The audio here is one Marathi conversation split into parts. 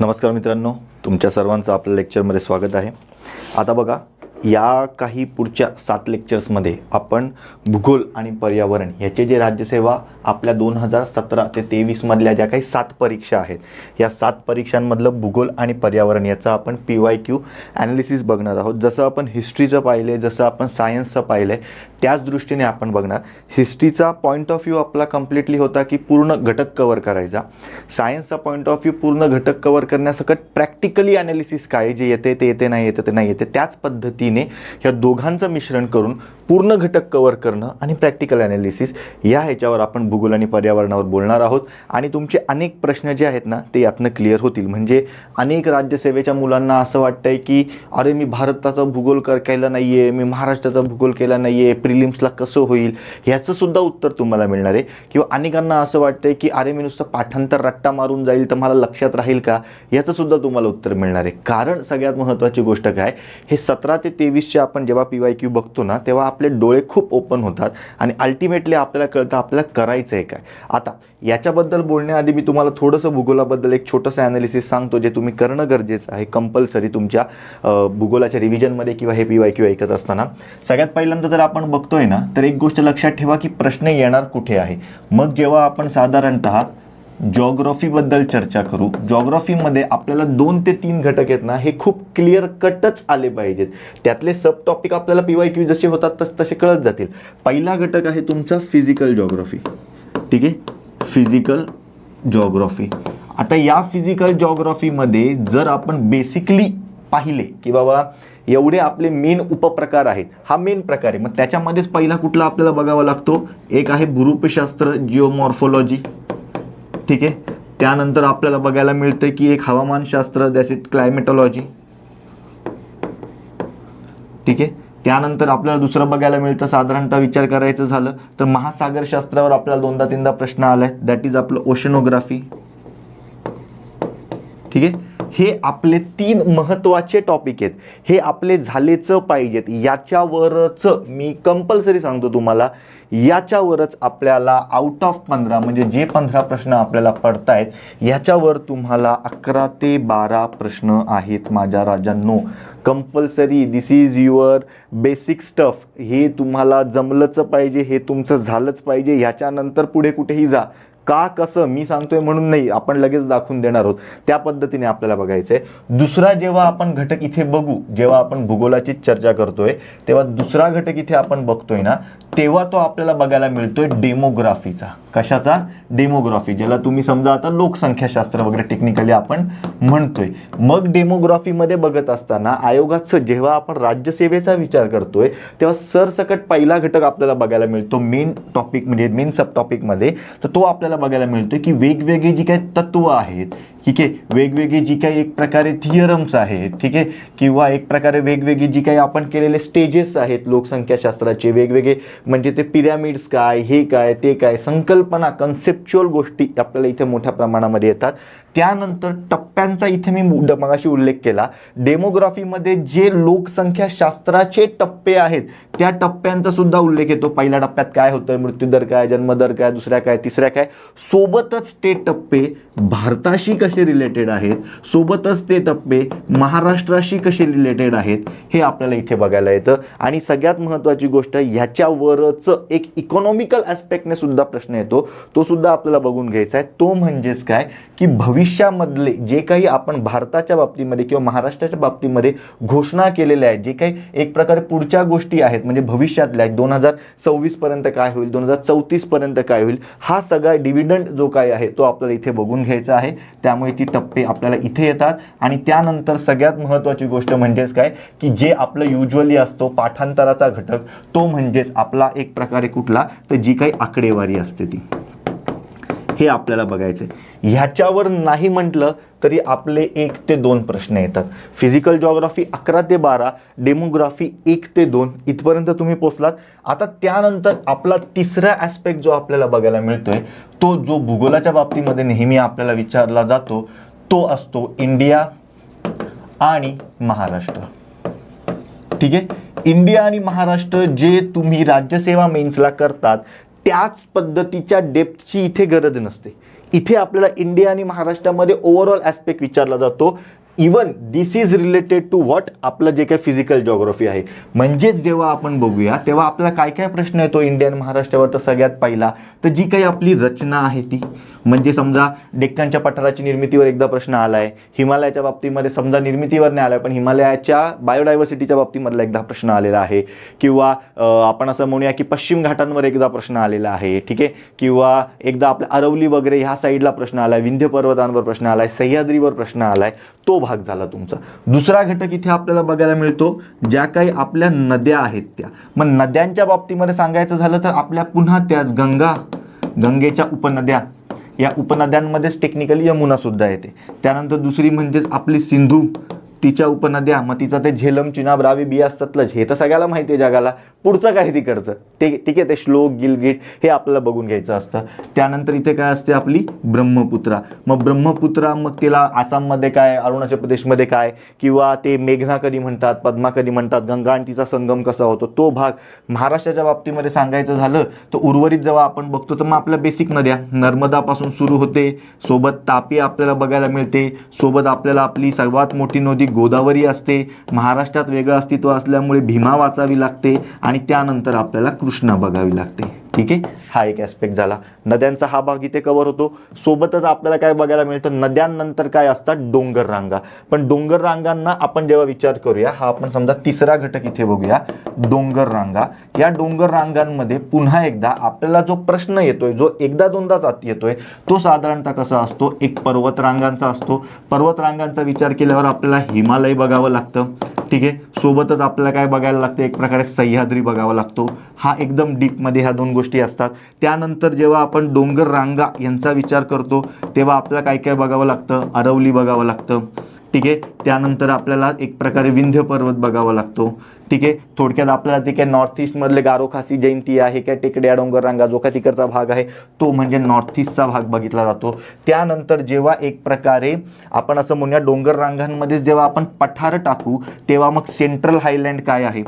नमस्कार मित्रांनो, तुमच्या सर्वांचं आपल्या लेक्चरमध्ये स्वागत आहे. आता बघा, या काही पुढच्या 7 लेक्चर्समध्ये आपण भूगोल आणि पर्यावरण ह्याचे जे राज्यसेवा आपल्या 2017 ते 23 मधल्या ज्या काही 7 परीक्षा आहेत, या 7 परीक्षांमधलं भूगोल आणि पर्यावरण याचा आपण PYQ ॲनालिसिस बघणार आहोत. जसं आपण हिस्ट्रीचं पाहिलं, जसं आपण सायन्सचं पाहिलं आहे, त्याच दृष्टीने आपण बघणार. हिस्ट्रीचा पॉईंट ऑफ व्ह्यू आपला कम्प्लिटली होता की पूर्ण घटक कव्हर करायचा. सायन्सचा पॉईंट ऑफ व्ह्यू पूर्ण घटक कव्हर करण्यासकट प्रॅक्टिकली ॲनालिसिस काय, जे येते ते येते, नाही येते ते नाही येते, त्याच पद्धतीने या दोघांचं मिश्रण करून पूर्ण घटक कव्हर करणं आणि प्रॅक्टिकल ॲनालिसिस या ह्याच्यावर आपण भूगोल आणि पर्यावरणावर बोलणार आहोत. आणि तुमचे अनेक प्रश्न जे आहेत ना, ते यातनं क्लिअर होतील. म्हणजे अनेक राज्यसेवेच्या मुलांना असं वाटतंय की अरे, मी भारताचा भूगोल केला नाही आहे, मी महाराष्ट्राचा भूगोल केला नाही आहे, प्रिलिम्सला कसं होईल, ह्याचं सुद्धा उत्तर तुम्हाला मिळणार आहे. किंवा अनेकांना असं वाटतंय की अरे, मी नुसतं पाठांतर रट्टा मारून जाईल तर मला लक्षात राहील का, याचं सुद्धा तुम्हाला उत्तर मिळणार आहे. कारण सगळ्यात महत्त्वाची गोष्ट काय, हे 17 ते 23चे आपण जेव्हा PYQ बघतो ना, तेव्हा आपले डोळे खूप ओपन होतात आणि अल्टिमेटली आपल्याला कळतं आपल्याला करायचं आहे काय. आता याच्याबद्दल बोलण्याआधी मी तुम्हाला थोडंसं भूगोलाबद्दल एक छोटंसं ॲनालिसिस सांगतो, जे तुम्ही करणं गरजेचं आहे कंपल्सरी तुमच्या भूगोलाच्या रिव्हिजनमध्ये किंवा हे PYQ ऐकत असताना. सगळ्यात पहिल्यांदा जर आपण बघतोय ना, तर एक गोष्ट लक्षात ठेवा की प्रश्न येणार कुठे आहे. मग जेव्हा आपण साधारणतः जॉग्रॉफीबद्दल चर्चा करू, जॉग्रॉफीमध्ये आपल्याला 2 ते 3 घटक आहेत ना, हे खूप क्लिअर कटच आले पाहिजेत. त्यातले सब टॉपिक आपल्याला PYQ जसे होतात तसे कळत जातील. पहिला घटक आहे तुमचा फिजिकल जॉग्रॉफी. ठीक आहे, फिजिकल जॉग्रॉफी. आता या फिजिकल जॉग्रॉफीमध्ये जर आपण बेसिकली पाहिले की बाबा एवढे आपले मेन उपप्रकार आहेत, हा मेन प्रकार आहे, मग त्याच्यामध्येच पहिला कुठला आपल्याला बघावा लागतो, एक आहे भूरूपशास्त्र, जिओमॉर्फोलॉजी. ठीक आहे, त्यानंतर आपल्याला बघायला मिळतं की एक हवामानशास्त्र, दॅट्स इट क्लायमेटॉलॉजी. ठीक आहे, त्यानंतर आपल्याला दुसरं बघायला मिळतं, साधारणतः विचार करायचं झालं तर महासागरशास्त्रावर आपल्याला 2दा-3दा प्रश्न आलाय, दॅट इज आपलं ओशनोग्राफी. ठीक आहे, हे आपले 3 महत्त्वाचे टॉपिक आहेत. हे आपले झालेच पाहिजेत. याच्यावरच मी कंपल्सरी सांगतो तुम्हाला, याच्यावरच आपल्याला आउट ऑफ 15 म्हणजे जे 15 प्रश्न आपल्याला पडतायत, याच्यावर तुम्हाला 11 ते 12 प्रश्न आहेत माझ्या राजांनो. Compulsory, this is your basic stuff. हे तुम्हाला जमलंच पाहिजे, हे तुमचं झालंच पाहिजे. ह्याच्यानंतर पुढे कुठेही जा, का कसं मी सांगतोय म्हणून नाही, आपण लगेच दाखवून देणार आहोत, त्या पद्धतीने आपल्याला बघायचं आहे. दुसरा जेव्हा आपण घटक इथे बघू, जेव्हा आपण भूगोलाची चर्चा करतोय तेव्हा दुसरा घटक इथे आपण बघतोय ना, तेव्हा तो आपल्याला बघायला मिळतोय डेमोग्राफीचा. कशाचा? डेमोग्राफी, ज्याला तुम्ही समजा आता लोकसंख्याशास्त्र वगैरे टेक्निकली आपण म्हणतोय. मग डेमोग्राफीमध्ये बघत असताना आयोगाचं जेव्हा आपण राज्यसेवेचा विचार करतोय तेव्हा सरसकट पहिला घटक आपल्याला बघायला मिळतो मेन टॉपिक म्हणजे मेन सब टॉपिकमध्ये. तर तो आपल्याला बघायला मिळतोय की वेगवेगळी जी काही तत्व आहेत, ठीक आहे, वेगवेगळी जी काही एक प्रकारे थिअरम्स आहेत, ठीक आहे, किंवा एक प्रकारे वेगवेगळी जी काही आपण केलेले स्टेजेस आहेत लोकसंख्याशास्त्राचे, वेगवेगळे म्हणजे ते पिरॅमिड्स काय, हे काय, ते काय, संकल्पना, कन्सेप्च्युअल गोष्टी आपल्याला इथे मोठ्या प्रमाणामध्ये येतात. त्यानंतर टप्प्यांचा इथे मी मगाशी उल्लेख केला. डेमोग्राफीमध्ये जे लोकसंख्याशास्त्राचे टप्पे आहेत त्या टप्प्यांचा सुद्धा उल्लेख येतो. पहिल्या टप्प्यात काय होतं, मृत्यूदर काय, जन्मदर काय, दुसऱ्या काय, तिसऱ्या काय, सोबतच ते टप्पे भारताशी कसे रिलेटेड आहेत, सोबतच ते टप्पे महाराष्ट्राशी कसे रिलेटेड आहेत, हे आपल्याला इथे बघायला येतं. आणि सगळ्यात महत्त्वाची गोष्ट, ह्याच्यावरच एक इकॉनॉमिकल ॲस्पेक्टने सुद्धा प्रश्न येतो, तो सुद्धा आपल्याला बघून घ्यायचा आहे. तो म्हणजेच काय की भविष्यामधले जे काही आपण भारताच्या बाबतीमध्ये किंवा महाराष्ट्राच्या बाबतीमध्ये घोषणा केलेल्या आहेत, जे काही एक प्रकारे पुढच्या गोष्टी आहेत, म्हणजे भविष्यातल्या 2026 पर्यंत काय होईल, 2034 पर्यंत काय होईल, हा सगळा डिव्हिडंड जो काय आहे तो आपल्याला इथे बघून घ्यायचा आहे. त्यामुळे ती टप्पे आपल्याला इथे येतात. आणि त्यानंतर सगळ्यात महत्त्वाची गोष्ट म्हणजेच काय की जे आपलं युज्युअली असतो पाठांतराचा घटक, तो म्हणजेच आपला एक प्रकारे कुठला, तर जी काही आकडेवारी असते ती, हे आपल्याला बघायचं आहे. ह्याच्यावर नाही म्हटलं तरी आपले 1 ते 2 प्रश्न येतात. फिजिकल जॉग्राफी 11 ते 12, डेमोग्राफी 1 ते 2, इथपर्यंत तुम्ही पोचलात. आता त्यानंतर आपला तिसरा ॲस्पेक्ट जो आपल्याला बघायला मिळतोय, तो जो भूगोलाच्या बाबतीमध्ये नेहमी आपल्याला विचारला जातो, तो असतो इंडिया आणि महाराष्ट्र. ठीक आहे, इंडिया आणि महाराष्ट्र जे तुम्ही राज्यसेवा मेन्सला करतात त्याच पद्धतीच्या डेप्थची इथे गरज नसते. इथे आपल्याला इंडिया आणि महाराष्ट्रामध्ये ओव्हरऑल ॲस्पेक्ट विचारला जातो. Even this is related to what आपलं जे काही फिजिकल जॉग्राफी आहे. म्हणजेच जेव्हा आपण बघूया तेव्हा आपल्याला काय काय प्रश्न येतो इंडिया आणि महाराष्ट्रावर. तर सगळ्यात पहिला तर जी काही आपली रचना आहे ती, म्हणजे समजा डेक्कनच्या पठाराची निर्मितीवर एकदा प्रश्न आला आहे, हिमालयाच्या बाबतीमध्ये समजा निर्मितीवर नाही आला आहे पण हिमालयाच्या बायोडायव्हर्सिटीच्या बाबतीमधला एकदा प्रश्न आलेला आहे, किंवा आपण असं म्हणूया की पश्चिम घाटांवर एकदा प्रश्न आलेला आहे, ठीक आहे, किंवा एकदा आपल्या अरवली वगैरे ह्या साईडला प्रश्न आला आहे, विंध्य पर्वतांवर प्रश्न आला आहे, सह्याद्रीवर प्रश्न आला आहे, तो भाग झाला तुमचा. दुसरा घटक इथे आपल्याला बघायला मिळतो ज्या काही आपल्या नद्या आहेत त्या. मग नद्यांच्या बाबतीमध्ये सांगायचं झालं तर आपल्या पुन्हा त्याच गंगेच्या उपनद्या, या उपनद्यांमध्येच टेक्निकली यमुना सुद्धा येते. त्यानंतर दुसरी म्हणजेच आपली सिंधू, तिच्या उपनद्या, मग तिचं ते झेलम, चिनाब, रावी, बियास, सतलज हे तर सगळ्याला माहिती आहे जगाला. पुढचं काय तिकडचं ते ठीक आहे, ते श्लोक, गिलगिट हे आपल्याला बघून घ्यायचं असतं. त्यानंतर इथे काय असते आपली ब्रह्मपुत्रा. मग ब्रह्मपुत्रा, मग तिला आसाममध्ये काय, अरुणाचल प्रदेशमध्ये काय, किंवा ते मेघना कधी म्हणतात, पद्मा कधी म्हणतात, गंगा आणि तिचा संगम कसा होतो तो भाग. महाराष्ट्राच्या बाबतीमध्ये सांगायचं झालं तर उर्वरित जेव्हा आपण बघतो तर मग आपल्या बेसिक नद्या नर्मदापासून सुरू होते, सोबत तापी आपल्याला बघायला मिळते, सोबत आपल्याला आपली सर्वात मोठी नदी गोदावरी असते, महाराष्ट्रात वेगळं अस्तित्व असल्यामुळे भीमा वाचावी लागते, आणि त्यानंतर आपल्याला कृष्णा बघावी लागते. ठीक आहे, हा एक ॲस्पेक्ट झाला. नद्यांचा हा भाग इथे कव्हर होतो. सोबतच आपल्याला काय बघायला मिळतं, नद्यांनंतर काय असतात, डोंगर रांगा. पण डोंगर रांगांना आपण जेव्हा विचार करूया, हा आपण समजा तिसरा घटक इथे बघूया, डोंगर रांगा. या डोंगर रांगांमध्ये पुन्हा एकदा आपल्याला जो प्रश्न येतोय, जो एकदा दोनदाच येतोय, तो साधारणतः कसा असतो, एक पर्वत रांगांचा असतो. पर्वत रांगांचा विचार केल्यावर आपल्याला हिमालय बघावं लागतं. ठीक आहे, सोबतच आपल्याला काय बघायला लागतं, एक प्रकारे सह्याद्री बघावा लागतो. हा एकदम डीपमध्ये ह्या दोन गोष्टी असतात. त्यानंतर जेव्हा आपण डोंगर रांगा यांचा विचार करतो तेव्हा आपल्याला काय काय बघावं लागतं, अरवली बघावं लागतं. ठीक आहे, त्यानंतर आपल्याला एक प्रकारे विंध्य पर्वत बघावा लागतो. ठीक आहे, थोडक्यात आपल्याला ते काय नॉर्थ ईस्टमधले गारो खासी जयंती आहे, काय टेकड्या, डोंगर रांगा, जो काय तिकडचा भाग आहे तो म्हणजे नॉर्थ ईस्टचा भाग बघितला जातो. त्यानंतर जेव्हा एक प्रकारे आपण असं म्हणूया डोंगर रांगांमध्येच जेव्हा आपण पठार टाकू तेव्हा मग सेंट्रल हायलँड काय आहे,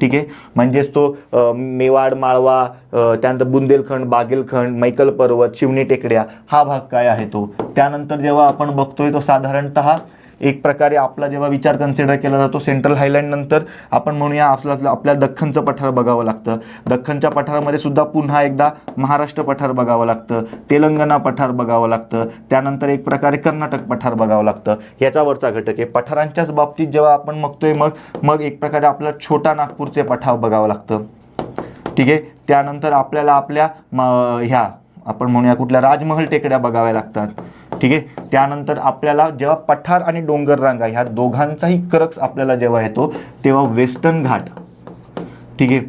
ठीक आहे, म्हणजेच तो मेवाड, माळवा, त्यानंतर बुंदेलखंड, बागेलखंड, मैकल पर्वत, शिवणी टेकड्या हा भाग काय आहे तो. त्यानंतर जेव्हा आपण बघतोय तो साधारणतः एक प्रकारे आपला जेव्हा विचार कन्सिडर केला जातो सेंट्रल हायलँड नंतर आपण म्हणूया आपल्या दख्खनचं पठार बघावं लागतं. दख्खनच्या पठारामध्ये सुद्धा पुन्हा एकदा महाराष्ट्र पठार बघावं लागतं, तेलंगणा पठार बघावं लागतं, त्यानंतर एक प्रकारे कर्नाटक पठार बघावं लागतं. ह्याच्यावरचा घटक आहे. पठारांच्याच बाबतीत जेव्हा आपण बघतोय मग एक प्रकारे आपल्याला छोटा नागपूरचे पठार बघावं लागतं. ठीक आहे, त्यानंतर आपल्याला आपल्या ह्या आपण म्हणूया कुठल्या राजमहल टेकड्या बघाव्या लागतात. ठीक आहे, त्यानंतर आपल्याला जेव्हा पठार आणि डोंगर रांगा ह्या दोघांचाही क्रक्स आपल्याला जेव्हा येतो तेव्हा वेस्टर्न घाट, ठीक आहे,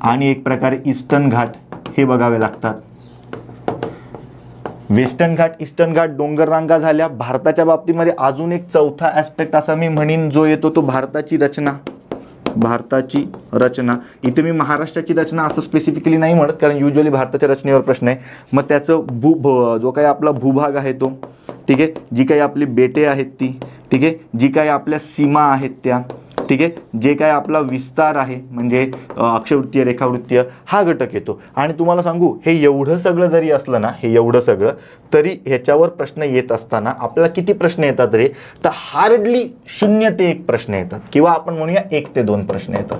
आणि एक प्रकारे ईस्टर्न घाट हे बघावे लागतात. वेस्टर्न घाट, ईस्टर्न घाट, डोंगर रांगा झाल्या. भारताच्या बाबतीमध्ये अजून एक चौथा ॲस्पेक्ट असा मी म्हणेन जो येतो तो भारताची रचना. इथे मी महाराष्ट्राची रचना असं स्पेसिफिकली नाही म्हणत कारण युजली भारताच्या रचनेवर प्रश्न आहे. मग त्याचं जो काही आपला भूभाग आहे तो, ठीक आहे, जी काही आपली बेटे आहेत ती, ठीक आहे, जी काही आपल्या सीमा आहेत त्या, ठीक आहे, जे काय आपला विस्तार आहे म्हणजे अक्षवृत्तीय, रेखावृत्तीय हा घटक येतो. आणि तुम्हाला सांगू हे एवढं सगळं जरी असलं ना, हे एवढं सगळं तरी ह्याच्यावर प्रश्न येत असताना आपल्याला किती प्रश्न येतात रे, तर हार्डली 0 ते 1 प्रश्न येतात, किंवा आपण म्हणूया 1 ते 2 प्रश्न येतात.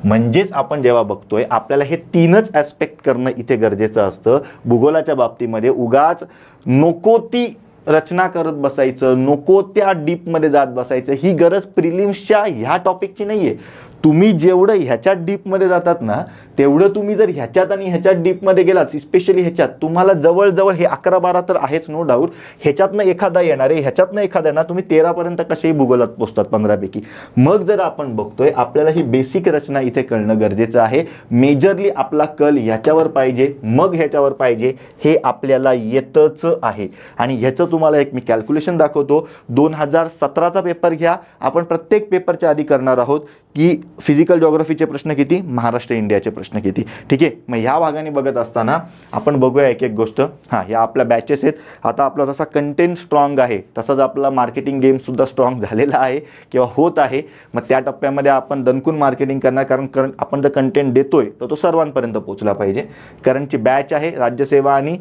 म्हणजेच आपण जेव्हा बघतोय आपल्याला हे 3च ॲस्पेक्ट करणं इथे गरजेचं असतं. भूगोलाच्या बाबतीमध्ये उगाच नको ती रचना करत बसायचं, नको त्या डीपमध्ये जात बसायचं, ही गरज प्रिलिम्सच्या ह्या टॉपिकची नाही आहे. तुम्ही जेवढं ह्याच्यात डीपमध्ये जातात ना तेवढं तुम्ही जर ह्याच्यात आणि ह्याच्यात डीपमध्ये गेलात, स्पेशली ह्याच्यात तुम्हाला जवळजवळ हे 11-12 तर आहेच नो डाऊट, ह्याच्यातनं एखादा येणार आहे, ह्याच्यातनं एखादा येणार, तुम्ही 13पर्यंत कसेही भूगोलात पोचतात 15पैकी. मग जर आपण बघतोय आपल्याला ही बेसिक रचना इथे कळणं गरजेचं आहे. मेजरली आपला कल ह्याच्यावर पाहिजे, मग ह्याच्यावर पाहिजे, हे आपल्याला येतच आहे. आणि ह्याचं तुम्हाला एक मी कॅल्क्युलेशन दाखवतो. 2017चा पेपर घ्या, आपण प्रत्येक पेपरच्या आधी करणार आहोत की फिजिकल जॉग्राफीचे प्रश्न किती, महाराष्ट्र इंडियाचे प्रश्न किती. ठीक आहे, मग ह्या भागाने बघत असताना आपण बघूया एक एक गोष्ट. हां, ह्या आपल्या बॅचेस आहेत. आता आपला जसा कंटेंट स्ट्रॉंग आहे तसंच आपला मार्केटिंग गेमसुद्धा स्ट्रॉंग झालेला आहे किंवा होत आहे. मग त्या टप्प्यामध्ये आपण दणकून मार्केटिंग करणार, कारण आपण जर कंटेंट देतोय तर तो सर्वांपर्यंत पोहोचला पाहिजे. कारणची बॅच आहे राज्यसेवा आणि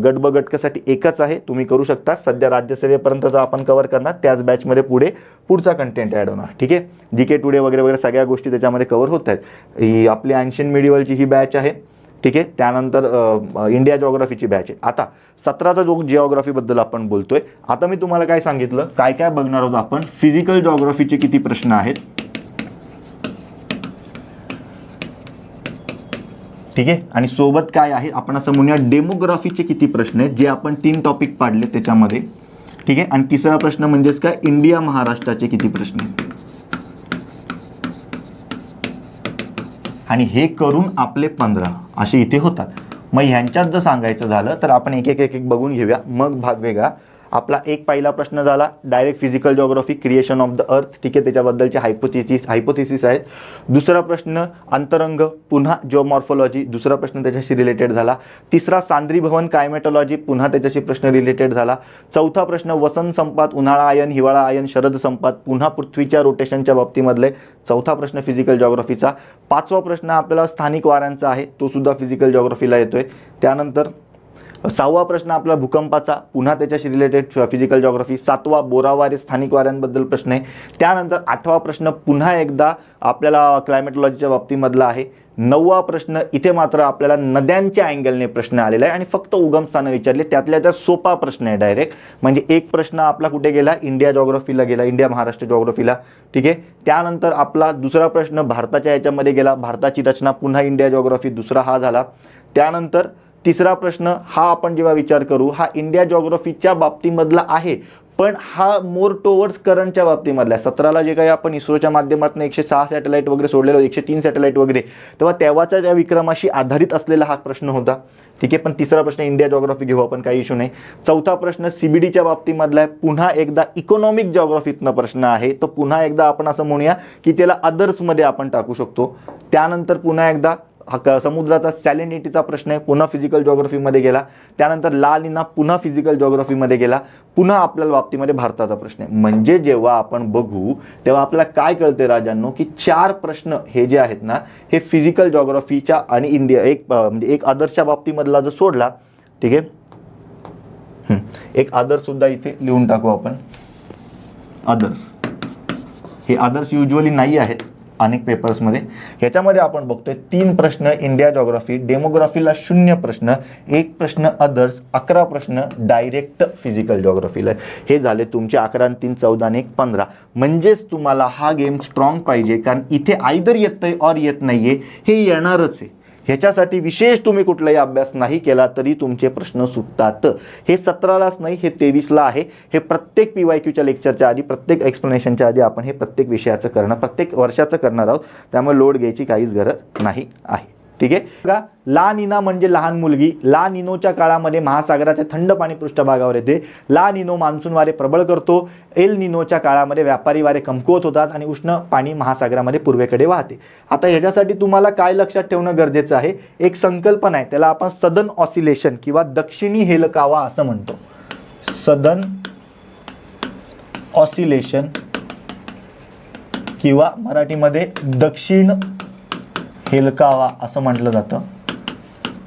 गट ब गटसाठी एकच आहे, तुम्ही करू शकता. सध्या राज्यसेवेपर्यंतचा आपण कव्हर करणार, त्याच बॅचमध्ये पुढचा कंटेंट ॲड होणार. ठीक आहे, जी के टुडे वगैरे वगैरे सगळ्या गोष्टी त्याच्यामध्ये कव्हर होत आहेत. ही आपली एन्शियंट मिडिवलची ही बॅच आहे. ठीक आहे, त्यानंतर इंडिया जॉग्राफीची बॅच आहे. आता 17चा जो जिओग्राफीबद्दल आपण बोलतोय, आता मी तुम्हाला काय सांगितलं, काय काय बघणार आहोत आपण. फिजिकल जॉग्राफीचे किती प्रश्न आहेत. ठीक आहे, आणि सोबत काय आहे आपण असं म्हणूया डेमोग्राफीचे किती प्रश्न आहेत, जे आपण 3 टॉपिक पाडले त्याच्यामध्ये. ठीक आहे, आणि तिसरा प्रश्न म्हणजेच काय, इंडिया महाराष्ट्राचे किती प्रश्न आहेत. आणि हे करून आपले 15 असे इथे होतात. मग ह्यांच्यात जर सांगायचं झालं तर आपण एक एक बघून घेऊया, मग भाग वेगळा. आपला एक पहिला प्रश्न झाला direct physical geography, creation of the earth. ठीक आहे, त्याच्याबद्दलचे हायपोथेसिस आहेत. दुसरा प्रश्न अंतरंग, पुन्हा जिओमॉर्फॉलॉजी, दुसरा प्रश्न त्याच्याशी रिलेटेड झाला. तिसरा सांद्री भवन कायमेटॉलॉजी, पुन्हा त्याच्याशी प्रश्न रिलेटेड झाला. चौथा प्रश्न वसंत संपात, उन्हाळा आयन, हिवाळा आयन, शरद संपात, पुन्हा पृथ्वीच्या रोटेशनच्या बाबतीमधले चौथा प्रश्न फिजिकल जॉग्राफीचा. पाचवा प्रश्न आपल्याला स्थानिक वाऱ्यांचा आहे, तो सुद्धा फिजिकल जॉग्राफीला येतोय. त्यानंतर 6वा प्रश्न आपला भूकंपाचा, पुन्हा त्याच्याशी रिलेटेड फिजिकल जॉग्राफी. 7वा बोरावारे स्थानिक वाऱ्यांबद्दल प्रश्न आहे. त्यानंतर 8वा प्रश्न पुन्हा एकदा आपल्याला क्लायमेटॉलॉजीच्या बाबतीमधला आहे. 9वा प्रश्न इथे मात्र आपल्याला नद्यांच्या अँगलने प्रश्न आलेला आहे आणि फक्त उगमस्थानं विचारले, त्यातल्या त्यात सोपा प्रश्न आहे डायरेक्ट. म्हणजे एक प्रश्न आपला कुठे गेला, इंडिया जॉग्राफीला गेला, इंडिया महाराष्ट्र जॉग्राफीला. ठीक आहे, त्यानंतर आपला दुसरा प्रश्न भारताच्या याच्यामध्ये गेला, भारताची रचना, पुन्हा इंडिया जॉग्राफी, दुसरा हा झाला. त्यानंतर तिसरा प्रश्न हा आपण जेव्हा विचार करू, हा इंडिया जॉग्राफीच्या बाबतीमधला आहे, पण हा मोर टोवर्ड्स करंटच्या बाबतीमधला आहे. 17ला जे काही आपण इस्रोच्या माध्यमातून 106 सॅटेलाईट वगैरे सोडलेलं, 103 सॅटेलाईट वगैरे, तेव्हाच्या त्या विक्रमाशी आधारित असलेला हा प्रश्न होता. ठीक आहे, पण तिसरा प्रश्न इंडिया जॉग्राफी घेऊ आपण, काही इश्यू नाही. चौथा प्रश्न CBDच्या बाबतीमधला आहे, पुन्हा एकदा इकॉनॉमिक जॉग्राफीतनं प्रश्न आहे, तो पुन्हा एकदा आपण असं म्हणूया की त्याला अदर्समध्ये आपण टाकू शकतो. त्यानंतर पुन्हा एकदा समुद्राचा सॅलिनिटीचा प्रश्न आहे, पुन्हा फिजिकल जॉग्राफीमध्ये गेला. त्यानंतर ला निना, पुन्हा फिजिकल जॉग्राफीमध्ये गेला. पुन्हा आपल्याला बाबतीमध्ये भारताचा प्रश्न आहे. म्हणजे जेव्हा आपण बघू तेव्हा आपल्याला काय कळते राजांनो, की 4 प्रश्न हे जे आहेत ना, हे फिजिकल जॉग्राफीच्या आणि इंडिया म्हणजे एक अदर्सच्या बाबतीमधला जर सोडला. ठीक आहे, एक अदर्स सुद्धा इथे लिहून टाकू आपण. अदर्स, हे अदर्स युजली नाही आहेत अनेक पेपर्समध्ये. ह्याच्यामध्ये आपण बघतोय 3 प्रश्न इंडिया जॉग्राफी, डेमोग्राफीला 0 प्रश्न, 1 प्रश्न अदर्स, 11 प्रश्न डायरेक्ट फिजिकल जॉग्राफीला. हे झाले तुमचे 11 आणि 3 14 आणि 1 15. म्हणजेच तुम्हाला हा गेम स्ट्रॉंग पाहिजे, कारण इथे आयदर येतंय और येत नाहीये, हे येणारच आहे. ह्याच्यासाठी विशेष तुम्ही कुठलाही अभ्यास नाही केला तरी तुमचे प्रश्न सुटतात. हे 17लाच नाही, हे 23ला आहे. हे प्रत्येक PYQच्या लेक्चरच्या आधी, प्रत्येक एक्सप्लेनेशनच्या आधी आपण हे प्रत्येक विषयाचं करणं, प्रत्येक वर्षाचं करणार आहोत. त्यामुळे लोड घ्यायची काहीच गरज नाही आहे. ठीक आहे, बघा, ला निना म्हणजे लहान मुलगी. ला निनोच्या काळामध्ये महासागराच्या थंड पाणी पृष्ठभागावर येते. ला निनो मान्सून वारे प्रबळ करतो. एल निनोच्या काळामध्ये व्यापारी वारे कमकुवत होतात आणि उष्ण पाणी महासागरामध्ये पूर्वेकडे वाहते. आता ह्याच्यासाठी तुम्हाला काय लक्षात ठेवणं गरजेचं आहे, एक संकल्पना आहे, त्याला आपण सदन ऑसिलेशन किंवा दक्षिणी हेलकावा असं म्हणतो. सदन ऑसिलेशन किंवा मराठीमध्ये दक्षिण हेलकावा असं म्हटलं जातं.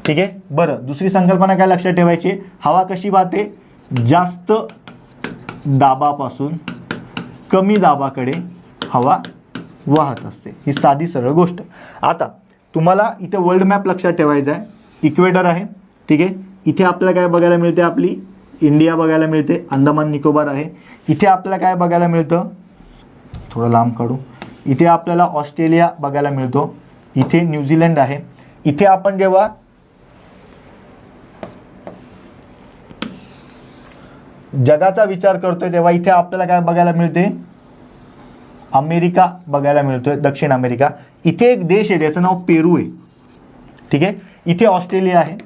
ठीक आहे, बरं, दुसरी संकल्पना काय लक्षात ठेवायची, हवा कशी वाहते, जास्त दाबापासून कमी दाबाकडे हवा वाहत असते. ही साधी सरळ गोष्ट. आता तुम्हाला इथे वर्ल्ड मॅप लक्षात ठेवायचा आहे. इक्वेटर आहे. ठीक आहे, इथे आपल्याला काय बघायला मिळते, आपली इंडिया बघायला मिळते. अंदमान निकोबार आहे. इथे आपल्याला काय बघायला मिळतं, थोडं लांब काढू, इथे आपल्याला ऑस्ट्रेलिया बघायला मिळतो. इथे न्यूझीलंड आहे. इथे आपण जेव्हा जगाचा विचार करतोय तेव्हा इथे आपल्याला काय बघायला मिळते, अमेरिका बघायला मिळतोय, दक्षिण अमेरिका. इथे एक देश आहे त्याचं नाव पेरू आहे. ठीक आहे, इथे ऑस्ट्रेलिया आहे.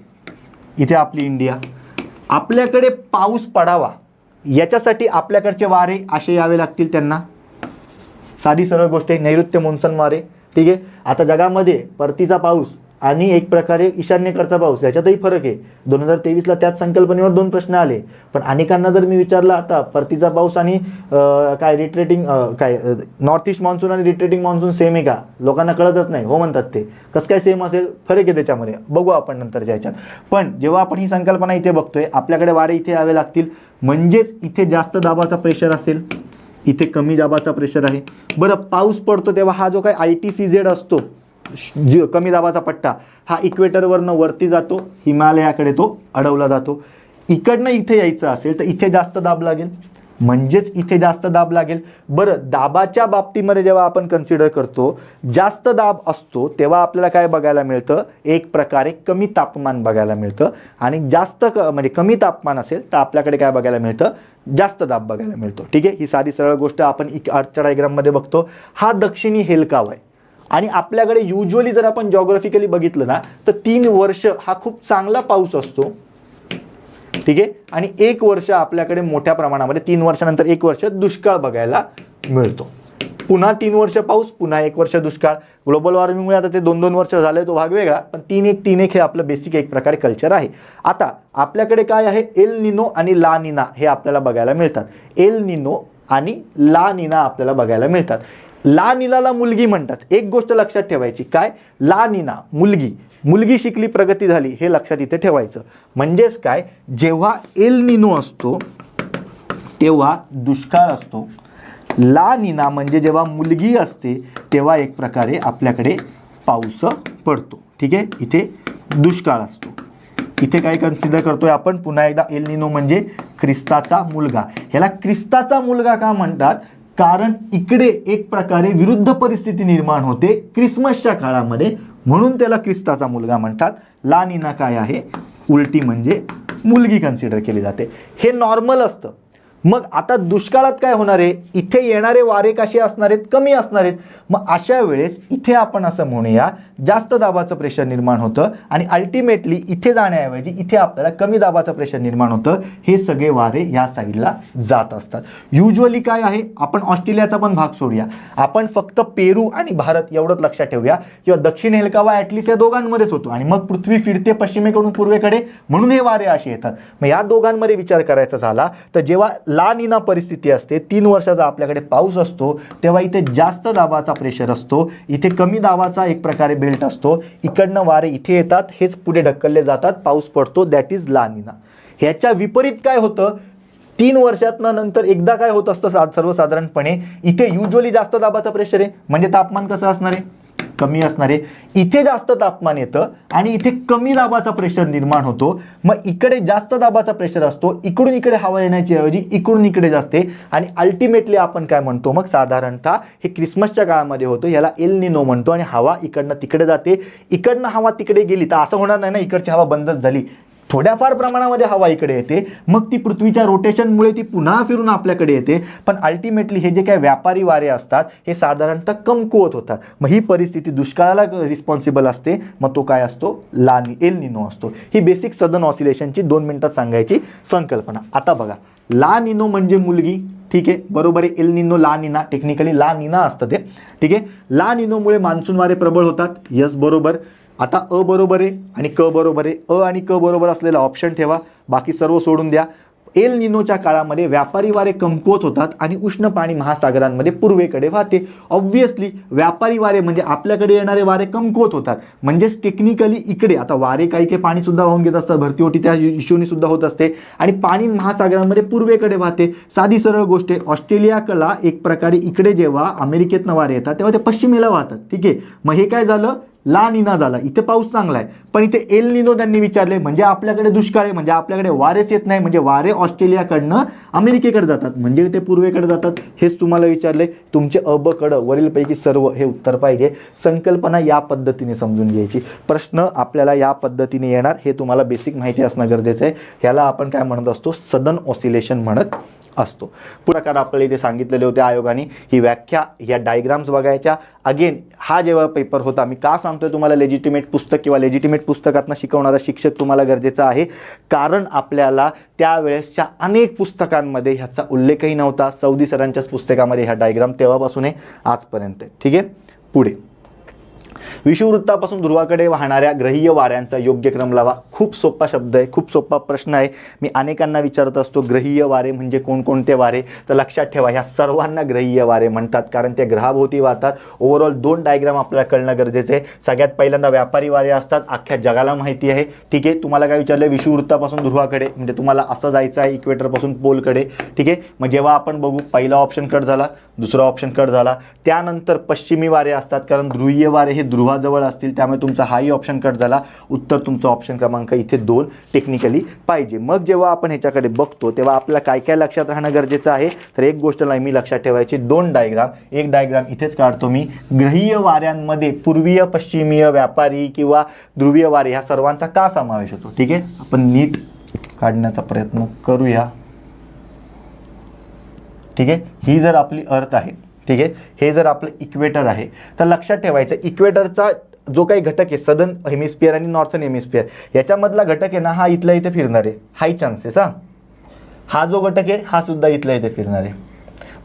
इथे आपली इंडिया. आपल्याकडे पाऊस पडावा याच्यासाठी आपल्याकडचे वारे असे यावे लागतील त्यांना. साधी सरळ गोष्ट आहे, नैऋत्य मोन्सून वारे. ठीक आहे. आता जगामध्ये परतीचा पाऊस आणि एक प्रकारे ईशान्येकडचा पाऊस याच्यातही फरक आहे. 2023ला त्याच संकल्पनेवर 2 प्रश्न आले. पण अनेकांना जर मी विचारलं आता परतीचा पाऊस आणि काय रिट्रेटिंग नॉर्थ ईस्ट मान्सून आणि रिट्रेटिंग मान्सून सेम आहे का, लोकांना कळतच नाही. हो म्हणतात ते. कसं काय सेम असेल, फरक आहे त्याच्यामध्ये, बघू आपण नंतरच्या ह्याच्यात. पण जेव्हा आपण ही संकल्पना इथे बघतोय, आपल्याकडे वारे इथे यावे लागतील, म्हणजेच इथे जास्त दाबाचा प्रेशर असेल, इथे कमी दाबाचा प्रेशर आहे. बरं, पाऊस पडतो तेव्हा हा जो काही ITCZ असतो, कमी दाबाचा पट्टा, हा इक्वेटरवरनं वरती जातो, हिमालयाकडे तो अडवला जातो. इकडनं इथे यायचं असेल तर इथे जास्त दाब लागेल, म्हणजेच इथे जास्त दाब लागेल. बरं, दाबाच्या बाबतीमध्ये जेव्हा आपण कन्सिडर करतो, जास्त दाब असतो तेव्हा आपल्याला काय बघायला मिळतं, एक प्रकारे कमी तापमान बघायला मिळतं. आणि जास्त म्हणजे कमी तापमान असेल तर आपल्याकडे काय बघायला मिळतं, जास्त दाब बघायला मिळतो. ठीक आहे. ही साधी सरळ गोष्ट आपण आजच्या डायग्राममध्ये बघतो. हा दक्षिणी हेलकाव आहे. आणि आपल्याकडे युजली जर आपण जॉग्राफिकली बघितलं ना, तर 3 वर्ष हा खूप चांगला पाऊस असतो. ठीक आहे. आणि 1 वर्ष आपल्याकडे मोठ्या प्रमाणामध्ये, 3 वर्षानंतर 1 वर्ष दुष्काळ बघायला मिळतो. पुन्हा 3 वर्ष पाऊस, पुन्हा 1 वर्ष दुष्काळ. ग्लोबल वॉर्मिंगमुळे आता ते 2-2 वर्ष झाले, तो भाग वेगळा. पण 3-1 हे आपलं बेसिक एक प्रकारे कल्चर आहे. आता आपल्याकडे काय आहे, एल निनो आणि ला निना हे आपल्याला बघायला मिळतात. एल निनो आणि ला निना आपल्याला बघायला मिळतात. ला निनाला मुलगी म्हणतात. एक गोष्ट लक्षात ठेवायची, काय, ला निना मुलगी, मुलगी शिकली प्रगती झाली, हे लक्षात इथे ठेवायचं. म्हणजेच काय, जेव्हा एल निनो असतो तेव्हा दुष्काळ असतो. ला निना म्हणजे जेव्हा मुलगी असते तेव्हा एक प्रकारे आपल्याकडे पाऊस पडतो. ठीक आहे. इथे दुष्काळ असतो. इथे काय कन्सिडर करतोय आपण, पुन्हा एकदा एल निनो म्हणजे ख्रिस्ताचा मुलगा. ह्याला ख्रिस्ताचा मुलगा का म्हणतात, कारण इकडे एक प्रकारे विरुद्ध परिस्थिती निर्माण होते क्रिसमसच्या काळामध्ये, म्हणून त्याला ख्रिस्ताचा मुलगा म्हणतात. ला निना काय आहे, उलटी म्हणजे मुलगी कन्सिडर केली जाते. हे नॉर्मल असतं. मग आता दुष्काळात काय होणार आहे, इथे येणारे वारे कसे असणार आहेत, कमी असणार आहेत. मग अशा वेळेस इथे आपण असं म्हणूया, जास्त दाबाचं प्रेशर निर्माण होतं आणि अल्टिमेटली इथे जाण्याऐवजी इथे आपल्याला कमी दाबाचं प्रेशर निर्माण होतं. हे सगळे वारे या साईडला जात असतात. युजली काय आहे, आपण ऑस्ट्रेलियाचा पण भाग सोडूया, आपण फक्त पेरू आणि भारत एवढंच लक्षात ठेवूया, किंवा दक्षिण हेलकावा ॲटलिस्ट या दोघांमध्येच होतो. आणि मग पृथ्वी फिरते पश्चिमेकडून पूर्वेकडे, म्हणून हे वारे असे येतात. मग या दोघांमध्ये विचार करायचा झाला तर जेव्हा ला निना परिस्थिती असते, 3 वर्षाचा आपल्याकडे पाऊस असतो, तेव्हा इथे जास्त दाबाचा प्रेशर असतो, इथे कमी दाबाचा एक प्रकारे बेल्ट असतो. इकडनं वारे इथे येतात, हेच पुढे ढकलले जातात, पाऊस पडतो. दॅट इज ला निना. ह्याच्या विपरीत काय होतं, 3 वर्षातनं नंतर एकदा काय होत असतं सर्वसाधारणपणे, इथे युजली जास्त दाबाचा प्रेशर आहे, म्हणजे तापमान कसं असणार आहे, कमी असणार आहे. इथे जास्त तापमान येतं आणि इथे कमी दाबाचा प्रेशर निर्माण होतो. मग इकडे जास्त दाबाचा प्रेशर असतो, इकडून इकडे हवा येण्याची ऐवजी इकडून इकडे जाते. आणि अल्टिमेटली आपण काय म्हणतो, मग साधारणतः हे क्रिसमसच्या काळामध्ये होतं, याला एल निनो म्हणतो. आणि हवा इकडनं तिकडे जाते. इकडनं हवा तिकडे गेली तर असं होणार नाही ना, इकडची हवा बंदच झाली, थोड्याफार प्रमाणामध्ये हवा इकडे येते, मग ती पृथ्वीच्या रोटेशनमुळे ती पुन्हा फिरून आपल्याकडे येते. पण अल्टिमेटली हे जे काही व्यापारी वारे असतात हे साधारणतः कमकुवत होतात. मग ही परिस्थिती दुष्काळाला रिस्पॉन्सिबल असते. मग तो काय असतो, एल निनो असतो. ही बेसिक सदर्न ऑसिलेशनची 2 मिनिटात सांगायची संकल्पना. आता बघा, ला निनो म्हणजे मुलगी, ठीक आहे, बरोबर आहे. एल निनो ला निना, टेक्निकली ला निना असतं ते. ठीक आहे. ला निनोमुळे मान्सून वारे प्रबळ होतात, यस बरोबर. आता अ बरोबर आहे आणि क बरोबर आहे. अ आणि क बरोबर असलेला ऑप्शन ठेवा, बाकी सर्व सोडून द्या. एल निनोच्या काळामध्ये व्यापारी वारे कमकुवत होतात आणि उष्ण पाणी महासागरांमध्ये पूर्वेकडे वाहते. ऑब्व्हियसली व्यापारी वारे म्हणजे आपल्याकडे येणारे वारे कमकुवत होतात. म्हणजेच टेक्निकली इकडे आता वारे काही पाणी सुद्धा वाहून घेत असतात, भरती ओटी त्या इश्यूनी सुद्धा होत असते आणि पाणी महासागरांमध्ये पूर्वेकडे वाहते. साधी सरळ गोष्ट आहे, ऑस्ट्रेलियाला एक प्रकारे इकडे जेव्हा अमेरिकेतनं वारे येतात तेव्हा ते पश्चिमेला वाहतात. ठीक आहे. मग हे काय झालं, ला निना झाला. इथे पाऊस चांगला आहे, पण इथे एल निनो त्यांनी विचारले, म्हणजे आपल्याकडे दुष्काळ आहे, म्हणजे आपल्याकडे वारेच येत नाही, म्हणजे वारे ऑस्ट्रेलियाकडनं अमेरिकेकडे जातात, म्हणजे ते पूर्वेकडे जातात. हेच तुम्हाला विचारले. तुमचे अ ब क ड वरीलपैकी सर्व हे उत्तर पाहिजे. संकल्पना या पद्धतीने समजून घ्यायची. प्रश्न आपल्याला या पद्धतीने येणार, हे तुम्हाला बेसिक माहिती असणं गरजेचं आहे. ह्याला आपण काय म्हणत असतो, सदर्न ऑसिलेशन म्हणत असतो. प्रकार आपल्याला इथे सांगितलेले होते आयोगाने, ही व्याख्या, ह्या डायग्राम्स बघायच्या. अगेन हा जेव्हा पेपर होता, मी का सांगतोय तुम्हाला लेजिटिमेट पुस्तक किंवा लेजिटिमेट पुस्तकातनं शिकवणारा शिक्षक तुम्हाला गरजेचा आहे, कारण आपल्याला त्यावेळेसच्या अनेक पुस्तकांमध्ये ह्याचा उल्लेखही नव्हता. सौदी सरांच्याच पुस्तकामध्ये ह्या डायग्राम तेव्हापासून आहे आजपर्यंत. ठीक आहे, पुढे विषुववृत्तापासून ध्रुवाकडे वाहणाऱ्या ग्रहीय वाऱ्यांचा योग्य क्रम लावा. खूप सोपा शब्द आहे, खूप सोपा प्रश्न आहे. मी अनेकांना विचारत असतो ग्रहीय वारे म्हणजे कोणकोणते वारे, तर लक्षात ठेवा ह्या सर्वांना ग्रहीय वारे म्हणतात, कारण ते ग्रहाभोवती वाहतात. ओव्हरऑल 2 डायग्राम आपल्याला कळणं गरजेचं आहे. सगळ्यात पहिल्यांदा व्यापारी वारे असतात, अख्ख्या जगाला माहिती आहे. ठीक आहे, तुम्हाला काय विचारलं, विषुववृत्तापासून ध्रुवाकडे म्हणजे तुम्हाला असं जायचं आहे इक्वेटरपासून पोलकडे. ठीक आहे, मग जेव्हा आपण बघू पहिला ऑप्शन कट झाला, दुसरा ऑप्शन कट झाला. त्यानंतर पश्चिमी वारे असतात, कारण ध्रुवीय वारे हे ध्रुवाजवळ असतील, त्यामुळे तुमचा हाही ऑप्शन कट झाला. उत्तर तुमचं ऑप्शन क्रमांक इथे 2 टेक्निकली पाहिजे. मग जेव्हा आपण ह्याच्याकडे बघतो तेव्हा आपल्याला काय काय लक्षात राहणं गरजेचं आहे, तर एक गोष्ट मी लक्षात ठेवायची, 2 डायग्राम, एक डायग्राम इथेच काढतो मी. ग्रहीय वाऱ्यांमध्ये पूर्वीय, पश्चिमीय, व्यापारी किंवा ध्रुवीय वारे ह्या सर्वांचा का समावेश होतो. ठीक आहे, आपण नीट काढण्याचा प्रयत्न करूया. ठीक आहे, ही जर आपली अर्थ आहे, ठीक आहे, हे जर आपलं इक्वेटर आहे, तर लक्षात ठेवायचं इक्वेटरचा जो काही घटक आहे, सदर्न हेमिस्फिअर आणि नॉर्थन हेमिस्फिअर, याच्यामधला घटक आहे ना, हा इथल्या इथे फिरणार आहे, हाय चान्सेस. हा जो घटक आहे हा सुद्धा इथल्या इथे फिरणार आहे.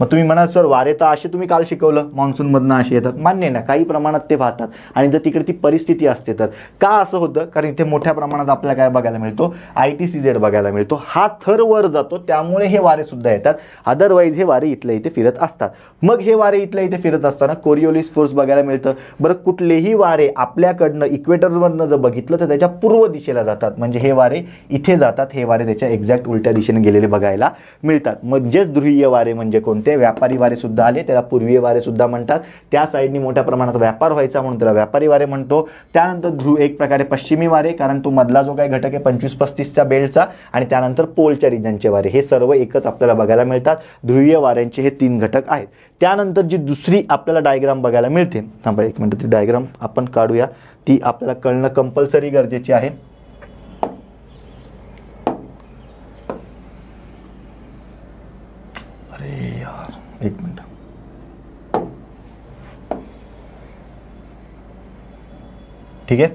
मग तुम्ही म्हणाल सर वारे तर असे तुम्ही काल शिकवलं मान्सूनमधनं असे येतात, मान्य ना, काही प्रमाणात ते वाहतात आणि जर तिकडे ती परिस्थिती असते तर. का असं होतं, कारण इथे मोठ्या प्रमाणात आपल्याला काय बघायला मिळतो, ITCZ बघायला मिळतो. हा थर वर जातो त्यामुळे हे वारे सुद्धा येतात, अदरवाईज हे वारे इथल्या इथे फिरत असतात. मग हे वारे इथल्या इथे फिरत असताना कोरिओलिस फोर्स बघायला मिळतं. बरं, कुठलेही वारे आपल्याकडनं इक्वेटरवरनं जर बघितलं तर त्याच्या पूर्व दिशेला जातात, म्हणजे हे वारे इथे जातात, हे वारे त्याच्या एक्झॅक्ट उलट्या दिशेने गेलेले बघायला मिळतात. म्हणजेच ध्रुवीय वारे म्हणजे कोणते, व्यापारी वारे सुद्धा आले, त्याला पूर्वीय वारे सुद्धा म्हणतात. त्या साईडनी मोठ्या प्रमाणात व्यापार व्हायचा म्हणून त्याला व्यापारी वारे म्हणतो. त्यानंतर एक प्रकारे पश्चिमी वारे, कारण तो मधला जो काही घटक आहे 25-35च्या बेल्टचा, आणि त्यानंतर पोलच्या रिजनचे वारे, हे सर्व एकच आपल्याला बघायला मिळतात. ध्रुवीय वाऱ्यांचे हे 3 घटक आहेत. त्यानंतर जी दुसरी आपल्याला डायग्राम बघायला मिळते, थांबा एक मिनिट, ती डायग्राम आपण काढूया, ती आपल्याला कळणं कंपल्सरी गरजेची आहे. एक मिनिट, ठीक आहे,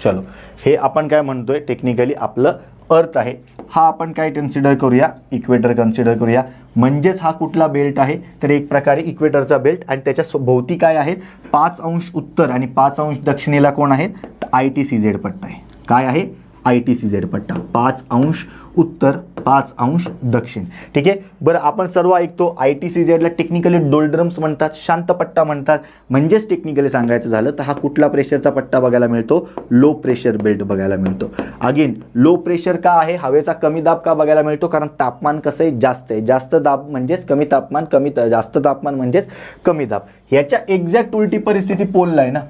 चलो, हे आपण काय म्हणतोय टेक्निकली आपलं अर्थ आहे. हा आपण काय कन्सिडर करूया, इक्वेटर कन्सिडर करूया. म्हणजेच हा कुठला बेल्ट आहे, तर एक प्रकारे इक्वेटरचा बेल्ट, आणि त्याच्या भोवती काय आहेत, 5 अंश उत्तर आणि 5 अंश दक्षिणेला कोण आहेत, ITCZ पट्टा आहे. काय आहे, ITCZ पट्टा, 5 अंश उत्तर 5 अंश दक्षिण. ठीक आहे, बरं, आपण सर्व ऐकतो ITCZला टेक्निकली डोल्ड्रम्स म्हणतात, शांत पट्टा म्हणतात. म्हणजेच टेक्निकली सांगायचं झालं तर हा कुठला प्रेशरचा पट्टा बघायला मिळतो, लो प्रेशर बेल्ट बघायला मिळतो. अगेन लो प्रेशर का आहे, हवेचा कमी दाब का बघायला मिळतो, कारण तापमान कसं आहे, जास्त आहे. जास्त दाब म्हणजेच कमी तापमान, जास्त तापमान म्हणजेच कमी दाब. ह्याच्या एक्झॅक्ट उलटी परिस्थिती पोलला आहे ना,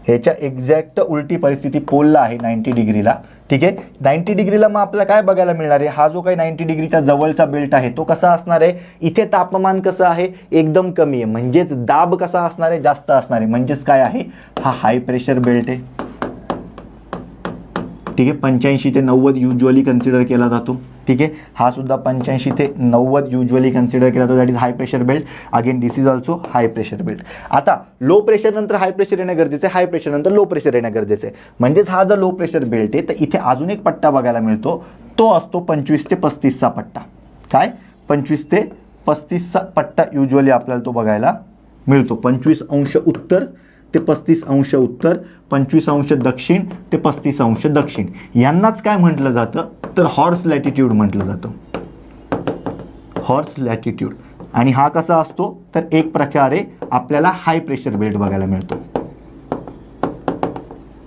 ह्याच्या एक्झॅक्ट उलटी परिस्थिती पोलला आहे 90 डिग्रीला. ठीक आहे, 90 डिग्रीला मग आपल्याला काय बघायला मिळणार आहे, हा जो काही 90 डिग्रीच्या जवळचा बेल्ट आहे तो कसा असणार आहे, इथे तापमान कसं आहे, एकदम कमी आहे, म्हणजेच दाब कसा असणार आहे, जास्त असणार आहे. म्हणजेच काय आहे, हा हाय प्रेशर बेल्ट आहे. ठीक आहे, 85 ते 90 युजली कन्सिडर केला जातो. ठीक आहे, हा सुद्धा 85 ते 90 युजली कन्सिडर केला जातो, that is high pressure belt. Again this is also high pressure belt. आता लो प्रेशर नंतर हाय प्रेशर येणं गरजेचं आहे, हाय प्रेशर नंतर लो प्रेशर येणं गरजेचं आहे. म्हणजेच हा जर लो प्रेशर बेल्ट आहे तर इथे अजून एक पट्टा बघायला मिळतो, तो असतो 25 ते 35चा पट्टा. काय, 25 ते 35चा पट्टा युजली आपल्याला तो बघायला मिळतो. 25 अंश उत्तर ते 35 अंश उत्तर, 25 अंश दक्षिण ते 35 अंश दक्षिण. यांनाच काय म्हटलं जातं, तर हॉर्स लॅटिट्यूड म्हटलं जातं, हॉर्स लॅटिट्यूड. आणि हा कसा असतो, तर एक प्रकारे आपल्याला हाय प्रेशर बेल्ट बघायला मिळतो.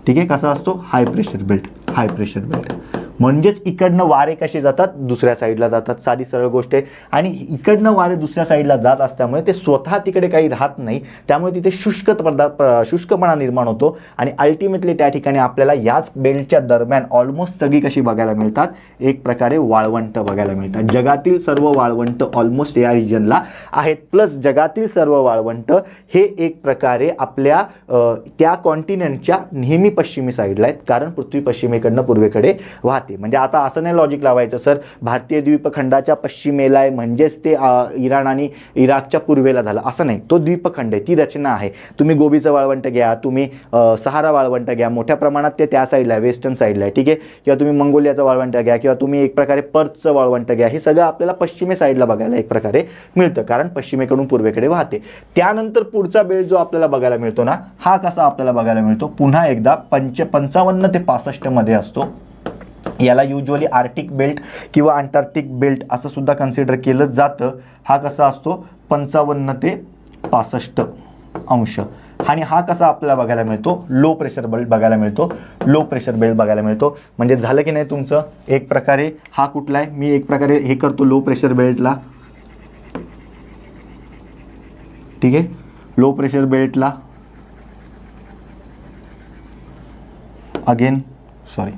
ठीक आहे, कसा असतो, high pressure belt, high pressure belt. म्हणजेच इकडनं वारे कसे जातात, दुसऱ्या साईडला जातात, साधी सरळ गोष्ट आहे. आणि इकडनं वारे दुसऱ्या साईडला जात असल्यामुळे ते स्वतः तिकडे काही राहत नाही, त्यामुळे तिथे शुष्कपणा निर्माण होतो. आणि अल्टिमेटली त्या ठिकाणी आपल्याला याच बेल्टच्या दरम्यान ऑलमोस्ट सगळी कशी बघायला मिळतात, एक प्रकारे वाळवंट बघायला मिळतात. जगातील सर्व वाळवंट ऑलमोस्ट या रिजनला आहेत. प्लस जगातील सर्व वाळवंट हे एक प्रकारे आपल्या त्या कॉन्टिनेंटच्या नेहमी पश्चिमी साईडला आहेत, कारण पृथ्वी पश्चिमेकडनं पूर्वेकडे वाहते. वाहते. म्हणजे आता असं नाही लॉजिक लावायचं सर भारतीय द्वीपखंडाच्या पश्चिमेला आहे म्हणजेच ते इराण आणि इराकच्या पूर्वेला झालं, असं नाही. तो द्वीपखंड आहे, ती रचना आहे. तुम्ही गोबीचं वाळवंट घ्या, तुम्ही सहारा वाळवंट घ्या, मोठ्या प्रमाणात ते त्या साईडला आहे, वेस्टर्न साईडला आहे, ठीक आहे. किंवा तुम्ही मंगोलियाचं वाळवंट घ्या, किंवा तुम्ही एक प्रकारे पर्सचं वाळवंट घ्या, हे सगळं आपल्याला पश्चिमे साईडला बघायला एक प्रकारे मिळतं, कारण पश्चिमेकडून पूर्वेकडे वाहते. त्यानंतर पुढचा बेल्ट जो आपल्याला बघायला मिळतो ना, हा कसा आपल्याला बघायला मिळतो, पुन्हा एकदा 55 ते 65 मध्ये असतो. याला युजली आर्टिक बेल्ट किंवा अंटार्क्टिक बेल्ट असं सुद्धा कन्सिडर केलं जातं. हा कसा असतो 55 ते 65 अंश. आणि हा कसा आपल्याला बघायला मिळतो, लो प्रेशर बेल्ट बघायला मिळतो. लो प्रेशर बेल्ट बघायला मिळतो म्हणजे झालं की नाही तुमचं एक प्रकारे. हा कुठला आहे, मी एक प्रकारे हे करतो लो प्रेशर बेल्टला, ठीक आहे. लो प्रेशर बेल्टला अगेन सॉरी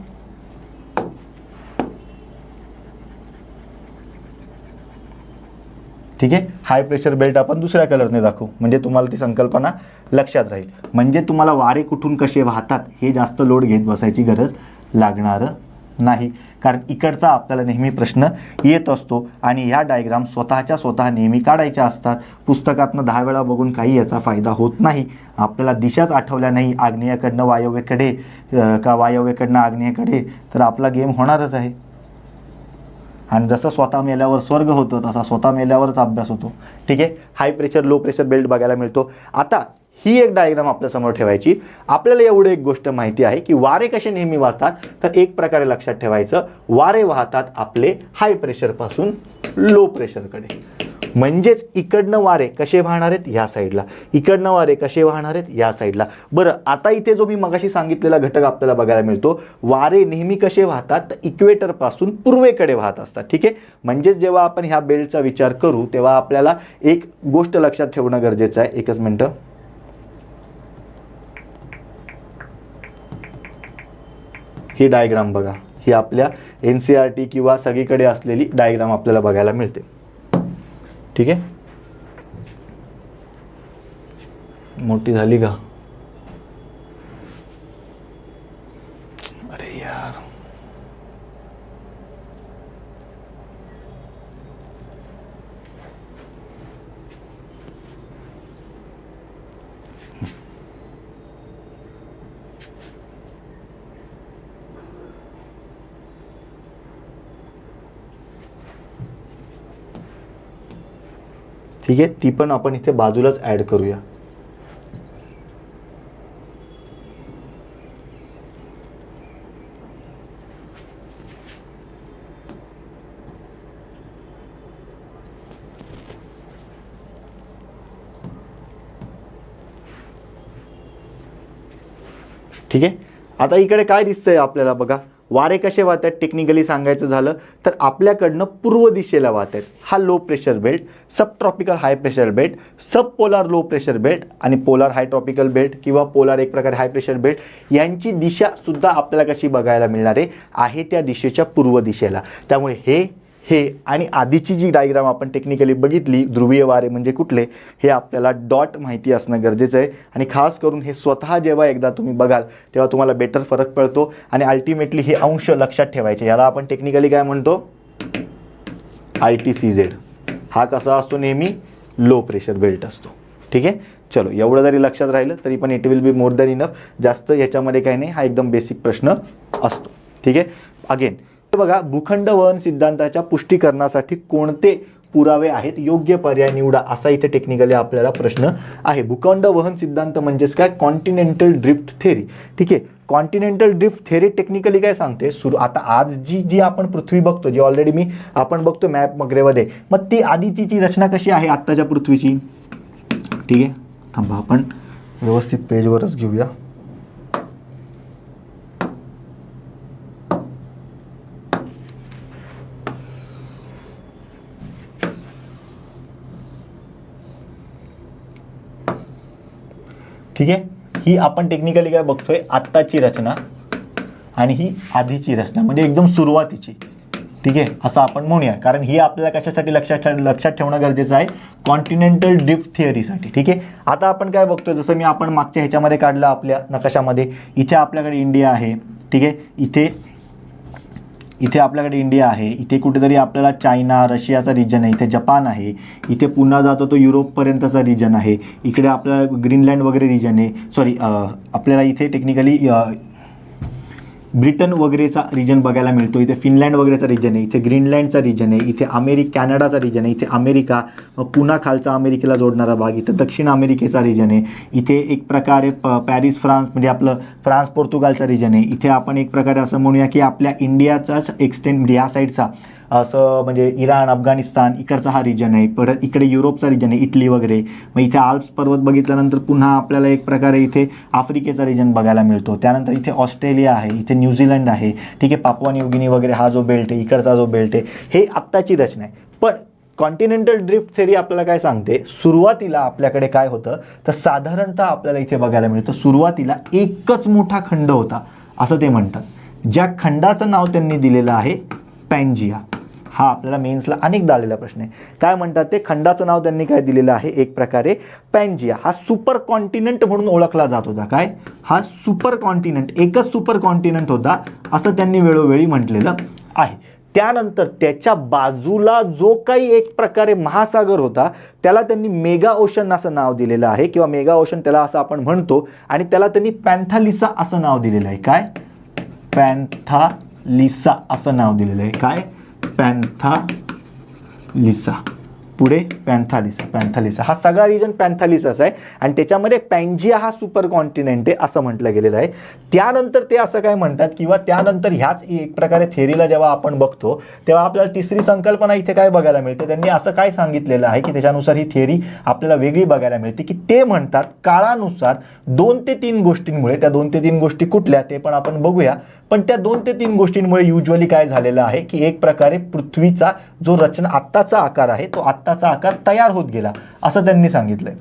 ठीक आहे. हाय प्रेशर बेल्ट आपण दुसऱ्या कलरने दाखवू म्हणजे तुम्हाला ती संकल्पना लक्षात राहील. म्हणजे तुम्हाला वारे कुठून कसे वाहतात हे जास्त लोड घेत बसायची गरज लागणार नाही, कारण इकडचा आपल्याला नेहमी प्रश्न येत असतो. आणि ह्या डायग्राम स्वतः नेहमी काढायच्या असतात. पुस्तकातनं 10 वेळा बघून काही याचा फायदा होत नाही. आपल्याला दिशाच आठवल्या नाही आग्नेयाकडनं वायव्येकडे का वायव्येकडनं आग्नेयाकडे, तर आपला गेम होणारच आहे. आणि जसं स्वतः मेल्यावर स्वर्ग होतं तसा स्वतः मेल्यावरच अभ्यास होतो, ठीक आहे. High pressure low pressure belt बघायला मिळतो. आता ही एक डायग्राम आपल्यासमोर ठेवायची. आपल्याला एवढं एक गोष्ट माहिती आहे की वारे कसे नेहमी वाहतात, तर एक प्रकारे लक्षात ठेवायचं, वारे वाहतात आपले हाय प्रेशरपासून लो प्रेशरकडे. म्हणजेच इकडनं वारे कसे वाहणार आहेत या साईडला, इकडनं वारे कसे वाहणार आहेत या साईडला. बरं, आता इथे जो मी मगाशी सांगितलेला घटक आपल्याला बघायला मिळतो, वारे नेहमी कसे वाहतात तर इक्वेटरपासून पूर्वेकडे वाहत असतात, ठीक आहे. म्हणजेच जेव्हा आपण ह्या बेल्टचा विचार करू तेव्हा आपल्याला एक गोष्ट लक्षात ठेवणं गरजेचं आहे. एकच मिनटं. ही डायग्राम बघा, ही आपल्या NCERT किंवा सगळीकडे असलेली डायग्राम आपल्याला बघायला मिळते, ठीक आहे. मोठी झाली का, अरे यार. ठीक आहे, ती पण आपण इथे बाजूलाच ऍड करूया. ठीक आहे. आता इकडे काय दिसतंय आपल्याला बघा, वारे कसे वाहतात टेक्निकली सांगायचं झालं तर आपल्याकडनं पूर्व दिशेला वाहत आहेत. हा लो प्रेशर बेल्ट, सब ट्रॉपिकल हाय प्रेशर बेल्ट, सब पोलार लो प्रेशर बेल्ट आणि पोलार हाय ट्रॉपिकल बेल्ट किंवा पोलार एक प्रकारे हाय प्रेशर बेल्ट यांची दिशा सुद्धा आपल्याला कशी बघायला मिळणार आहे त्या दिशेच्या पूर्व दिशेला. त्यामुळे हे आणि आधीची जी डायग्राम आपण टेक्निकली बघितली ध्रुवीय वारे म्हणजे कुठले हे आपल्याला डॉट माहिती असणं गरजेचं आहे. आणि खास करून हे स्वतः जेव्हा एकदा तुम्ही बघाल तेव्हा तुम्हाला बेटर फरक पडतो. आणि अल्टिमेटली हे अंश लक्षात ठेवायचे. याला आपण टेक्निकली काय म्हणतो, ITCZ. हा कसा असतो, नेहमी लो प्रेशर बेल्ट असतो, ठीक आहे. चलो, एवढं जरी लक्षात राहिलं तरी पण it will be more than enough. जास्त याच्यामध्ये काही नाही, हा एकदम बेसिक प्रश्न असतो, ठीक आहे. अगेन बघा, भूखंड वहन सिद्धांताच्या पुष्टीकरणासाठी कोणते पुरावे आहेत, योग्य पर्याय निवडा, असा इथे टेक्निकली आपल्याला प्रश्न आहे. भूखंड वहन सिद्धांत म्हणजेच काय, कॉन्टिनेंटल ड्रिफ्ट थेरी, ठीक आहे. कॉन्टिनेंटल ड्रिफ्ट थेरी टेक्निकली काय सांगते, आता आज जी आपण पृथ्वी बघतो, जी ऑलरेडी आपण बघतो मॅप वगैरेमध्ये, मग ती आधी तिची रचना कशी आहे आत्ताच्या पृथ्वीची, ठीक आहे. थांबा, आपण व्यवस्थित पेजवरच घेऊया. ठीक आहे. ही आपण टेक्निकली काय बघतोय, आत्ताची रचना आणि ही आधीची रचना म्हणजे एकदम सुरुवातीची, ठीक आहे, असं आपण म्हणूया. कारण ही आपल्याला कशासाठी लक्षात ठेवणं गरजेचं आहे, कॉन्टिनेंटल ड्रिफ्ट थिअरीसाठी, ठीक आहे. आता आपण काय बघतोय, जसं मी आपण मागच्या ह्याच्यामध्ये काढलं आपल्या नकाशामध्ये, इथे आपल्याकडे इंडिया आहे, ठीक आहे. इथे इथे आपल्याकडे इंडिया आहे, इथे कुठेतरी आपल्याला चायना रशियाचा रिजन आहे, इथे जपान आहे, इथे पुन्हा जातो तो युरोपपर्यंतचा रिजन आहे, इकडे आपल्याला ग्रीनलँड वगैरे रिजन आहे, सॉरी आपल्याला इथे टेक्निकली ब्रिटन वगैरेचा रिजन बघायला मिळतो, इथे फिनलँड वगैरेचा रिजन आहे, इथे ग्रीनलँडचा रिजन आहे, इथे कॅनडाचा रिजन आहे, इथे अमेरिका, पुन्हा खालचा अमेरिकेला जोडणारा भाग, इथं दक्षिण अमेरिकेचा रिजन आहे, इथे एक प्रकारे पॅरिस फ्रान्स म्हणजे आपलं फ्रान्स पोर्तुगालचा रिजन आहे, इथे आपण एक प्रकारे असं म्हणूया की आपल्या इंडियाचाच एक्सटेंड म्हणजे या साईडचा असं म्हणजे इराण अफगाणिस्तान इकडचा हा रिजन आहे, परत इकडे युरोपचा रिजन आहे, इटली वगैरे, मग इथे आल्प्स पर्वत बघितल्यानंतर पुन्हा आपल्याला एक प्रकारे इथे आफ्रिकेचा रिजन बघायला मिळतो, त्यानंतर इथे ऑस्ट्रेलिया आहे, इथे न्यूझीलंड आहे, ठीक आहे, पापुआ न्यू गिनी वगैरे हा जो बेल्ट आहे इकडचा जो बेल्ट आहे, हे आत्ताची रचना आहे. पण कॉन्टिनेंटल ड्रिफ्ट थेरी आपल्याला काय सांगते, सुरुवातीला आपल्याकडे काय होतं तर साधारणतः आपल्याला इथे बघायला मिळतं सुरुवातीला एकच मोठा खंड होता असं ते म्हणतात, ज्या खंडाचं नाव त्यांनी दिलेलं आहे पॅन्जिया. हा आपल्याला मेन्सला अनेकदा आलेला प्रश्न आहे. काय म्हणतात ते खंडाचं नाव त्यांनी काय दिलेलं आहे, एक प्रकारे पॅन्जिया. हा सुपर कॉन्टिनेंट म्हणून ओळखला जात होता. काय हा सुपर कॉन्टिनेंट, एकच सुपर कॉन्टिनेंट होता असं त्यांनी वेळोवेळी म्हटलेलं आहे. त्यानंतर त्याच्या बाजूला जो काही एक प्रकारे महासागर होता त्याला त्यांनी मेगा ओशन असं नाव दिलेलं आहे, किंवा मेगा ओशन त्याला असं आपण म्हणतो, आणि त्याला त्यांनी पॅन्थालिसा असं नाव दिलेलं आहे. काय पॅन्थालिसा असं नाव दिलेलं आहे. काय पॅन्थालिसा, पुढे पॅन्थालिसा हा सगळा रिजन पॅन्थालिसाच आहे, आणि त्याच्यामध्ये पॅन्जिया हा सुपर कॉन्टिनेंट आहे असं म्हटलं गेलेलं आहे. त्यानंतर ते असं काय म्हणतात, किंवा त्यानंतर ह्याच एक प्रकारे थेरीला जेव्हा आपण बघतो तेव्हा आपल्याला तिसरी संकल्पना इथे काय बघायला मिळते, त्यांनी असं काय सांगितलेलं आहे की त्याच्यानुसार ही थेरी आपल्याला वेगळी बघायला मिळते, की ते म्हणतात काळानुसार 2 ते 3 गोष्टींमुळे, त्या 2 ते 3 गोष्टी कुठल्या ते पण आपण बघूया, पण त्या 2 ते 3 गोष्टींमुळे युजली काय झालेलं आहे की एक प्रकारे पृथ्वीचा जो रचना आत्ताचा आकार आहे तो आत्ताचा आकार तयार होत गेला असं त्यांनी सांगितलंय.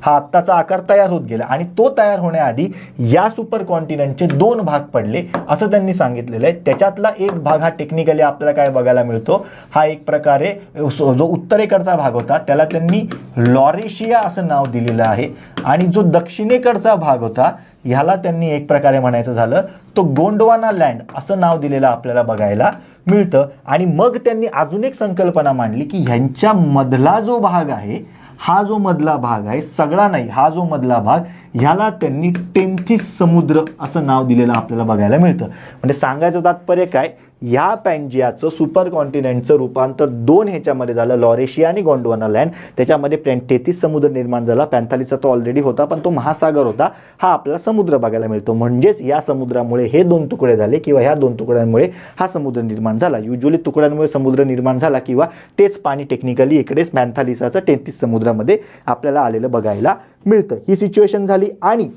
हा आत्ताचा आकार तयार होत गेला, आणि तो तयार होण्याआधी या सुपर कॉन्टिनेंटचे 2 भाग पडले असं त्यांनी सांगितलेलं आहे. त्याच्यातला एक भाग हा टेक्निकली आपल्याला काय बघायला मिळतो, हा एक प्रकारे जो उत्तरेकडचा भाग होता त्याला त्यांनी लॉरेशिया असं नाव दिलेलं आहे, आणि जो दक्षिणेकडचा भाग होता ह्याला त्यांनी एक प्रकारे म्हणायचं झालं तो गोंडवाना लँड असं नाव दिलेलं आपल्याला बघायला मिळतं. आणि मग त्यांनी अजून एक संकल्पना मांडली की ह्यांच्या मधला जो भाग आहे, हा जो मधला भाग आहे सगळा नाही, हा जो मधला भाग ह्याला त्यांनी टेन्थिस समुद्र असं नाव दिलेलं आपल्याला बघायला मिळतं. म्हणजे सांगायचं तात्पर्य काय, या पॅन्जियाचं सुपर कॉन्टिनेंटचं रूपांतर 2 ह्याच्यामध्ये झालं, लॉरेशिया आणि गोंडवाना लँड. त्याच्यामध्ये 33 समुद्र निर्माण झाला. पॅन्थालिसा तो ऑलरेडी होता पण तो महासागर होता, हा आपल्याला समुद्र बघायला मिळतो. म्हणजेच या समुद्रामुळे हे 2 तुकडे झाले, किंवा ह्या 2 तुकड्यांमुळे हा समुद्र निर्माण झाला. युजली तुकड्यांमुळे समुद्र निर्माण झाला, किंवा तेच पाणी टेक्निकली इकडेच पॅन्थालिसाचं 33 समुद्रामध्ये आपल्याला आलेलं बघायला मिळतं. ही सिच्युएशन झाली, आणि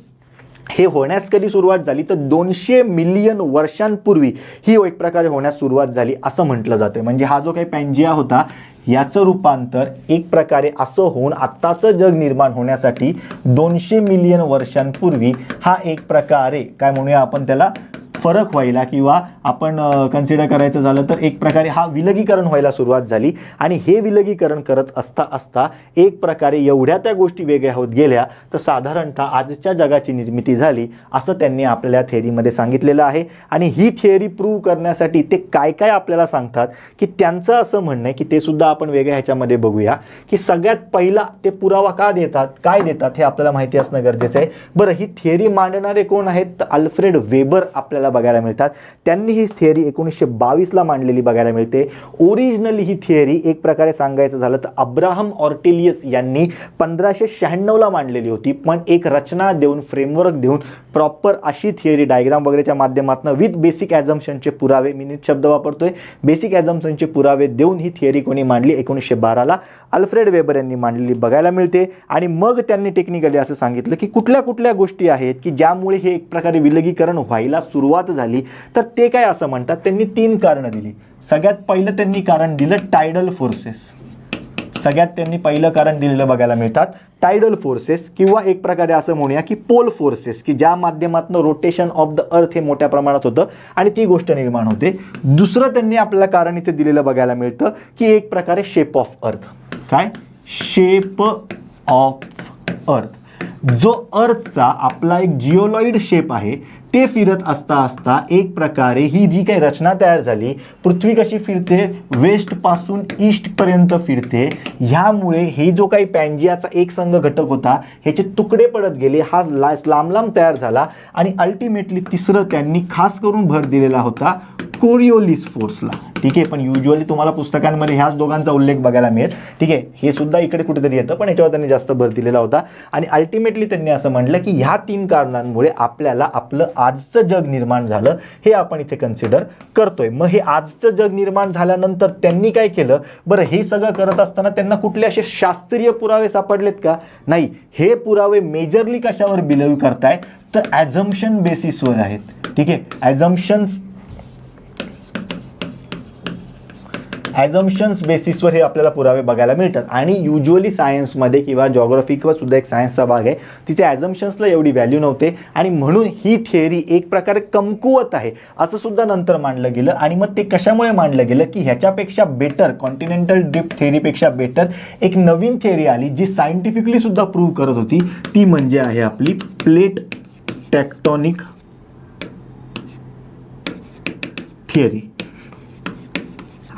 हे होण्यास कधी सुरुवात झाली तर 200 मिलियन वर्षांपूर्वी ही एक प्रकारे होण्यास सुरुवात झाली असं म्हटलं जाते. म्हणजे हा जो काही पॅन्जिया होता याचं रूपांतर एक प्रकारे असं होऊन आत्ताचं जग निर्माण होण्यासाठी 200 मिलियन वर्षांपूर्वी हा एक प्रकारे काय म्हणूया आपण त्याला फरक व्हायला, किंवा आपण कन्सिडर करायचं झालं तर एक प्रकारे हा विलगीकरण व्हायला सुरुवात झाली. आणि हे विलगीकरण करत असता असता एक प्रकारे एवढ्या त्या गोष्टी वेगळ्या होत गेल्या तर साधारणतः आजच्या जगाची निर्मिती झाली असं त्यांनी आपल्या थेअरीमध्ये सांगितलेलं आहे. आणि ही थेअरी प्रूव्ह करण्यासाठी ते काय काय आपल्याला सांगतात की त्यांचं असं म्हणणं आहे की ते सुद्धा आपण वेगळ्या ह्याच्यामध्ये बघूया, की सगळ्यात पहिला ते पुरावा का देतात, काय देतात हे आपल्याला माहिती असणं गरजेचं आहे. बरं, ही थेअरी मांडणारे कोण आहेत तर अल्फ्रेड वेबर आपल्याला बघायला मिळतात. त्यांनी ही थिअरी 1922ला मांडलेली बघायला मिळते. ओरिजिनली ही थिअरी एक प्रकारे सांगायचं झालं तर अब्राहम ऑर्टेलियस यांनी 1596ला मांडलेली होती, पण एक रचना देऊन, फ्रेमवर्क देऊन प्रॉपर अशी थिअरी डायग्राम वगैरेच्या माध्यमातून विथ बेसिक ॲझम्पशनचे पुरावे, मी नीट शब्द वापरतोय, बेसिक ॲझम्पशनचे पुरावे देऊन ही थिअरी कोणी मांडली 1912ला अल्फ्रेड वेबर यांनी मांडलेली बघायला मिळते. आणि मग त्यांनी टेक्निकली असं सांगितलं की कुठल्या कुठल्या गोष्टी आहेत की ज्यामुळे हे एक प्रकारे विलगीकरण व्हायला सुरुवात झाली, तर ते काय असं म्हणतात. त्यांनी 3 कारणं दिली. सगळ्यात पहिलं त्यांनी कारण दिलं टायडल फोर्सेस. सगळ्यात त्यांनी पहिलं कारण दिलेलं बघायला मिळतात टायडल फोर्सेस, किंवा एक प्रकारे असं म्हणूया की पोल फोर्सेस, की ज्या माध्यमातून रोटेशन ऑफ द अर्थ हे मोठ्या प्रमाणात होतं आणि ती गोष्ट निर्माण होते. दुसरं त्यांनी आपल्याला कारण इथे दिलेलं बघायला मिळतं की एक प्रकारे शेप ऑफ अर्थ. काय शेप ऑफ अर्थ. जो अर्थचा आपला एक जिओलॉइड शेप आहे ते फिरत असता असता एक प्रकारे ही जी काही रचना तयार झाली, पृथ्वी कशी फिरते, वेस्ट पासून ईस्ट पर्यंत फिरते, ह्यामुळे हे जो काही पॅन्जियाचा एक संघ घटक होता ह्याचे तुकडे पडत गेले, हा लांब लांब तयार झाला आणि अल्टिमेटली तिसरं त्यांनी खास करून भर दिलेला होता कोरिओलिस फोर्सला. ठीक आहे, पण युजली तुम्हाला पुस्तकांमध्ये ह्याच दोघांचा उल्लेख बघायला मिळेल. ठीक आहे, हे सुद्धा इकडे कुठेतरी येतं, पण याच्यावर त्यांनी जास्त भर दिलेला होता. आणि अल्टिमेटली त्यांनी असं म्हटलं की ह्या 3 कारणांमुळे आपल्याला आपलं आजचं जग निर्माण झालं, हे आपण इथे कन्सिडर करतोय. मग हे आजचं जग निर्माण झाल्यानंतर त्यांनी काय केलं, बरं हे सगळं करत असताना त्यांना कुठले असे शास्त्रीय पुरावे सापडलेत का? नाही, हे पुरावे मेजरली कशावर बिलीव्ह करताय तर ॲझम्पशन बेसिसवर आहेत. ठीक आहे, ॲझम्पशन्स बेसिसवर हे आपल्याला पुरावे बघायला मिळतात. आणि युजली सायन्समध्ये किंवा जॉग्राफी किंवा सुद्धा एक सायन्सचा भाग आहे, तिथे ॲझम्पशन्सला एवढी व्हॅल्यू नव्हते आणि म्हणून ही थिअरी एक प्रकारे कमकुवत आहे असं सुद्धा नंतर मांडलं गेलं. आणि मग ते कशामुळे मांडलं गेलं की ह्याच्यापेक्षा बेटर, कॉन्टिनेंटल ड्रिफ्ट थिअरीपेक्षा बेटर एक नवीन थिअरी आली जी सायंटिफिकली सुद्धा प्रूव्ह करत होती, ती म्हणजे आहे आपली प्लेट टेक्टोनिक थिअरी.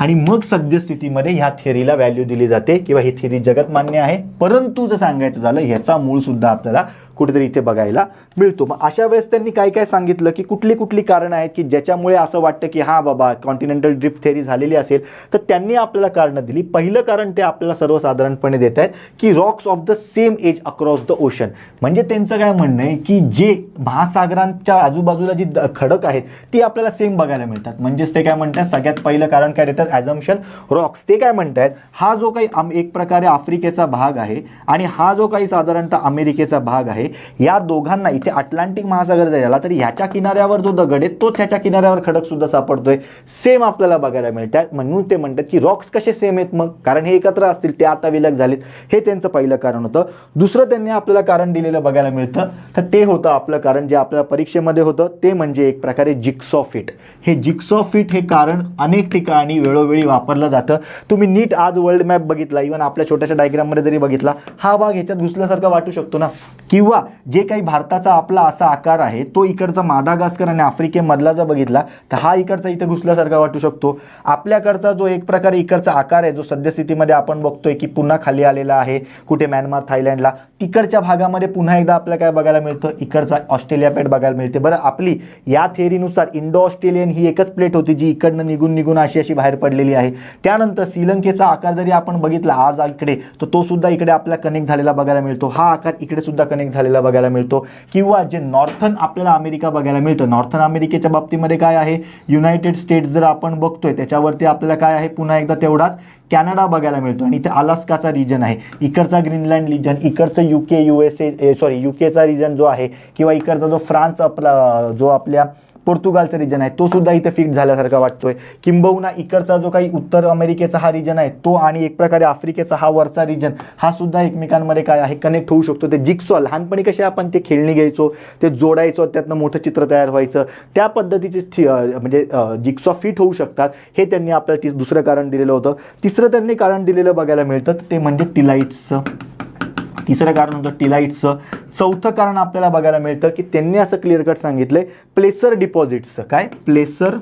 आणि मग सद्यस्थितीमध्ये ह्या थिअरीला व्हॅल्यू दिली जाते किंवा ही थिअरी जगत मान्य आहे. परंतु जर सांगायचं झालं ह्याचा मूळ सुद्धा आपल्याला कुठेतरी इथे बघायला मिळतो. मग अशा वेळेस त्यांनी काय काय सांगितलं की कुठली कुठली कारणं आहेत की ज्याच्यामुळे असं वाटतं की हा बाबा कॉन्टिनेंटल ड्रिफ्ट थिअरी झालेली असेल, तर त्यांनी आपल्याला कारणं दिली. पहिलं कारण ते आपल्याला सर्वसाधारणपणे देत आहेत की rocks of the same age across the ocean. म्हणजे त्यांचं काय म्हणणं आहे की जे महासागरांच्या आजूबाजूला जी खडक आहेत ती आपल्याला सेम बघायला मिळतात. म्हणजेच ते काय म्हणतात, सगळ्यात पहिलं कारण काय देतात, ॲझम्पशन रॉक्स. ते काय म्हणतात, हा जो काही एक प्रकारे आफ्रिकेचा भाग आहे आणि हा जो काही साधारणतः अमेरिकेचा भाग आहे, या दोघांना इथे अटलांटिक महासागर जर झाला तर ह्याच्या किनाऱ्यावर जो दगड आहे तोच ह्याच्या किनाऱ्यावर खडक सुद्धा सापडतोय, सेम आपल्याला बघायला मिळतात. म्हणून ते म्हणतात की रॉक्स कसे सेम आहेत मग, कारण हे एकत्र असतील, ते आता विलग झालेत. हे त्यांचं पहिलं कारण होतं. दुसरं त्यांनी आपल्याला कारण दिलेलं बघायला मिळतं, तर ते होतं आपलं कारण जे आपल्या परीक्षेमध्ये होतं, ते म्हणजे एक प्रकारे जिक्सॉ फिट. हे जिक्सॉ फिट हे कारण अनेक ठिकाणी वेळोवेळी वापरलं जातं. तुम्ही नीट आज वर्ल्ड मॅप बघितला, इव्हन आपल्या छोट्याशा डायग्राममध्ये जरी बघितला, हा भाग ह्याच्यात घुसल्यासारखा वाटू शकतो ना. किंवा जे काही भारताचा आपला असा आकार आहे तो इकडचा मादागास्कर आणि आफ्रिकेमधला जर बघितला तर हा इकडचा इथे घुसल्यासारखा वाटू शकतो. आपल्याकडचा जो एक प्रकारे इकडचा आकार आहे जो सद्यस्थितीमध्ये आपण बघतोय की पुन्हा खाली आलेला आहे कुठे म्यानमार, थायलंडला, तिकडच्या भागामध्ये पुन्हा एकदा आपल्याला काय बघायला मिळतं, इकडचा ऑस्ट्रेलिया प्लेट बघायला मिळते. बरं, आपली या थिअरीनुसार इंडो ऑस्ट्रेलियन ही एकच प्लेट होती जी इकडनं निघून निघून अशी बाहेर पडलेली आहे. त्यानंतर श्रीलंकेचा आकार जरी आपण बघितला आज इकडे, तर तो सुद्धा इकडे आपल्याला कनेक्ट झालेला बघायला मिळतो. हा आकार इकडे सुद्धा कनेक्ट झालेला बघायला मिळतो. किंवा जे नॉर्थन आपल्याला अमेरिका बघायला मिळतं, नॉर्थन अमेरिकेच्या बाबतीमध्ये काय आहे, युनायटेड स्टेट्स जर आपण बघतोय त्याच्यावरती आपल्याला काय आहे, पुन्हा एकदा तेवढाच कॅनडा बघायला मिळतो. आणि इथे अलास्काचा रिजन आहे, इकडचा ग्रीनलँड रिजन, इकडचं युकेचा रिजन जो आहे, किंवा इकडचा जो फ्रान्स आपला जो आपल्या पोर्तुगालचा रिजन आहे तो सुद्धा इथे फिट झाल्यासारखा वाटतोय. किंबहुना इकडचा जो काही उत्तर अमेरिकेचा हा रिजन आहे तो आणि एक प्रकारे आफ्रिकेचा हा वरचा रिजन हा सुद्धा एकमेकांमध्ये काय आहे, कनेक्ट होऊ शकतो. ते जिक्सॉ लहानपणी कसे आपण ते खेळणी घ्यायचो, ते जोडायचो, त्यातनं मोठं चित्र तयार व्हायचं, त्या पद्धतीचे म्हणजे जिक्सॉ फिट होऊ शकतात. हे त्यांनी आपल्याला दुसरं कारण दिलेलं होतं. तिसरं त्यांनी कारण दिलेलं बघायला मिळतं ते म्हणजे टिलाइट्सचं. तिसरं कारण होतं टिलाइट्सचं. चौथं कारण आपल्याला बघायला मिळतं की त्यांनी असं क्लिअर कट सांगितलंय प्लेसर डिपॉझिट्सचं. काय, प्लेसर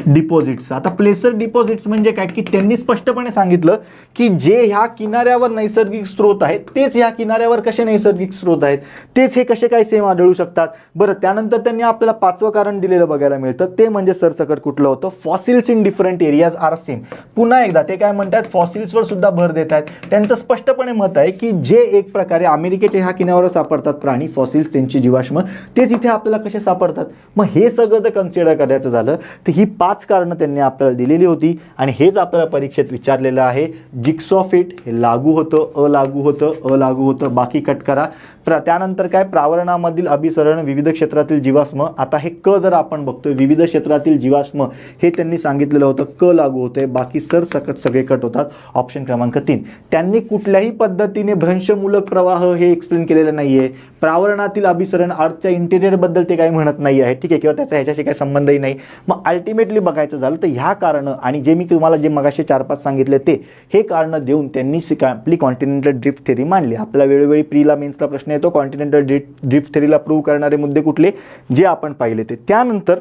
डिपॉझिट्स. आता प्लेसर डिपॉझिट्स म्हणजे काय की त्यांनी स्पष्टपणे सांगितलं की जे ह्या किनाऱ्यावर नैसर्गिक स्रोत आहेत तेच ह्या किनाऱ्यावर कसे नैसर्गिक स्रोत आहेत, तेच हे कसे काय सेम आढळू शकतात. बरं, त्यानंतर त्यांनी आपल्याला पाचवं कारण दिलेलं बघायला मिळतं ते म्हणजे सरसकट कुठलं होतं, fossils in different areas are same. पुन्हा एकदा ते काय म्हणतात, फॉसिल्सवर सुद्धा भर देत आहेत. त्यांचं स्पष्टपणे मत आहे की जे एक प्रकारे अमेरिकेच्या ह्या किनाऱ्यावर सापडतात प्राणी, फॉसिल्स त्यांची जीवाश्म, तेच इथे आपल्याला कसे सापडतात. मग हे सगळं जर कन्सिडर करायचं झालं तर ही 5 कारणं त्यांनी आपल्याला दिलेली होती आणि हेच आपल्याला परीक्षेत विचारलेलं आहे. जिक्सॉ फिट हे लागू होतं, अलागू होतं, अलागू होतं, बाकी कट करा. त्यानंतर काय, प्रावरणामधील अभिसरण, विविध क्षेत्रातील जीवाश्म. आता हे क जर आपण बघतोय, विविध क्षेत्रातील जीवाश्म हे त्यांनी सांगितलेलं होतं, क लागू होतंय, बाकी सरसकट सगळे कट होतात. ऑप्शन क्रमांक 3. त्यांनी कुठल्याही पद्धतीने भ्रंशमूलक प्रवाह हे एक्सप्लेन केलेलं नाहीये. प्रावरणातील अभिसरण, अर्थच्या इंटेरियर बद्दल ते काही म्हणत नाही आहे, ठीक आहे, किंवा त्याचा ह्याच्याशी काही संबंधही नाही. मग अल्टिमेटली बघायचं झालं तर ह्या कारणं आणि जे मी तुम्हाला जे मगाशी 4-5 सांगितले ते हे कारणं देऊन त्यांनी आपली कॉन्टिनेंटल ड्रिफ्ट थिअरी मांडली. आपल्याला वेळोवेळी प्रीला मेन्सला प्रश्न येतो कॉन्टिनेंटल ड्रिफ्ट थेरीला प्रूव्ह करणारे मुद्दे कुठले जे आपण पाहिले ते. त्यानंतर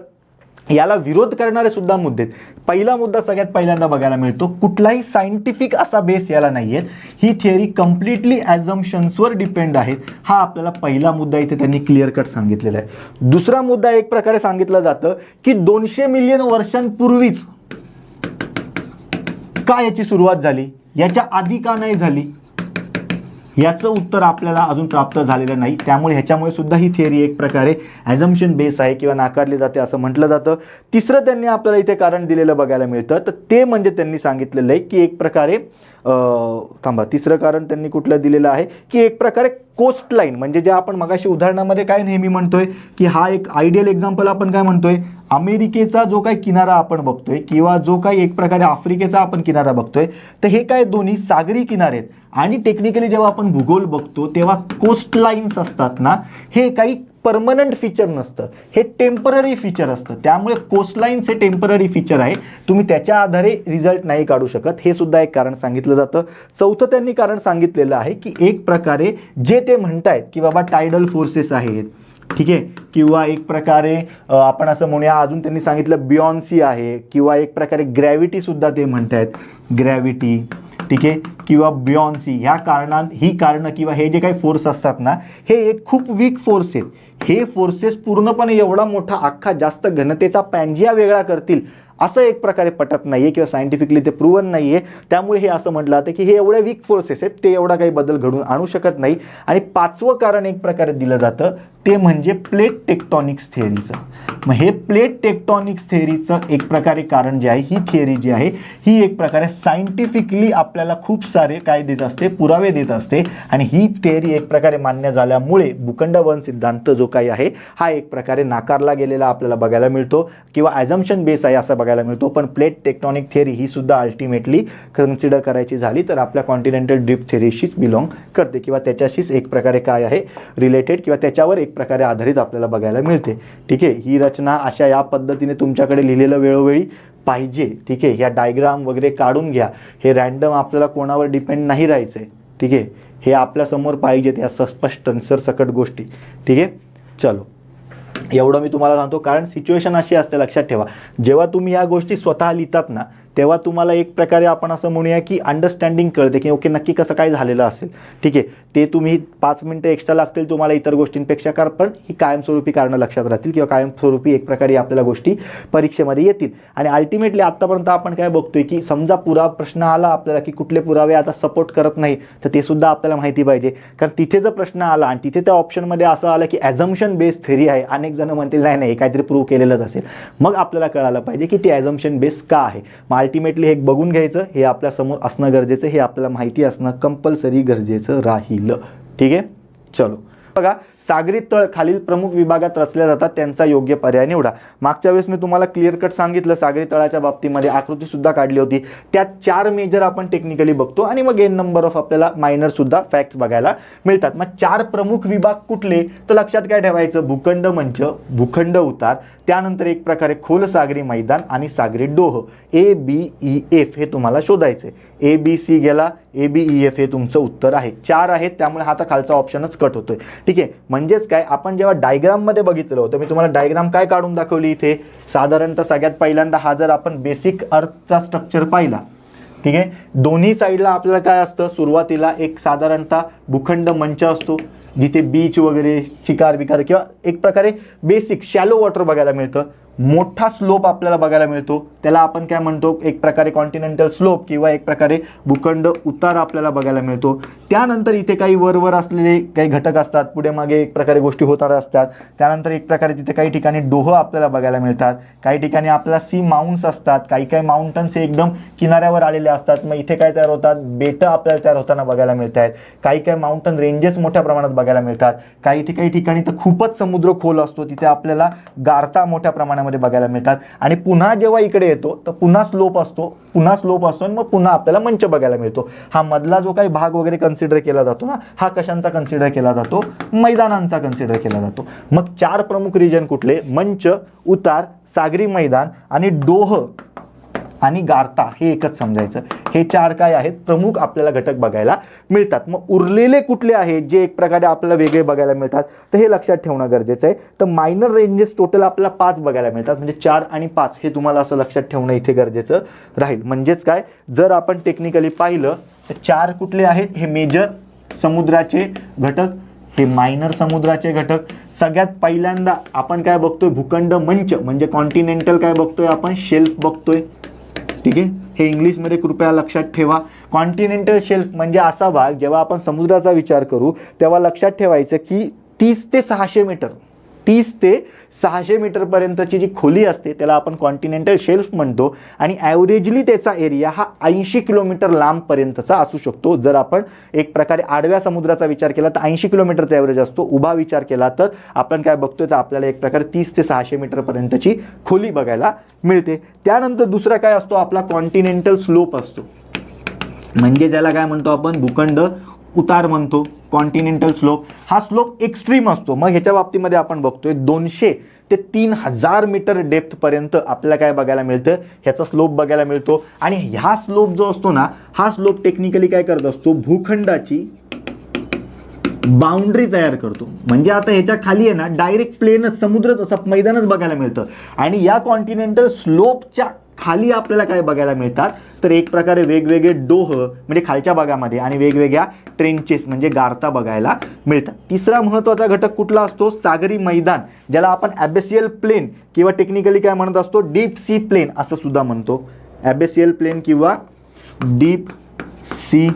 याला विरोध करणारे सुद्धा मुद्दे. पहिला मुद्दा सगळ्यात पहिल्यांदा बघायला मिळतो, कुठलाही सायंटिफिक असा बेस याला नाहीये, ही थिअरी कम्प्लिटली ॲझम्पशन्सवर डिपेंड आहे. हा आपल्याला पहिला मुद्दा इथे त्यांनी क्लिअर कट सांगितलेला आहे. दुसरा मुद्दा एक प्रकारे सांगितलं जातं की 200 मिलियन वर्षांपूर्वीच का याची सुरुवात झाली, याच्या आधी का नाही झाली, याचं उत्तर आपल्याला अजून प्राप्त झालेलं नाही. त्यामुळे ह्याच्यामुळे सुद्धा ही थिअरी एक प्रकारे ॲझम्पशन बेस आहे किंवा नाकारली जाते असं म्हटलं जातं. तिसरं त्यांनी आपल्याला इथे कारण दिलेलं बघायला मिळतं, तर ते म्हणजे त्यांनी सांगितलेलं आहे की एक प्रकारे तिसरं कारण त्यांनी कुठलं दिलेलं आहे की एक प्रकारे कोस्टलाईन, म्हणजे जे आपण मगाशी उदाहरणामध्ये काय नेहमी म्हणतोय की हा एक आयडियल एक्झाम्पल आपण काय म्हणतोय, अमेरिकेचा जो काही किनारा आपण बघतोय किंवा जो काही एक प्रकारे आफ्रिकेचा आपण किनारा बघतोय, तर हे काय दोन्ही सागरी किनारे आहेत. आणि टेक्निकली जेव्हा आपण भूगोल बघतो तेव्हा कोस्टलाईन्स असतात ना, हे काही परमनंट फीचर नसतं, हे टेम्पररी फीचर असतं. त्यामुळे कोस्टलाईन्स हे टेम्पररी फीचर आहे, तुम्ही त्याच्या आधारे रिझल्ट नाही काढू शकत. हे सुद्धा एक कारण सांगितलं जातं. चौथं त्यांनी कारण सांगितलेलं आहे की एक प्रकारे जे ते म्हणतायत की बाबा टायडल फोर्सेस आहेत, ठीक आहे, किंवा एक प्रकारे आपण असं म्हणूया, अजून त्यांनी सांगितलं बियॉन्सी आहे, किंवा एक प्रकारे ग्रॅव्हिटी सुद्धा ते म्हणतायत, ग्रॅव्हिटी, ठीक आहे, किंवा बियॉन्सी, ह्या ही कारणं किंवा हे जे काही फोर्स असतात ना, हे एक खूप वीक फोर्स आहेत. हे फोर्सेस पूर्णपणे एवढा मोठा अख्खा जास्त घनतेचा पॅन्जिया वेगळा करतील असं एक प्रकारे पटत नाहीये किंवा सायंटिफिकली ते प्रूव्हन नाहीये. त्यामुळे हे असं म्हटलं जातं की हे एवढे वीक फोर्सेस आहेत, ते एवढा काही बदल घडून आणू शकत नाही. आणि पाचवं कारण एक प्रकारे दिलं जातं ते म्हणजे प्लेट टेक्टॉनिक्स थिअरीचं. मग हे प्लेट टेक्टॉनिक्स थिअरीचं एक प्रकारे कारण जे आहे, ही थिअरी जी आहे ही एक प्रकारे सायंटिफिकली आपल्याला खूप सारे काय देत असते, पुरावे देत असते. आणि ही थिअरी एक प्रकारे मान्य झाल्यामुळे भूखंड वन सिद्धांत जो काही आहे हा एक प्रकारे नाकारला गेलेला आपल्याला बघायला मिळतो किंवा ॲझम्पशन बेस आहे असं बघायला मिळतो. पण प्लेट टेक्टॉनिक थिअरी ही सुद्धा अल्टिमेटली कन्सिडर करायची झाली तर आपल्या कॉन्टिनेंटल ड्रिफ्ट थिअरीशीच बिलॉंग करते किंवा त्याच्याशीच एक प्रकारे काय आहे रिलेटेड किंवा त्याच्यावर एक प्रकारे आधारित आपल्याला बघायला मिळते. ठीक आहे, ही रचना अशा या पद्धतीने तुमच्याकडे लिहिलेलं वेळोवेळी पाहिजे. ठीक आहे, ह्या डायग्राम वगैरे काढून घ्या. हे रॅन्डम आपल्याला कोणावर डिपेंड नाही राहायचं आहे. ठीक आहे, हे आपल्यासमोर पाहिजेत या स्पष्ट सरसकट गोष्टी. ठीक आहे, चलो एवढं मी तुम्हाला सांगतो, कारण सिच्युएशन अशी असते, लक्षात ठेवा, जेव्हा तुम्ही या गोष्टी स्वतः लिहितात ना तेव्हा तुम्हाला एक प्रकारे आपण असं म्हणूया की अंडरस्टँडिंग कळते की ओके नक्की कसं काय झालेलं असेल. ठीक आहे, ते तुम्ही 5 मिनिटं एक्स्ट्रा लागतील तुम्हाला इतर गोष्टींपेक्षा, पण ही कायमस्वरूपी कारणं लक्षात राहतील किंवा कायमस्वरूपी एक प्रकारे आपल्याला गोष्टी परीक्षेमध्ये येतील. आणि अल्टिमेटली आत्तापर्यंत आपण काय बघतोय की समजा प्रश्न आला आपल्याला की कुठले पुरावे आता सपोर्ट करत नाही, तर ते सुद्धा आपल्याला माहिती पाहिजे. कारण तिथे जर प्रश्न आला आणि तिथे त्या ऑप्शनमध्ये असं आलं की ॲझम्पशन बेस्ड थिअरी आहे, अनेक जण म्हणतील नाही नाही काहीतरी प्रूव्ह केलेलंच असेल, मग आपल्याला कळायला पाहिजे की ते ॲझम्पशन बेस्ड का आहे. अल्टिमेटली हे बघून घ्यायचं, हे आपल्या समोर असणं गरजेचं, हे आपल्याला माहिती असणं कंपल्सरी गरजेचं राहिलं. ठीक आहे, चलो बघा, सागरी तळ खालील प्रमुख विभागात रचल्या जातात, त्यांचा योग्य पर्याय निवडा. मागच्या वेळेस मी तुम्हाला क्लिअर कट सांगितलं सागरी तळाच्या बाबतीमध्ये, आकृती सुद्धा काढली होती. त्यात 4 मेजर आपण टेक्निकली बघतो आणि मग एन नंबर ऑफ आपल्याला मायनर सुद्धा फॅक्ट्स बघायला मिळतात. मग 4 प्रमुख विभाग कुठले, तर लक्षात काय ठेवायचं, भूखंड मंच, भूखंड उतार, त्यानंतर एक प्रकारे खोल सागरी मैदान आणि सागरी डोह. ABEF हे तुम्हाला शोधायचे. ABC गेला, ABEF हे तुमचं उत्तर आहे. 4 आहेत, त्यामुळे हा आता खालचा ऑप्शनच कट होतोय. ठीक आहे, म्हणजेच काय, आपण जेव्हा डायग्राममध्ये बघितलं होतं, मी तुम्हाला डायग्राम काय काढून दाखवली इथे, साधारणतः सगळ्यात पहिल्यांदा हा जर आपण बेसिक अर्थचा स्ट्रक्चर पाहिला, ठीक आहे, दोन्ही साईडला आपल्याला काय असतं, सुरुवातीला एक साधारणतः भूखंड मंच असतो जिथे बीच वगैरे शिकार बिकार किंवा एक प्रकारे बेसिक शॅलो वॉटर बघायला मिळतं. मोठा स्लोप आपल्याला बघायला मिळतो, त्याला आपण काय म्हणतो, एक प्रकारे कॉन्टिनेंटल स्लोप किंवा एक प्रकारे भूखंड उतार आपल्याला बघायला मिळतो. त्यानंतर इथे काही वर असलेले काही घटक असतात, पुढे मागे एक प्रकारे गोष्टी होताना असतात. त्यानंतर एक प्रकारे तिथे काही ठिकाणी डोह आपल्याला बघायला मिळतात, काही ठिकाणी आपल्याला सी माउंट्स असतात, काही माउंटन्स हे एकदम किनाऱ्यावर आलेले असतात. मग इथे काय तयार होतात, बेटं आपल्याला तयार होताना बघायला मिळत आहेत. काही माउंटन रेंजेस मोठ्या प्रमाणात बघायला मिळतात. काही ठिकाणी तर खूपच समुद्र खोल असतो, तिथे आपल्याला गारता मोठ्या प्रमाणामध्ये बघायला मिळतात. आणि पुन्हा जेव्हा इकडे येतो तर पुन्हा स्लोप असतो आणि मग पुन्हा आपल्याला मंच बघायला मिळतो. हा मधला जो काही भाग वगैरे कन्सिडर केला जातो ना, हा कशांचा कन्सिडर केला जातो, मैदानांचा कन्सिडर केला जातो. मग 4 प्रमुख रिजन कुठले, मंच, उतार, सागरी मैदान आणि डोह आणि गारता हे एकच समजायचं. हे 4 काय आहेत प्रमुख आपल्याला घटक बघायला मिळतात. मग उरलेले कुठले आहेत जे एक प्रकारे आपल्याला वेगळे बघायला मिळतात, तर हे लक्षात ठेवणं गरजेचं आहे. तर मायनर रेंजेस टोटल आपल्याला 5 बघायला मिळतात, म्हणजे 4 आणि 5 हे तुम्हाला असं लक्षात ठेवणं इथे गरजेचं राहील. म्हणजेच काय, जर आपण टेक्निकली पाहिलं तर 4 कुठले आहेत, हे मेजर समुद्राचे घटक, हे मायनर समुद्राचे घटक. सगळ्यात पहिल्यांदा आपण काय बघतोय, भूखंड मंच म्हणजे कॉन्टिनेंटल काय बघतोय आपण, शेल्फ बघतोय. ठीक आहे, हे इंग्लिशमध्ये कृपया लक्षात ठेवा. कॉन्टिनेंटल शेल्फ म्हणजे असा भाग, जेव्हा आपण समुद्राचा विचार करू तेव्हा लक्षात ठेवायचं की 30 ते 600 मीटर 30 ते 600 मीटरपर्यंतची जी खोली असते त्याला आपण कॉन्टिनेंटल शेल्फ म्हणतो. आणि ॲव्हरेजली त्याचा एरिया हा 80 किलोमीटर लांबपर्यंतचा असू शकतो. जर आपण एक प्रकारे आडव्या समुद्राचा विचार केला तर 80 किलोमीटरचा ॲव्हरेज असतो. उभा विचार केला तर आपण काय बघतोय, तर आपल्याला एक प्रकारे 30 ते 600 मीटरपर्यंतची खोली बघायला मिळते. त्यानंतर दुसरा काय असतो, आपला कॉन्टिनेंटल स्लोप असतो, म्हणजे ज्याला काय म्हणतो आपण भूखंड उतार म्हणतो. कॉन्टिनेंटल स्लोप हा स्लोप एक्स्ट्रीम असतो. मग ह्याच्या बाबतीमध्ये आपण बघतोय 200 ते 3000 मीटर डेप्थपर्यंत आपल्याला काय बघायला मिळतं, ह्याचा स्लोप बघायला मिळतो. आणि ह्या स्लोप जो असतो ना, हा स्लोप टेक्निकली काय करत असतो, भूखंडाची बाउंड्री तयार करतो. म्हणजे आता ह्याच्या खाली आहे ना डायरेक्ट प्लेनच, समुद्रच असं मैदानच बघायला मिळतं. आणि या कॉन्टिनेंटल स्लोपच्या खाली आपल्याला काय बघायला मिळतात, तर एक प्रकारे वेगवेगळे डोह म्हणजे खालच्या भागामध्ये आणि वेगवेगळ्या ट्रेंचेस म्हणजे गारता बघायला मिळतात. तिसरा महत्त्वाचा घटक कुठला असतो, सागरी मैदान, ज्याला आपण ॲबेसियल प्लेन किंवा टेक्निकली काय म्हणत असतो, डीप सी प्लेन असं सुद्धा म्हणतो. ॲबेसियल प्लेन किंवा डीप सी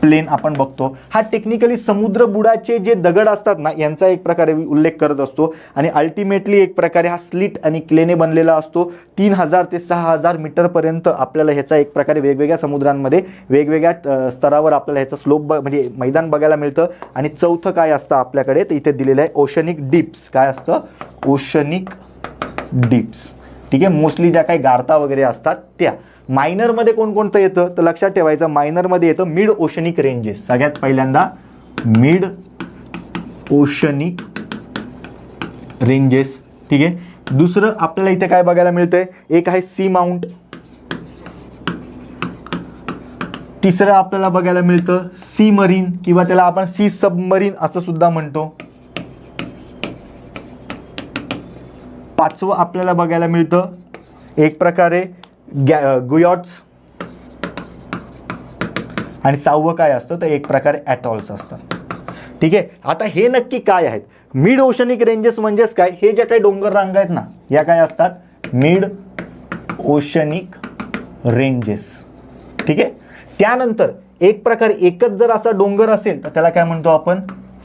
प्लेन आपण बघतो. हा टेक्निकली समुद्र बुडाचे जे दगड असतात ना यांचा एक प्रकारे उल्लेख करत असतो. आणि अल्टिमेटली एक प्रकारे हा स्लिट आणि क्लेने बनलेला असतो. 3000 ते 6000 मीटरपर्यंत आपल्याला ह्याचा एक प्रकारे वेगवेगळ्या समुद्रांमध्ये वेगवेगळ्या स्तरावर आपल्याला ह्याचं स्लोप म्हणजे मैदान बघायला मिळतं. आणि चौथं काय असतं आपल्याकडे, तर इथे दिलेलं आहे ओशनिक डिप्स. काय असतं, ओशनिक डिप्स. ठीक आहे, मोस्टली ज्या काही गारता वगैरे असतात त्या. मायनरमध्ये कोणकोणतं येतं, तर लक्षात ठेवायचं मायनरमध्ये येतं मिड ओशनिक रेंजेस. सगळ्यात पहिल्यांदा मिड ओशनिक रेंजेस. ठीक आहे, दुसरं आपल्याला इथे काय बघायला मिळतंय, एक आहे सी माउंट. तिसरं आपल्याला बघायला मिळतं सी मरीन किंवा त्याला आपण सी सबमरीन असं सुद्धा म्हणतो. पाचवं आपल्याला बघायला मिळतं एक प्रकारे गुयॉट्स. आणि 6वं काय असतं, तर एक प्रकारे ॲटॉल्स असतात. ठीक आहे, आता हे नक्की काय आहेत, मिड ओशनिक रेंजेस म्हणजेच काय, हे जे काही डोंगर रांगा आहेत ना या काय असतात, मिड ओशनिक रेंजेस. ठीक आहे, त्यानंतर एक प्रकारे एकच जर असा डोंगर असेल तर त्याला काय म्हणतो आपण,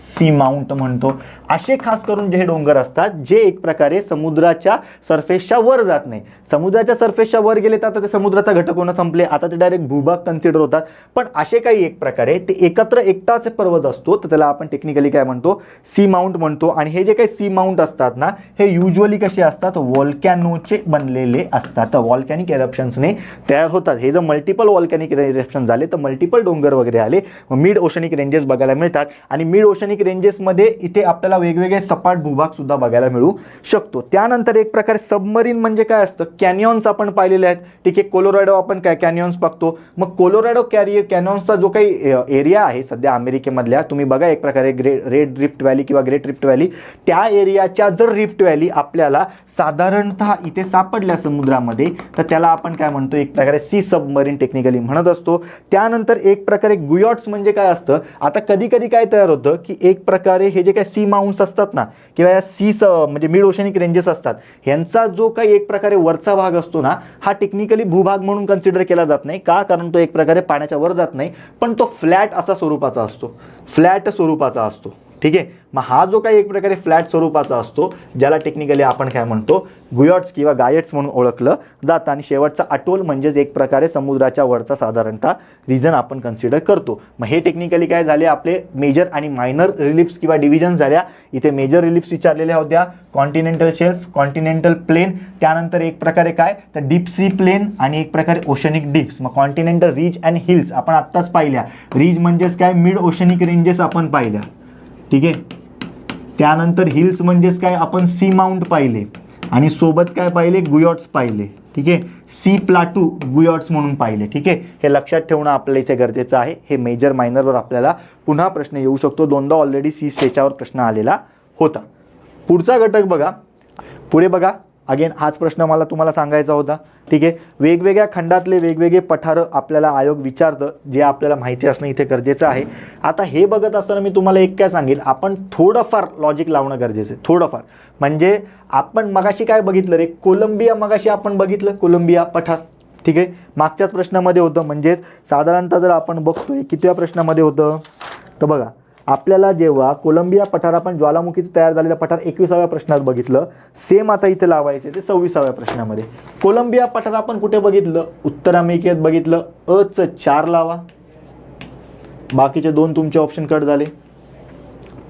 सी माउंट म्हणतो. असे खास करून जे हे डोंगर असतात जे एक प्रकारे समुद्राच्या सरफेसच्या वर जात नाही. समुद्राच्या सरफेसच्या वर गेले तर आता ते समुद्राचा घटक होणं संपले, आता ते डायरेक्ट भूभाग कन्सिडर होतात. पण असे काही एक प्रकारे ते एकत्र एकटाच पर्वत असतो तर त्याला आपण टेक्निकली काय म्हणतो, सी माउंट म्हणतो. आणि हे जे काही सी माउंट असतात ना हे युजली कसे असतात, व्हॉल्कॅनोचे बनलेले असतात. व्हॉल्कॅनिक एरप्शन्सने तयार होतात. हे जर मल्टिपल व्हॉल्कॅनिक एरप्शन झाले तर मल्टिपल डोंगर वगैरे आले, मिड ओशनिक रेंजेस बघायला मिळतात. आणि मिड ओशनिक रेंजेसमध्ये इथे आपल्याला वेगवेगळे सपाट भूभाग सुद्धा बघायला मिळू शकतो. त्यानंतर एक प्रकारे सबमरीन म्हणजे काय असतं, कॅनियॉन्स आपण पाहिलेले आहेत. ठीक आहे, कोलोरॅडो आपण काय कॅनियॉन्स बघतो. मग कोलोरॅडो कॅनियॉन्सचा जो काही एरिया आहे सध्या अमेरिकेमधल्या, तुम्ही बघा एक प्रकारे रेड रिफ्ट व्हॅली किंवा ग्रेट रिफ्ट व्हॅली, त्या एरियाच्या जर रिफ्ट व्हॅली आपल्याला साधारणतः इथे सापडल्या समुद्रामध्ये तर त्याला आपण काय म्हणतो, एक प्रकारे सी सबमरीन टेक्निकली म्हणत असतो. त्यानंतर एक प्रकारे गुयॉट्स म्हणजे काय असतं, आता कधी कधी काय तयार होतं की एक प्रकारे हे जे काही सी माउंट्स असतात ना किंवा या म्हणजे मिड ओशनिक रेंजेस असतात ह्यांचा जो काही एक प्रकारे वरचा भाग असतो ना हा टेक्निकली भूभाग म्हणून कन्सिडर केला जात नाही. का, कारण तो एक प्रकारे पाण्याच्या वर जात नाही, पण तो फ्लॅट असा स्वरूपाचा असतो, फ्लॅट स्वरूपाचा असतो. ठीक आहे, मग हा जो काही एक प्रकारे फ्लॅट स्वरूपाचा असतो ज्याला टेक्निकली आपण काय म्हणतो, गुयॉट्स किंवा गायट्स म्हणून ओळखलं जातं. आणि शेवटचा अटोल म्हणजेच एक प्रकारे समुद्राच्या वरचा साधारणतः रिजन आपण कन्सिडर करतो. मग हे टेक्निकली काय झाले, आपले मेजर आणि मायनर रिलीफ्स किंवा डिव्हिजन झाल्या. इथे मेजर रिलीफ्स विचारलेल्या होत्या, कॉन्टिनेंटल शेल्फ, कॉन्टिनेंटल प्लेन, त्यानंतर एक प्रकारे काय तर डीप सी प्लेन आणि एक प्रकारे ओशनिक डिप्स. मग कॉन्टिनेंटल रिज अँड हिल्स आपण आत्ताच पाहिल्या. रिज म्हणजेच काय, मिड ओशनिक रेंजेस आपण पाहिल्या. ठीक आहे, त्यानंतर हिल्स म्हणजेच काय, आपण सी माउंट पाहिले आणि सोबत काय पाहिले, गुयॉट्स पाहिले. ठीक आहे, सी प्लाटू गुयॉट्स म्हणून पाहिले. ठीक आहे, हे लक्षात ठेवणं आपल्याला इथे गरजेचं आहे. हे मेजर मायनरवर आपल्याला पुन्हा प्रश्न येऊ शकतो. दोनदा ऑलरेडी सी याच्यावर प्रश्न आलेला होता. पुढचा घटक बघा, पुढे बघा. अगेन हाच प्रश्न मला तुम्हाला सांगायचा होता. ठीक आहे, वेगवेगळ्या खंडातले वेगवेगळे पठार आपल्याला आयोग विचारतं, जे आपल्याला माहिती असणं इथे गरजेचं आहे. आता हे बघत असताना मी तुम्हाला एक काय सांगेल, आपण थोडंफार लॉजिक लावणं गरजेचं आहे, थोडंफार. म्हणजे आपण मगाशी काय बघितलं रे, कोलंबिया मगाशी आपण बघितलं, कोलंबिया पठार. ठीक आहे, मागच्याच प्रश्नामध्ये होतं. म्हणजेच साधारणतः जर आपण बघतोय कितव्या प्रश्नामध्ये होतं, तर बघा आपल्याला जेव्हा कोलंबिया पठार आपण ज्वालामुखीचं तयार झालेलं पठार 21व्या प्रश्नात बघितलं, सेम आता इथे लावायचे ते 26व्या प्रश्नामध्ये. कोलंबिया पठार आपण कुठे बघितलं, उत्तर अमेरिकेत बघितलं. अचं 4 लावा, बाकीचे 2 तुमचे ऑप्शन कट झाले.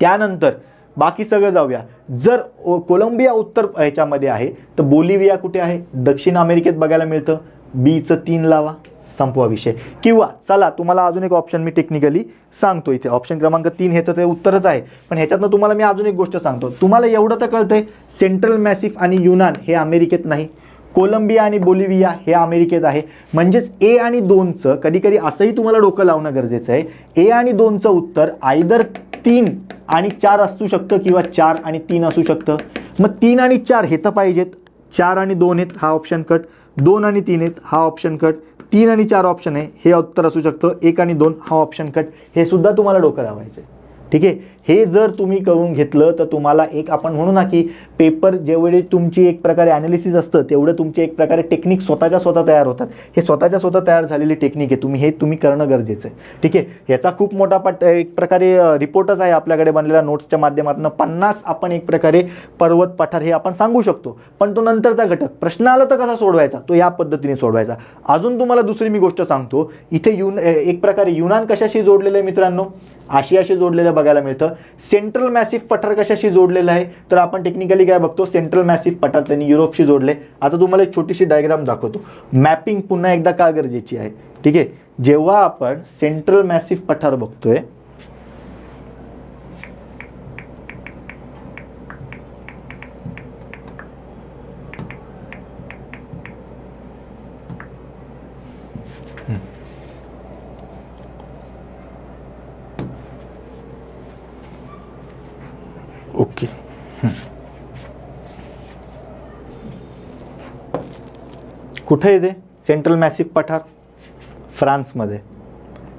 त्यानंतर बाकी सगळं जाऊया. जर कोलंबिया उत्तर ह्याच्यामध्ये आहे तर बोलिव्हिया कुठे आहे, दक्षिण अमेरिकेत बघायला मिळतं. बीचं 3 लावा, संपवा विषय. किंवा चला तुम्हाला अजून एक ऑप्शन मी टेक्निकली सांगतो. इथे ऑप्शन क्रमांक 3 ह्याचं ते उत्तरच आहे, पण ह्याच्यातनं तुम्हाला मी अजून एक गोष्ट सांगतो. तुम्हाला एवढं तर कळतंय, सेंट्रल मॅसिफ आणि युनान हे अमेरिकेत नाही, कोलंबिया आणि बोलिव्हिया हे अमेरिकेत आहे. म्हणजेच ए आणि 2चं कधी कधी असंही तुम्हाला डोकं लावणं गरजेचं आहे. ए आणि 2चं उत्तर आयदर 3 आणि 4 असू शकतं किंवा 4 आणि 3 असू शकतं. मग 3 आणि 4 हे तर पाहिजेत, 4 आणि 2 आहेत हा ऑप्शन कट, 2 आणि 3 आहेत हा ऑप्शन कट, 3 आणि 4 ऑप्शन आहे हे उत्तर असू शकतं, 1 आणि 2 हा ऑप्शन कट. हे सुद्धा तुम्हाला डोकं लावायचं आहे. ठीक आहे, हे जर तुम्ही करून घेतलं तर तुम्हाला एक आपण म्हणू ना की पेपर जेवढे तुमची एक प्रकारे ॲनालिसिस असतं तेवढं तुमची एक प्रकारे टेक्निक स्वतः तयार होतात. हे स्वतः तयार झालेली टेक्निक आहे, तुम्ही करणं गरजेचं आहे. ठीक आहे, याचा खूप मोठा एक प्रकारे रिपोर्टच आहे आपल्याकडे बनलेला नोट्सच्या माध्यमातून. 50 आपण एक प्रकारे पर्वत पठार हे आपण सांगू शकतो, पण तो नंतरचा घटक. प्रश्न आला तर कसा सोडवायचा, तो या पद्धतीने सोडवायचा. अजून तुम्हाला दुसरी मी गोष्ट सांगतो. इथे एक प्रकारे युनान कशाशी जोडलेलं आहे मित्रांनो, आशियाशी जोडलेलं बघायला मिळतं. सेंट्रल मॅसिफ पठार कशाशी जोडलेलं आहे, तर आपण टेक्निकली काय बघतो, सेंट्रल मॅसिफ पठार त्यांनी युरोपशी जोडले. आता तुम्हाला एक छोटीशी डायग्राम दाखवतो. मॅपिंग पुन्हा एकदा का गरजेची आहे. ठीक आहे, जेव्हा आपण सेंट्रल मॅसिफ पठार बघतोय, ओके, कुठे येते सेंट्रल मॅसिफ पठार, फ्रान्समध्ये.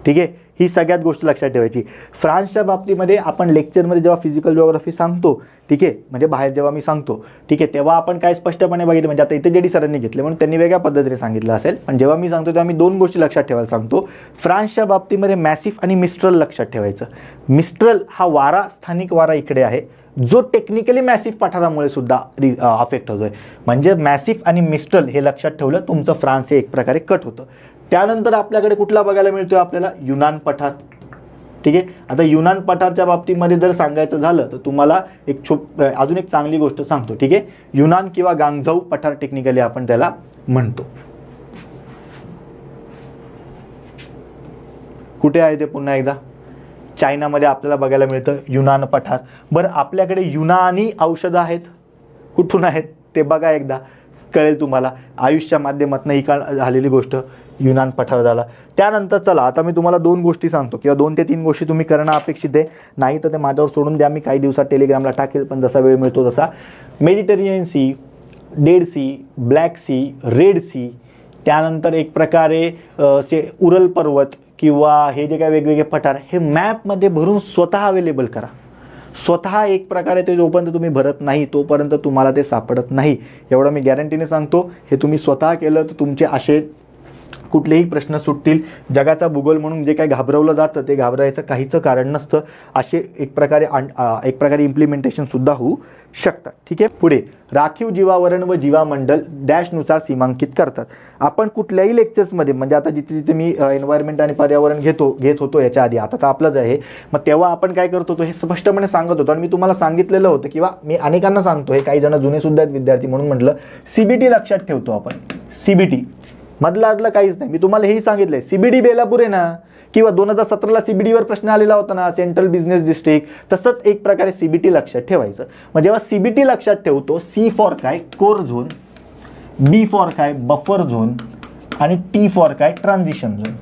ठीक आहे, ही सगळ्यात गोष्ट लक्षात ठेवायची. फ्रान्सच्या बाबतीमध्ये आपण लेक्चरमध्ये जेव्हा फिजिकल जिओग्राफी सांगतो, ठीक आहे, म्हणजे बाहेर जेव्हा मी सांगतो, ठीक आहे, तेव्हा आपण काय स्पष्टपणे बघितलं. म्हणजे आता इथे जेडी सरांनी घेतले म्हणून त्यांनी वेगळ्या पद्धतीने सांगितलं असेल, पण जेव्हा मी सांगतो तेव्हा मी 2 गोष्टी लक्षात ठेवायला सांगतो. फ्रान्सच्या बाबतीमध्ये मॅसिफ आणि मिस्ट्रल लक्षात ठेवायचं. मिस्ट्रल हा वारा, स्थानिक वारा इकडे आहे, जो टेक्निकली मॅसिफ पठारामुळे सुद्धा अफेक्ट होतोय. म्हणजे मॅसिफ आणि मिस्ट्रल हे लक्षात ठेवलं, तुमचं फ्रान्स हे एक प्रकारे कट होतं. त्यानंतर आपल्याकडे कुठला बघायला मिळतोय आपल्याला, युनान पठार. ठीक आहे, आता युनान पठारच्या बाबतीमध्ये जर सांगायचं झालं तर तुम्हाला अजून एक चांगली गोष्ट सांगतो. ठीक आहे, युनान किंवा गांगझाऊ पठार टेक्निकली आपण त्याला म्हणतो. कुठे आहे ते पुन्हा एकदा, चायनामध्ये आपल्याला बघायला मिळतं युनान पठार. बरं, आपल्याकडे युनानी औषधं आहेत, कुठून आहेत ते बघा एकदा, कळेल तुम्हाला. आयुषच्या माध्यमातून ही झालेली गोष्ट युनान पठार झाला. त्यानंतर चला आता मी तुम्हाला 2 गोष्टी सांगतो, किंवा 2 ते 3 गोष्टी तुम्ही करणं अपेक्षित आहे. नाही तर ते माझ्यावर सोडून द्या, मी काही दिवसात टेलिग्रामला टाकेल, पण जसा वेळ मिळतो तसा. Mediterranean Sea, Dead Sea, Black Sea, Red Sea, त्यानंतर एक प्रकारे उरल पर्वत किंवा हे जे काही वेगवेगळे पठार, हे मॅपमध्ये भरून स्वतः अवेलेबल करा. स्वतः एक प्रकारे ते जोपर्यंत तुम्ही भरत नाही तोपर्यंत तुम्हाला ते सापडत नाही, एवढं मी गॅरंटीने सांगतो. हे तुम्ही स्वतः केलं तर तुमचे असे कुठलेही प्रश्न सुटतील. जगाचा भूगोल म्हणून जे काही घाबरवलं जातं ते घाबरायचं काहीच कारण नसतं. असे एक प्रकारे इम्प्लिमेंटेशन सुद्धा होऊ शकतात. ठीक आहे, पुढे राखीव जीवावरण व जीवामंडल डॅशनुसार सीमांकित करतात. आपण कुठल्याही लेक्चर्समध्ये, म्हणजे आता जिथे जिथे मी एन्व्हायरमेंट आणि पर्यावरण घेत होतो याच्या आधी, आता तर आपलंच आहे, मग तेव्हा आपण काय करत होतो हे स्पष्टपणे सांगत होतो. आणि मी तुम्हाला सांगितलेलं होतं, किंवा मी अनेकांना सांगतो, हे काही जण जुने सुद्धा आहेत विद्यार्थी म्हणून म्हटलं, CBT लक्षात ठेवतो आपण. CBT मधला आदला काहीच नाही. मी तुम्हाला हेही सांगितलंय, CBD बेलापूर आहे ना, किंवा 2017ला CBDवर प्रश्न आलेला होता ना, सेंट्रल बिझनेस डिस्ट्रिक्ट, तसंच एक प्रकारे CBT लक्षात ठेवायचं. मग जेव्हा CBT लक्षात ठेवतो, C फॉर काय, कोर झोन, बी फॉर काय बफर झोन आणि टी फॉर काय ट्रान्झिशन झोन.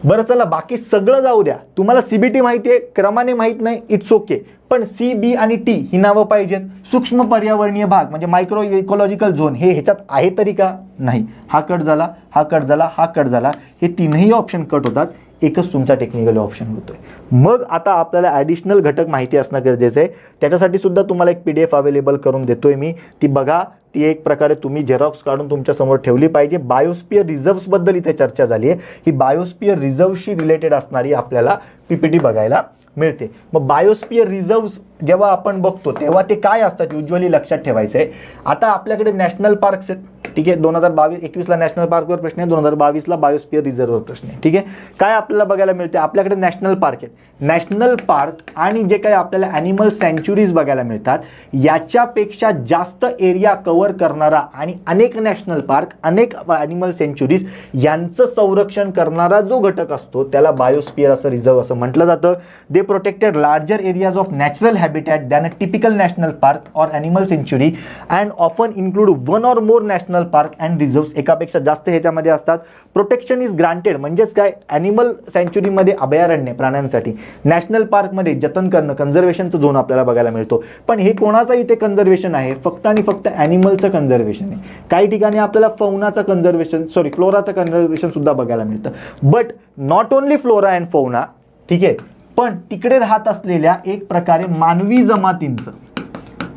बरं चला बाकी सगळं जाऊ द्या, तुम्हाला सीबीटी माहिती आहे, क्रमाने माहीत नाही, इट्स ओके, पण सी बी आणि टी ही नावं पाहिजेत. सूक्ष्म पर्यावरणीय भाग म्हणजे मायक्रो इकॉलॉजिकल झोन हे ह्याच्यात आहे तरी का नाही. हा कट झाला, हा कट झाला, हा कट झाला, हे तीनही ऑप्शन कट होतात, एकच तुमचा टेक्निकल ऑप्शन होतोय. मग आता आपल्याला ॲडिशनल घटक माहिती असणं गरजेचं आहे. त्याच्यासाठी सुद्धा तुम्हाला एक PDF अवेलेबल करून देतोय मी, ती बघा. ती एक प्रकारे तुम्ही झेरॉक्स काढून तुमच्या समोर ठेवली पाहिजे. बायोस्फिअर रिझर्व्सबद्दल इथे चर्चा झाली आहे. ही बायोस्फिअर रिझर्व्सशी रिलेटेड असणारी आपल्याला PPT बघायला मिळते. मग बायोस्फिअर रिझर्व्स जेव्हा आपण बघतो तेव्हा ते काय असतात युज्युअली लक्षात ठेवायचं आहे. आता आपल्याकडे नॅशनल पार्क्स आहेत, ठीक आहे. 2021ला नॅशनल पार्कवर प्रश्न आहे, 2022ला बायोस्फिअर रिझर्ववर प्रश्न आहे, ठीक आहे. काय आपल्याला बघायला मिळते, आपल्याकडे नॅशनल पार्क आहेत. नॅशनल पार्क आणि जे काही आपल्याला ॲनिमल सँच्युरीज बघायला मिळतात, याच्यापेक्षा जास्त एरिया कव्हर करणारा आणि अनेक नॅशनल पार्क, अनेक ॲनिमल सँच्युरीज यांचं संरक्षण करणारा जो घटक असतो त्याला बायोस्फिअर असं रिझर्व असं म्हटलं जातं. They protected larger areas of natural habitat than a typical national park or animal सँच्युरी and often include one or more national park and reserves. एकापेक्षा जास्त ह्याच्यामध्ये असतात. प्रोटेक्शन इज ग्रांटेड म्हणजेच काय, ॲनिमल सँच्युरीमध्ये अभयारण्य प्राण्यांसाठी, नॅशनल पार्कमध्ये जतन करणं कन्झर्वेशनचं झोन आपल्याला बघायला मिळतो. पण हे कोणाचं इथे कन्झर्वेशन आहे, फक्त आणि फक्त ॲनिमलचं कन्झर्वेशन आहे. काही ठिकाणी आपल्याला फौनाचं कन्झर्वेशन फ्लोराचं कन्झर्वेशन सुद्धा बघायला मिळतं. But not only flora and fauna, ठीक आहे, पण तिकडे राहत असलेल्या एक प्रकारे मानवी जमातींचं,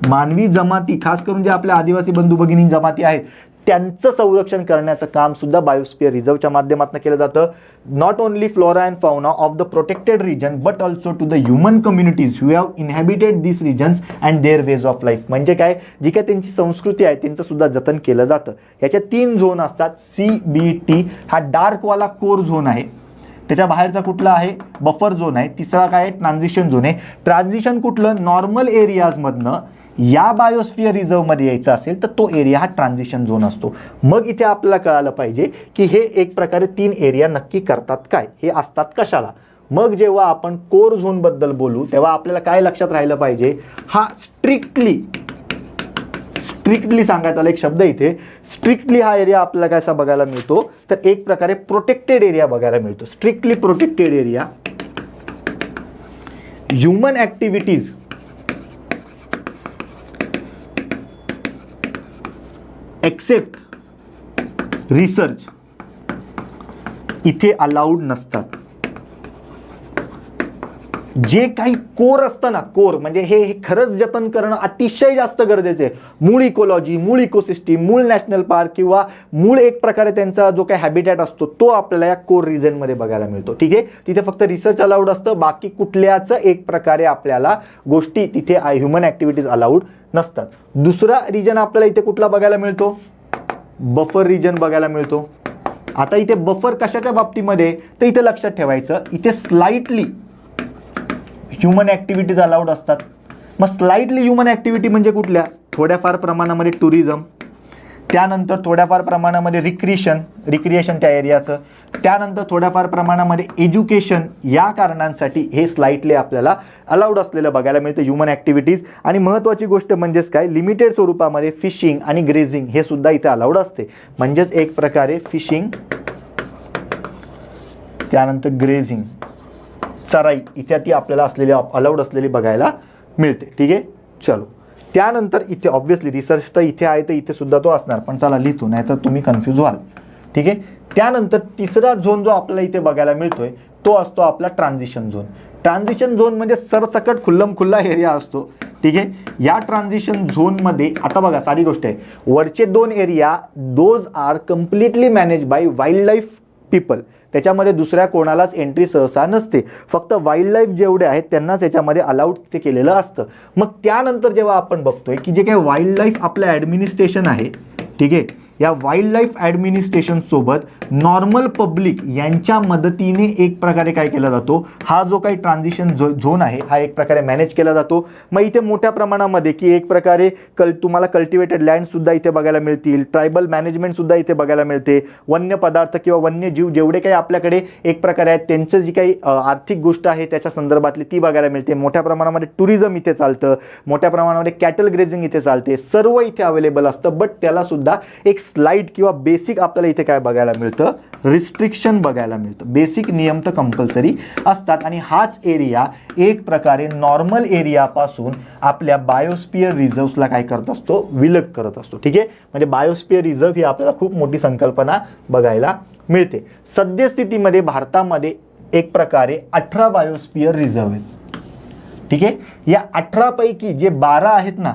मानवी जमाती खास करून जे आपल्या आदिवासी बंधू भगिनी जमाती आहेत त्यांचं संरक्षण करण्याचं काम सुद्धा बायोस्फिअर रिझर्वच्या माध्यमातून केलं जातं. Not only flora and fauna of the protected region but also to the human communities who have inhabited this regions and their ways of life. म्हणजे काय, जी काय त्यांची संस्कृती आहे त्यांचं सुद्धा जतन केलं जातं. याच्या 3 झोन असतात. CBT हा डार्कवाला कोर झोन आहे, त्याच्या बाहेरचा कुठला आहे बफर झोन आहे. तिसरा काय ट्रान्झिशन झोन आहे. ट्रान्झिशन कुठलं, नॉर्मल एरियाजमधनं या बायोस्फिअर रिझर्वमध्ये यायचं असेल तर तो एरिया हा ट्रान्झिशन झोन असतो. मग इथे आपल्याला कळालं पाहिजे की हे एक प्रकारे 3 एरिया नक्की करतात काय, हे असतात कशाला. मग जेव्हा आपण कोर झोनबद्दल बोलू तेव्हा आपल्याला काय लक्षात राहिलं पाहिजे, हा स्ट्रिक्टली सांगायचा एक शब्द इथे, स्ट्रिक्टली हा एरिया आपल्याला कसा बघायला मिळतो तर एक प्रकारे प्रोटेक्टेड एरिया बघायला मिळतो. Strictly protected area, human activities except research इथे अलाउड नसतात. जे काही कोर असतं ना, कोर म्हणजे हे खरंच जतन करणं अतिशय जास्त गरजेचं आहे. मूळ इकोलॉजी, मूळ इकोसिस्टीम, मूळ नॅशनल पार्क किंवा मूळ एक प्रकारे त्यांचा जो काही हॅबिटॅट असतो तो आपल्याला या कोर रिजनमध्ये बघायला मिळतो, ठीक आहे. तिथे फक्त रिसर्च अलाउड असतं, बाकी कुठल्याच एक प्रकारे आपल्याला गोष्टी तिथे ह्युमन ॲक्टिव्हिटीज अलाउड नसतात. दुसरा रिजन आपल्याला इथे कुठला बघायला मिळतो, बफर रिजन बघायला मिळतो. आता इथे बफर कशाच्या बाबतीमध्ये तर इथे लक्षात ठेवायचं, इथे स्लाइटली ह्युमन ॲक्टिव्हिटीज अलाउड असतात. मग स्लाइटली ह्युमन ॲक्टिव्हिटी म्हणजे कुठल्या, थोड्याफार प्रमाणामध्ये टुरिझम, त्यानंतर थोड्याफार प्रमाणामध्ये रिक्रिएशन त्या एरियाचं, त्यानंतर थोड्याफार प्रमाणामध्ये एज्युकेशन, या कारणांसाठी हे स्लाइटली आपल्याला अलाउड असलेलं बघायला मिळतं ह्युमन ॲक्टिव्हिटीज. आणि महत्त्वाची गोष्ट म्हणजेच काय, लिमिटेड स्वरूपामध्ये फिशिंग आणि ग्रेझिंग हे सुद्धा इथे अलाउड असते. म्हणजेच एक प्रकारे फिशिंग, त्यानंतर ग्रेझिंग, चराई इथे ती आपल्याला असलेली अलाउड असलेली बघायला मिळते, ठीक आहे. चलो त्यानंतर इथे ऑब्व्हियसली रिसर्च तर इथे आहे तर इथे सुद्धा तो असणार, पण चला लिहितो नाही तर तुम्ही कन्फ्यूज व्हाल, ठीक आहे. त्यानंतर तिसरा झोन जो आपल्याला इथे बघायला मिळतोय तो असतो आपला ट्रान्झिशन झोन. ट्रान्झिशन झोन म्हणजे सरसकट खुल्लम खुल्ला एरिया असतो, ठीक आहे. या ट्रान्झिशन झोनमध्ये आता बघा सारी गोष्ट आहे, वरचे 2 area those are completely manage by wildlife people. त्याच्यामध्ये दुसऱ्या कोणालाच एंट्री सहसा नसते, फक्त वाईल्ड लाईफ जेवढे आहेत त्यांनाच याच्यामध्ये अलाउड ते केलेलं असतं. मग त्यानंतर जेव्हा आपण बघतोय की जे काही वाईल्ड लाईफ आपलं ॲडमिनिस्ट्रेशन आहे, ठीक आहे, या वाईल्ड लाईफ ॲडमिनिस्ट्रेशन सोबत नॉर्मल पब्लिक यांच्या मदतीने एक प्रकारे काय केला जातो, हा जो काही ट्रान्झिशन झोन आहे हा एक प्रकारे मॅनेज केला जातो. मग इथे मोठ्या प्रमाणामध्ये की एक प्रकारे तुम्हाला कल्टिवेटेड लँड सुद्धा इथे बघायला मिळतील, ट्रायबल मॅनेजमेंट सुद्धा इथे बघायला मिळते, वन्य पदार्थ किंवा वन्यजीव जेवढे काही आपल्याकडे एक प्रकारे आहेत त्यांचं जी काही आर्थिक गोष्ट आहे त्याच्या संदर्भातली ती बघायला मिळते. मोठ्या प्रमाणामध्ये टुरिझम इथे चालतं, मोठ्या प्रमाणामध्ये कॅटल ग्रेझिंग इथे चालते, सर्व इथे अवेलेबल असतं. बट त्याला सुद्धा एक स्लाइड किंवा बेसिक आपल्याला इथे काय बघायला मिळतं, रिस्ट्रिक्शन बघायला मिळतं. बेसिक नियम तर कंपल्सरी असतात आणि हाच एरिया एक प्रकारे नॉर्मल एरियापासून आपल्या बायोस्फिअर रिझर्व्सला काय करत असतो, विलग करत असतो. ठीक आहे, म्हणजे बायोस्फिअर रिझर्व्ह ही आपल्याला खूप मोठी संकल्पना बघायला मिळते. सद्यस्थितीमध्ये भारतामध्ये एक प्रकारे 18 बायोस्फिअर रिझर्व्ह आहेत. ठीक आहे, या 18 पैकी जे 12 आहेत ना,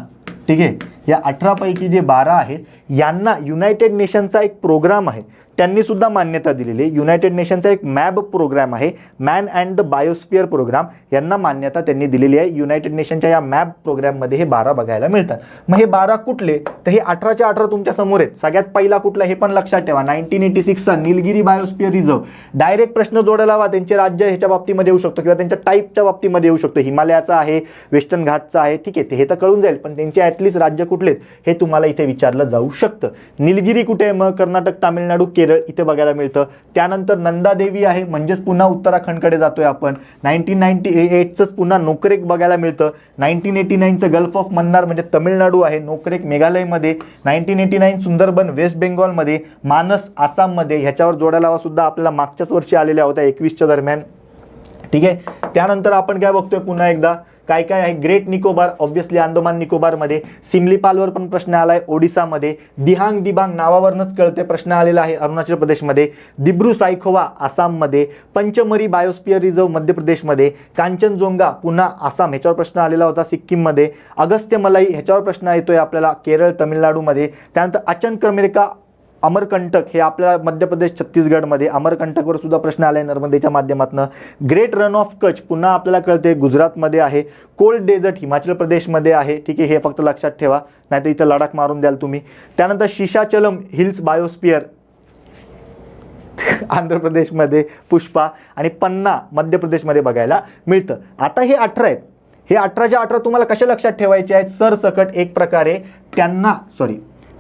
ठीक आहे, या 18 पैकी जे 12 आहेत यांना युनायटेड नेशनचा एक प्रोग्राम आहे, त्यांनी सुद्धा मान्यता दिलेली आहे. युनायटेड नेशनचा एक मॅब प्रोग्राम आहे, man and the biosphere programme, यांना मान्यता त्यांनी दिलेली आहे. युनायटेड नेशनच्या या मॅप प्रोग्राममध्ये हे 12 बघायला मिळतात. मग हे 12 कुठले, तर हे 18च्या 18 तुमच्या समोर आहेत. सगळ्यात पहिला कुठला हे पण लक्षात ठेवा, 1986चा निलगिरी बायोस्फिअर रिझर्व्ह. डायरेक्ट प्रश्न जोडायला हवा, त्यांचे राज्य ह्याच्या बाबतीमध्ये येऊ शकतो किंवा त्यांच्या टाईपच्या बाबतीमध्ये येऊ शकतो. हिमालयाचा आहे, वेस्टर्न घाटचा आहे, ठीक आहे, हे तर कळून जाईल, पण त्यांचे ॲटलिस्ट राज्य कुठलेत हे तुम्हाला इथे विचारलं जाऊ शकतं. निलगिरी कुठे आहे, मग कर्नाटक, तामिळनाडू, केरळ इथे बघायला मिळतं. त्यानंतर नंदादेवी आहे, म्हणजेच पुन्हा उत्तराखंडकडे जातोय आपण. 1998च पुन्हा नोकरेक बघायला मिळतं. 1989चं गल्फ ऑफ मन्नार म्हणजे तमिळनाडू आहे, नोकरेक मेघालयमध्ये. 1989 सुंदरबन वेस्ट बेंगॉलमध्ये, मानस आसाममध्ये. ह्याच्यावर जोडायला हवा सुद्धा आपल्याला मागच्याच वर्षी आलेल्या होत्या 21च्या दरम्यान. ठीक आहे, त्यानंतर आपण काय बघतोय पुन्हा एकदा काय काय आहे, ग्रेट निकोबार ऑब्व्हियसली अंदमान निकोबारमध्ये, सिमलीपालवर पण प्रश्न आला आहे ओडिसामध्ये, दिहांग दिबांग नावावरनंच कळते प्रश्न आलेला आहे अरुणाचल प्रदेशमध्ये, दिब्रू सायखोवा आसाममध्ये, पंचमरी बायोस्फिअर रिझर्व्ह मध्य प्रदेशमध्ये, कांचनजोंगा पुन्हा आसाम ह्याच्यावर प्रश्न आलेला होता सिक्कीममध्ये, अगस्त्यमलाई ह्याच्यावर प्रश्न येतोय आपल्याला केरळ तमिळनाडूमध्ये. त्यानंतर अचनकमेरका अमरकंटक हे आपल्या मध्य प्रदेश छत्तीसगडमध्ये, अमरकंटकवर सुद्धा प्रश्न आला आहे नर्मदेच्या माध्यमातून. ग्रेट रन ऑफ कच्छ पुन्हा आपल्याला कळते गुजरातमध्ये आहे. कोल्ड डेझर्ट हिमाचल प्रदेशमध्ये आहे. ठीक आहे, हे फक्त लक्षात ठेवा, नाहीतर इथं लडाख मारून द्याल तुम्ही. त्यानंतर शिशाचलम हिल्स बायोस्फिअर आंध्र प्रदेशमध्ये, पुष्पा आणि पन्ना मध्य प्रदेशमध्ये बघायला मिळतं. आता हे 18 आहेत, हे 18च्या 18 तुम्हाला कशा लक्षात ठेवायचे आहेत, सरसकट एक प्रकारे त्यांना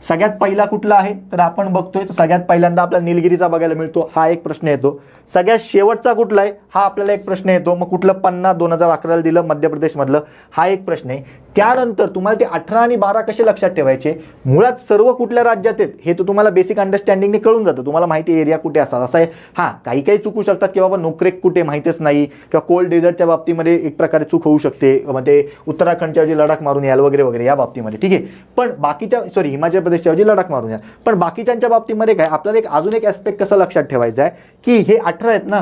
सगळ्यात पहिला कुठला आहे तर आपण बघतोय, तर सगळ्यात पहिल्यांदा आपल्याला निलगिरीचा बघायला मिळतो, हा एक प्रश्न येतो. सगळ्यात शेवटचा कुठला आहे हा आपल्याला एक प्रश्न येतो. मग कुठलं पन्ना 2011ला दिलं मध्य प्रदेशमधलं, हा एक प्रश्न आहे. त्यानंतर तुम्हाला ते 18 आणि 12 कसे लक्षात ठेवायचे, मुळात सर्व कुठल्या राज्यात आहेत हे तर तुम्हाला बेसिक अंडरस्टँडिंगने कळून जातं. तुम्हाला माहिती एरिया कुठे असतात असं आहे. हां, काही काही चुकू शकतात की बाबा नोकरेक कुठे माहितीच नाही, किंवा कोल्ड डेझर्टच्या बाबतीमध्ये एक प्रकारे चूक होऊ शकते, मग ते उत्तराखंडच्या ऐवजी लडाख मारून याल वगैरे वगैरे या बाबतीमध्ये. ठीक आहे, पण बाकीच्या हिमाचल प्रदेशच्या ऐवजी लडाख मारून याल. पण बाकीच्या बाबतीमध्ये काय आपल्याला एक अजून एक ॲस्पेक्ट कसं लक्षात ठेवायचं आहे की हे 18 आहेत ना,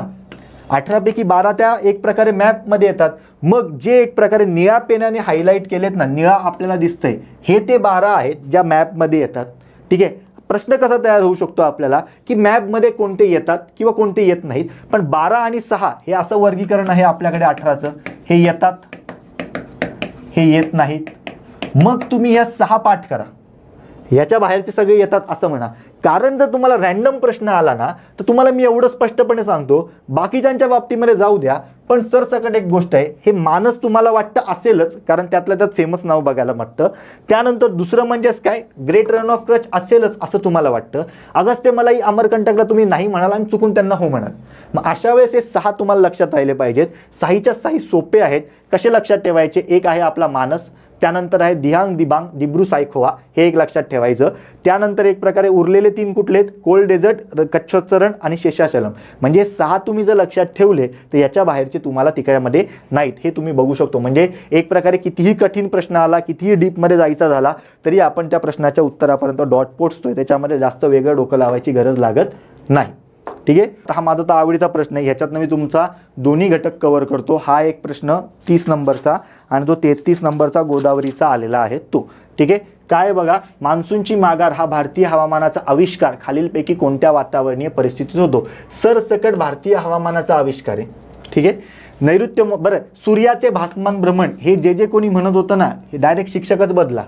18 पैकी 12 त्या एक प्रकारे मॅपमध्ये येतात. मग जे एक प्रकारे निळ्या पेनाने हायलाईट केलेत ना, निळा आपल्याला दिसतंय, हे ते 12 आहेत ज्या मॅपमध्ये येतात. ठीक आहे, प्रश्न कसा तयार होऊ शकतो आपल्याला की मॅपमध्ये कोणते येतात किंवा कोणते येत नाहीत. पण 12 आणि 6 हे असं वर्गीकरण आहे आपल्याकडे 18चं, हे येतात, हे येत नाहीत. मग तुम्ही ह्या 6 पाठ करा, याच्या बाहेरचे सगळे येतात असं म्हणा. कारण जर तुम्हाला रॅन्डम प्रश्न आला ना तर तुम्हाला मी एवढं स्पष्टपणे सांगतो, बाकीच्यांच्या बाबतीमध्ये जाऊ द्या, पण सरसकट एक गोष्ट आहे, हे मानस तुम्हाला वाटतं असेलच, कारण त्यातल्या त्यात फेमस नाव बघायला वाटतं. त्यानंतर दुसरं म्हणजेच काय, ग्रेट रन ऑफ कच्छ असेलच असं तुम्हाला वाटतं. अगस्त्यमलाई अमरकंटकला तुम्ही नाही म्हणाल आणि चुकून त्यांना हो म्हणाल. मग अशा वेळेस हे 6 तुम्हाला लक्षात राहिले पाहिजेत. 6च्या 6 सोपे आहेत. कसे लक्षात ठेवायचे, एक आहे आपला मानस, त्यानंतर आहे दिहांग दिबांग दिब्रू सायखोवा, हे एक लक्षात ठेवायचं. त्यानंतर एक प्रकारे उरलेले 3 कुठले आहेत, कोल्ड डेझर्ट, कच्छोत्तरण आणि शेषाचलम. म्हणजे 6 तुम्ही जर लक्षात ठेवले तर याच्या बाहेरचे तुम्हाला तिकडमध्ये नाहीत, हे तुम्ही बघू शकतो. म्हणजे एक प्रकारे कितीही कठीण प्रश्न आला, कितीही डीपमध्ये जायचा झाला तरी आपण त्या प्रश्नाच्या उत्तरापर्यंत डॉट पोचतोय, त्याच्यामध्ये जास्त वेगळं डोकं लावायची गरज लागत नाही. ठीक आहे, हा माझा तर आवडीचा प्रश्न आहे, ह्याच्यातनं मी तुमचा दोन्ही घटक कव्हर करतो. हा एक प्रश्न 30 नंबरचा आणि तो 33 नंबरचा गोदावरीचा आलेला आहे तो. ठीक आहे, काय बघा, मान्सूनची माघार हा भारतीय हवामानाचा आविष्कार खालीलपैकी कोणत्या वातावरणीय परिस्थितीत होतो. सरसकट भारतीय हवामानाचा आविष्कार आहे. ठीक आहे, नैऋत्य, बरं, सूर्याचे भासमान भ्रमण हे जे कोणी म्हणत होतं ना, हे डायरेक्ट शिक्षकच बदला.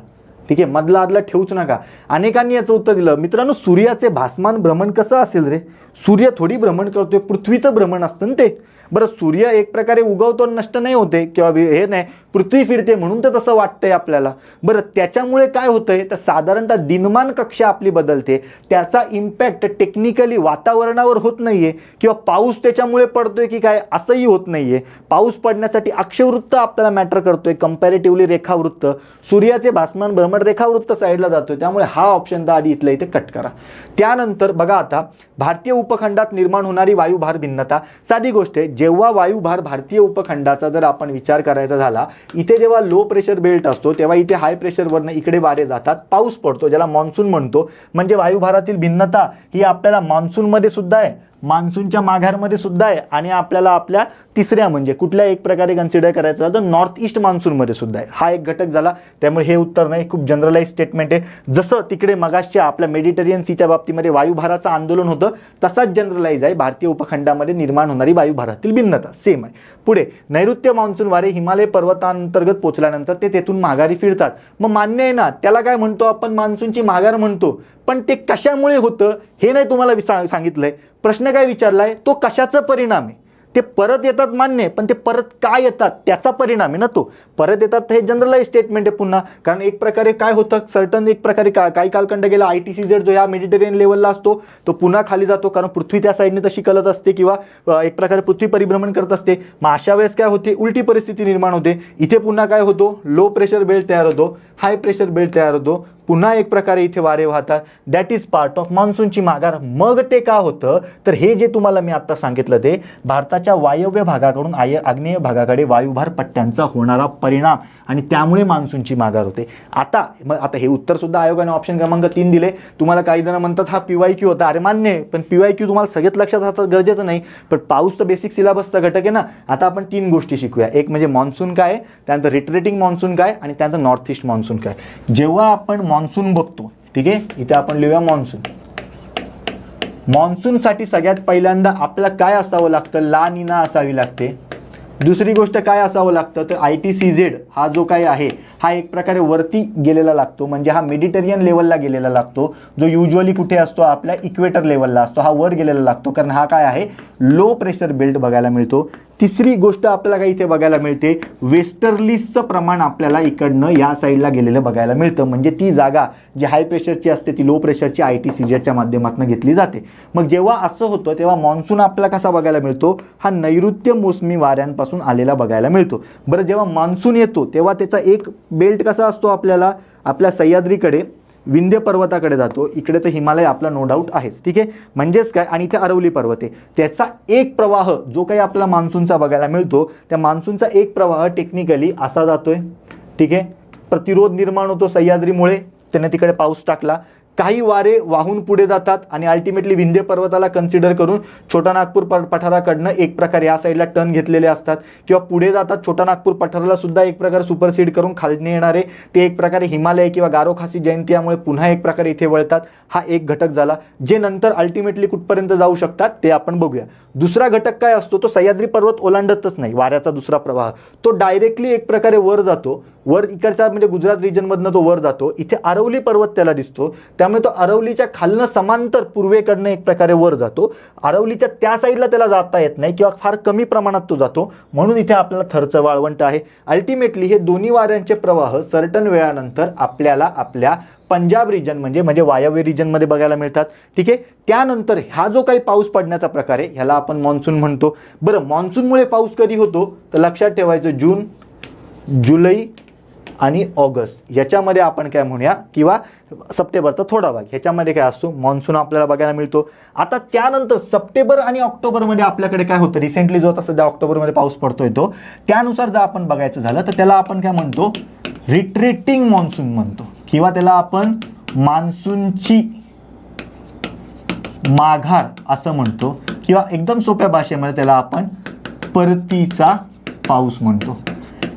ठीक आहे, मधला आदला ठेवूच नका. अनेकांनी याचं उत्तर दिलं, मित्रांनो सूर्याचे भासमान भ्रमण कसं असेल रे, सूर्य थोडी भ्रमण करतोय, पृथ्वीचं भ्रमण असतं ना ते. बरं सूर्य एक प्रकारे उगवतो नष्ट नाही होते किंवा हे नाही, पृथ्वी फिरते म्हणून तर तसं वाटतंय आपल्याला. बरं त्याच्यामुळे काय होतंय तर साधारणतः दिनमान कक्षा आपली बदलते, त्याचा इम्पॅक्ट टेक्निकली वातावरणावर होत नाहीये किंवा पाऊस त्याच्यामुळे पडतोय की काय असंही होत नाहीये. पाऊस पडण्यासाठी अक्षवृत्त आपल्याला मॅटर करतोय, कंपॅरेटिव्हली रेखावृत्त. सूर्याचे भासमान भ्रमण रेखावृत्त साईडला जातोय, त्यामुळे हा ऑप्शन तर आधी इथल्या इथे कट करा. त्यानंतर बघा आता भारतीय उपखंडात निर्माण होणारी वायुभार भिन्नता. साधी गोष्ट आहे, जेव्हा वायुभार भारतीय उपखंडाचा जर आपण विचार करायचा झाला, इथे जेव्हा लो प्रेशर बेल्ट असतो तेव्हा इथे हाय प्रेशरवरनं इकडे वारे जातात, पाऊस पडतो, ज्याला मान्सून म्हणतो. म्हणजे वायुभारातील भिन्नता ही आपल्याला मान्सूनमध्ये सुद्धा आहे, मान्सूनच्या माघारमध्ये सुद्धा आहे आणि आपल्याला आपल्या तिसऱ्या म्हणजे कुठल्या एक प्रकारे कन्सिडर करायचं तर नॉर्थ ईस्ट मान्सूनमध्ये सुद्धा आहे. हा एक घटक झाला, त्यामुळे हे उत्तर नाही, खूप जनरलाइज स्टेटमेंट आहे. जसं तिकडे मगाशच्या आपल्या मेडिटेरियन सीच्या बाबतीमध्ये वायुभाराचं आंदोलन होतं तसाच जनरलाइज आहे भारतीय उपखंडामध्ये निर्माण होणारी वायुभारातील भिन्नता, सेम आहे. पुढे नैऋत्य मान्सून वारे हिमालय पर्वतांतर्गत पोहोचल्यानंतर ते तेथून माघारी फिरतात. मग मान्य आहे ना, त्याला काय म्हणतो आपण, मान्सूनची माघार म्हणतो. पण ते कशामुळे होतं हे नाही तुम्हाला सांगितलंय. प्रश्न काय विचारलाय, तो कशाचा परिणाम आहे. ते परत येतात मान्य, पण ते परत काय येतात त्याचा परिणाम आहे ना तो. परत येतात हे जनरलाइज स्टेटमेंट आहे पुन्हा, कारण एक प्रकारे काय होतं, सर्टन एक प्रकारे काही कालखंड गेला ITCZ जो या मेडिटेरियन लेवलला असतो तो पुन्हा खाली जातो, कारण पृथ्वी त्या साईडने तशी कलत असते किंवा एक प्रकारे पृथ्वी परिभ्रमण करत असते. मग अशा वेळेस काय होते, उलटी परिस्थिती निर्माण होते. इथे पुन्हा काय होतो, लो प्रेशर बेल्ट तयार होतो, हाय प्रेशर बेल्ट तयार होतो, पुन्हा एक प्रकारे इथे वारे वाहतात. दॅट इज पार्ट ऑफ मान्सूनची माघार. मग ते का होतं तर हे जे तुम्हाला मी आता सांगितलं ते भारताच्या वायव्य भागाकडून आग्नेय भागाकडे वायुभार पट्ट्यांचा होणारा परिणाम आणि त्यामुळे मान्सूनची माघार होते. आता हे उत्तर सुद्धा आयोगाने ऑप्शन क्रमांक 3 दिले. तुम्हाला काही जण म्हणतात हा PYQ होता, अरे मान्य आहे, पण PYQ तुम्हाला सगळ्यात लक्षात राहतं गरजेचं नाही, पण पाऊस तर बेसिक सिलेबसचा घटक आहे ना. आता आपण 3 गोष्टी शिकूया, एक म्हणजे मान्सून काय, त्यानंतर रिट्रेटिंग मान्सून काय आणि त्यानंतर नॉर्थ ईस्ट मान्सून काय. जेव्हा आपण मान्सून बघतो, ठीक आहे, इथे आपण लिहूया मान्सून. मान्सूनसाठी सगळ्यात पहिल्यांदा आपल्याला काय असावं लागतं, ला निना असावी लागते. दुसरी गोष्ट काय असावं लागतं तर ITCZ हा जो काही आहे हा एक प्रकारे वरती गेलेला लागतो, म्हणजे हा मेडिटेरियन लेवलला गेलेला लागतो, जो युजली कुठे असतो आपल्या इक्वेटर लेवलला असतो, हा वर गेलेला लागतो, कारण हा काय आहे लो प्रेशर बेल्ट बघायला मिळतो. तिसरी गोष्ट आपल्याला काय इथे बघायला मिळते, वेस्टर्लीजचं प्रमाण आपल्याला इकडनं या साईडला गेलेलं बघायला मिळतं, म्हणजे ती जागा जी हाय प्रेशरची असते ती लो प्रेशरची ITCZच्या माध्यमातून घेतली जाते. मग जेव्हा असं होतं तेव्हा मान्सून आपल्याला कसा बघायला मिळतो, हा नैऋत्य मोसमी वाऱ्यांपासून आलेला बघायला मिळतो. बरं जेव्हा मान्सून येतो तेव्हा त्याचा एक बेल्ट कसा असतो, आपल्या सह्याद्रीकडे विंध्य पर्वताकडे जातो, इकडे तर हिमालय आपला नो डाऊट आहेच, ठीक आहे. म्हणजेच काय, आणि इथे अरवली पर्वत आहे, त्याचा एक प्रवाह जो काही आपल्याला मान्सूनचा बघायला मिळतो, त्या मान्सूनचा एक प्रवाह टेक्निकली असा जातोय, ठीक आहे. प्रतिरोध निर्माण होतो सह्याद्रीमुळे, त्याने तिकडे पाऊस टाकला. काही वारे वाहून पुढे जातात आणि अल्टिमेटली विंध्य पर्वताला कन्सिडर करून छोटा नागपूर पठाराकडनं एक प्रकारे या साईडला टर्न घेतलेले असतात किंवा पुढे जातात. छोटा नागपूर पठाराला सुद्धा एक प्रकारे सुपरसीड करून खाली येणारे ते एक प्रकारे हिमालय किंवा गारो खासी जयंतीयामुळे पुन्हा एक प्रकारे इथे वळतात. हा एक घटक झाला, जे नंतर अल्टिमेटली कुठपर्यंत जाऊ शकतात ते आपण बघूया. दुसरा घटक काय असतो, तो सह्याद्री पर्वत ओलांडतच नाही, वाऱ्याचा दुसरा प्रवाह तो डायरेक्टली एक प्रकारे वर जातो, वर इकडचा म्हणजे गुजरात रिजनमधनं तो वर जातो. इथे अरवली पर्वत त्याला दिसतो, त्यामुळे तो अरवलीच्या खालनं समांतर पूर्वेकडनं एक प्रकारे वर जातो. अरवलीच्या त्या साईडला त्याला जाता येत नाही किंवा फार कमी प्रमाणात तो जातो, म्हणून इथे आपल्याला थरचं वाळवंट आहे. अल्टिमेटली हे दोन्ही वाऱ्यांचे प्रवाह सर्टन वेळानंतर आपल्याला आपल्या पंजाब रिजन म्हणजे वायव्य रिजनमध्ये बघायला मिळतात, ठीक आहे. त्यानंतर हा जो काही पाऊस पडण्याचा प्रकार आहे ह्याला आपण मान्सून म्हणतो. बरं मान्सूनमुळे पाऊस कधी होतो तर लक्षात ठेवायचं, जून, जुलै आणि ऑगस्ट याच्यामध्ये आपण काय म्हणूया, किंवा सप्टेंबरचा थोडा भाग ह्याच्यामध्ये काय असतो मान्सून आपल्याला बघायला मिळतो. आता त्यानंतर सप्टेंबर आणि ऑक्टोबरमध्ये आपल्याकडे काय होतं, रिसेंटली जो आता सध्या ऑक्टोबरमध्ये पाऊस पडतोय तो, त्यानुसार जर आपण बघायचं झालं तर त्याला आपण काय म्हणतो, रिट्रेटिंग मान्सून म्हणतो, किंवा त्याला आपण मान्सूनची माघार असं म्हणतो, किंवा एकदम सोप्या भाषेमध्ये त्याला आपण परतीचा पाऊस म्हणतो.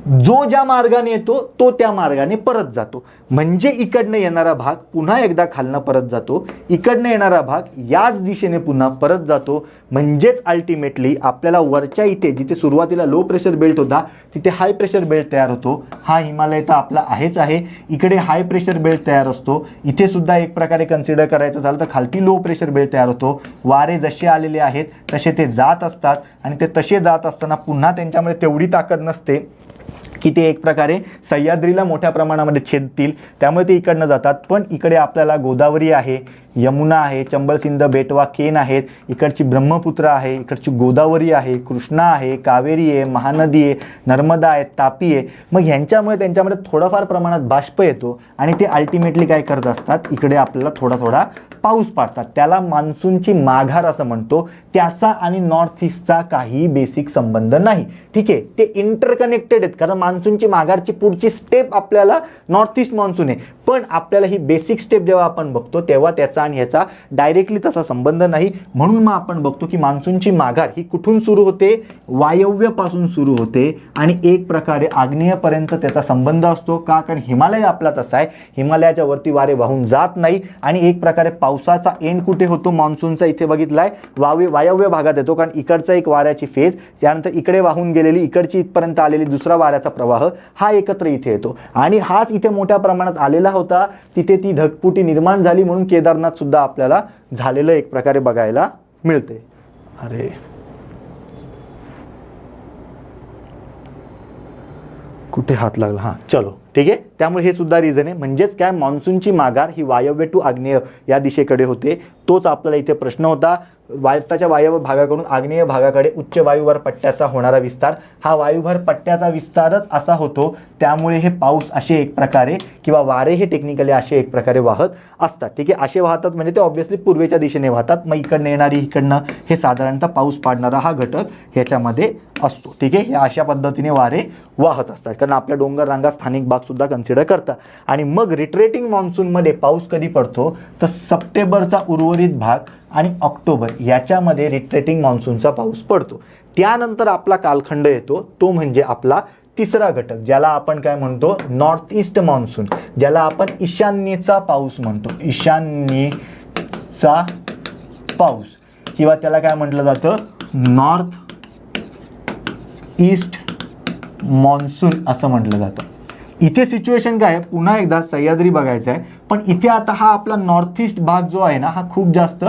जो ज्या मार्गाने येतो तो त्या मार्गाने परत जातो. म्हणजे इकडनं येणारा भाग पुन्हा एकदा खालनं परत जातो, इकडनं येणारा भाग याच दिशेने पुन्हा परत जातो. म्हणजेच अल्टिमेटली आपल्याला वरच्या इथे जिथे सुरुवातीला लो प्रेशर बेल्ट होता तिथे हाय प्रेशर बेल्ट तयार होतो. हा हिमालय तर आपला आहेच आहे. इकडे हाय प्रेशर बेल्ट तयार असतो. इथे सुद्धा एक प्रकारे कन्सिडर करायचं झालं तर खालती लो प्रेशर बेल्ट तयार होतो. वारे जसे आलेले आहेत तसे ते जात असतात आणि ते तसे जात असताना पुन्हा त्यांच्यामध्ये तेवढी ताकद नसते की ते एक प्रकारे सह्याद्रीला मोठ्या प्रमाणामध्ये छेदतील, त्यामुळे ते इकडनं जातात. पण इकडे आपल्याला गोदावरी आहे, यमुना आहे, चंबळ सिंध बेटवा केन आहेत, इकडची ब्रह्मपुत्र आहे, इकडची गोदावरी आहे, कृष्णा आहे, कावेरी आहे, महानदी आहे, नर्मदा आहे, तापी आहे. मग ह्यांच्यामुळे त्यांच्यामध्ये थोडाफार प्रमाणात बाष्प येतो आणि ते अल्टिमेटली काय करत असतात, इकडे आपल्याला थोडा थोडा पाऊस पाडतात. त्याला मान्सूनची माघार असं म्हणतो. त्याचा आणि नॉर्थ ईस्टचा काही बेसिक संबंध नाही. ठीक आहे, ते इंटरकनेक्टेड आहेत कारण मान्सूनची माघारची पुढची स्टेप आपल्याला नॉर्थ ईस्ट मान्सून आहे. पण आपल्याला ही बेसिक स्टेप जेव्हा आपण बघतो तेव्हा त्याचा आणि ह्याचा डायरेक्टली तसा संबंध नाही. म्हणून मग आपण बघतो की मान्सूनची माघार ही कुठून सुरू होते, वायव्यपासून सुरू होते आणि एक प्रकारे आग्नेयपर्यंत त्याचा संबंध असतो. का? कारण हिमालय आपला तसा आहे, हिमालयाच्या वरती वारे वाहून जात नाही आणि एक प्रकारे पावसाचा एंड कुठे होतो मान्सूनचा, इथे बघितलाय वायव्य भागात येतो. कारण इकडचा एक वाऱ्याची फेज, त्यानंतर इकडे वाहून गेलेली इकडची इथपर्यंत आलेली दुसरा वाऱ्याचा प्रवाह हा एकत्र इथे येतो आणि हाच इथे मोठ्या प्रमाणात आलेला होता. तिथे ती ढगफुटी निर्माण झाली म्हणून केदारनाथ सुद्धा आपल्याला झालेलं एक प्रकारे बघायला मिळते. अरे कुठे हात लागला, हां चलो ठीक आहे. त्यामुळे हे सुद्धा रिझन आहे. म्हणजेच काय, मान्सूनची माघार ही वायव्य टू आग्नेय या दिशेकडे होते. तोच आपल्याला इथे प्रश्न होता. भारताच्या वायव्य भागाकडून आग्नेय भागाकडे उच्च वायुभार पट्ट्याचा होणारा विस्तार, हा वायुभार पट्ट्याचा विस्तारच असा होतो. त्यामुळे हे पाऊस असे एक प्रकारे किंवा वारे हे टेक्निकली असे एक प्रकारे वाहत असतात. ठीक आहे, असे वाहतात म्हणजे ते ऑब्व्हियसली पूर्वेच्या दिशेने वाहतात. मग इकडनं येणारी इकडनं हे साधारणतः पाऊस पाडणारा हा घटक ह्याच्यामध्ये असतो. ठीक आहे, हे अशा पद्धतीने वारे वाहत असतात कारण आपल्या डोंगर रांगा स्थानिक भाग सुद्धा कन्सिडर करतात. आणि मग रिट्रेटिंग मान्सूनमध्ये पाऊस कधी पडतो तर सप्टेंबरचा उर्वरित भाग आणि ऑक्टोबर याच्यामध्ये रिट्रेटिंग मान्सूनचा पाऊस पडतो. त्यानंतर आपला कालखंड येतो, तो म्हणजे आपला तिसरा घटक, ज्याला आपण काय म्हणतो, नॉर्थ ईस्ट मान्सून, ज्याला आपण ईशान्येचा पाऊस म्हणतो. ईशान्येचा पाऊस किंवा त्याला काय म्हटलं जातं, नॉर्थ ईस्ट मान्सून असं म्हटलं जातं. इथे सिच्युएशन काय आहे, पुन्हा एकदा सह्याद्री बघायचं आहे. पण इथे आता हा आपला नॉर्थ ईस्ट भाग जो आहे ना, हा खूप जास्त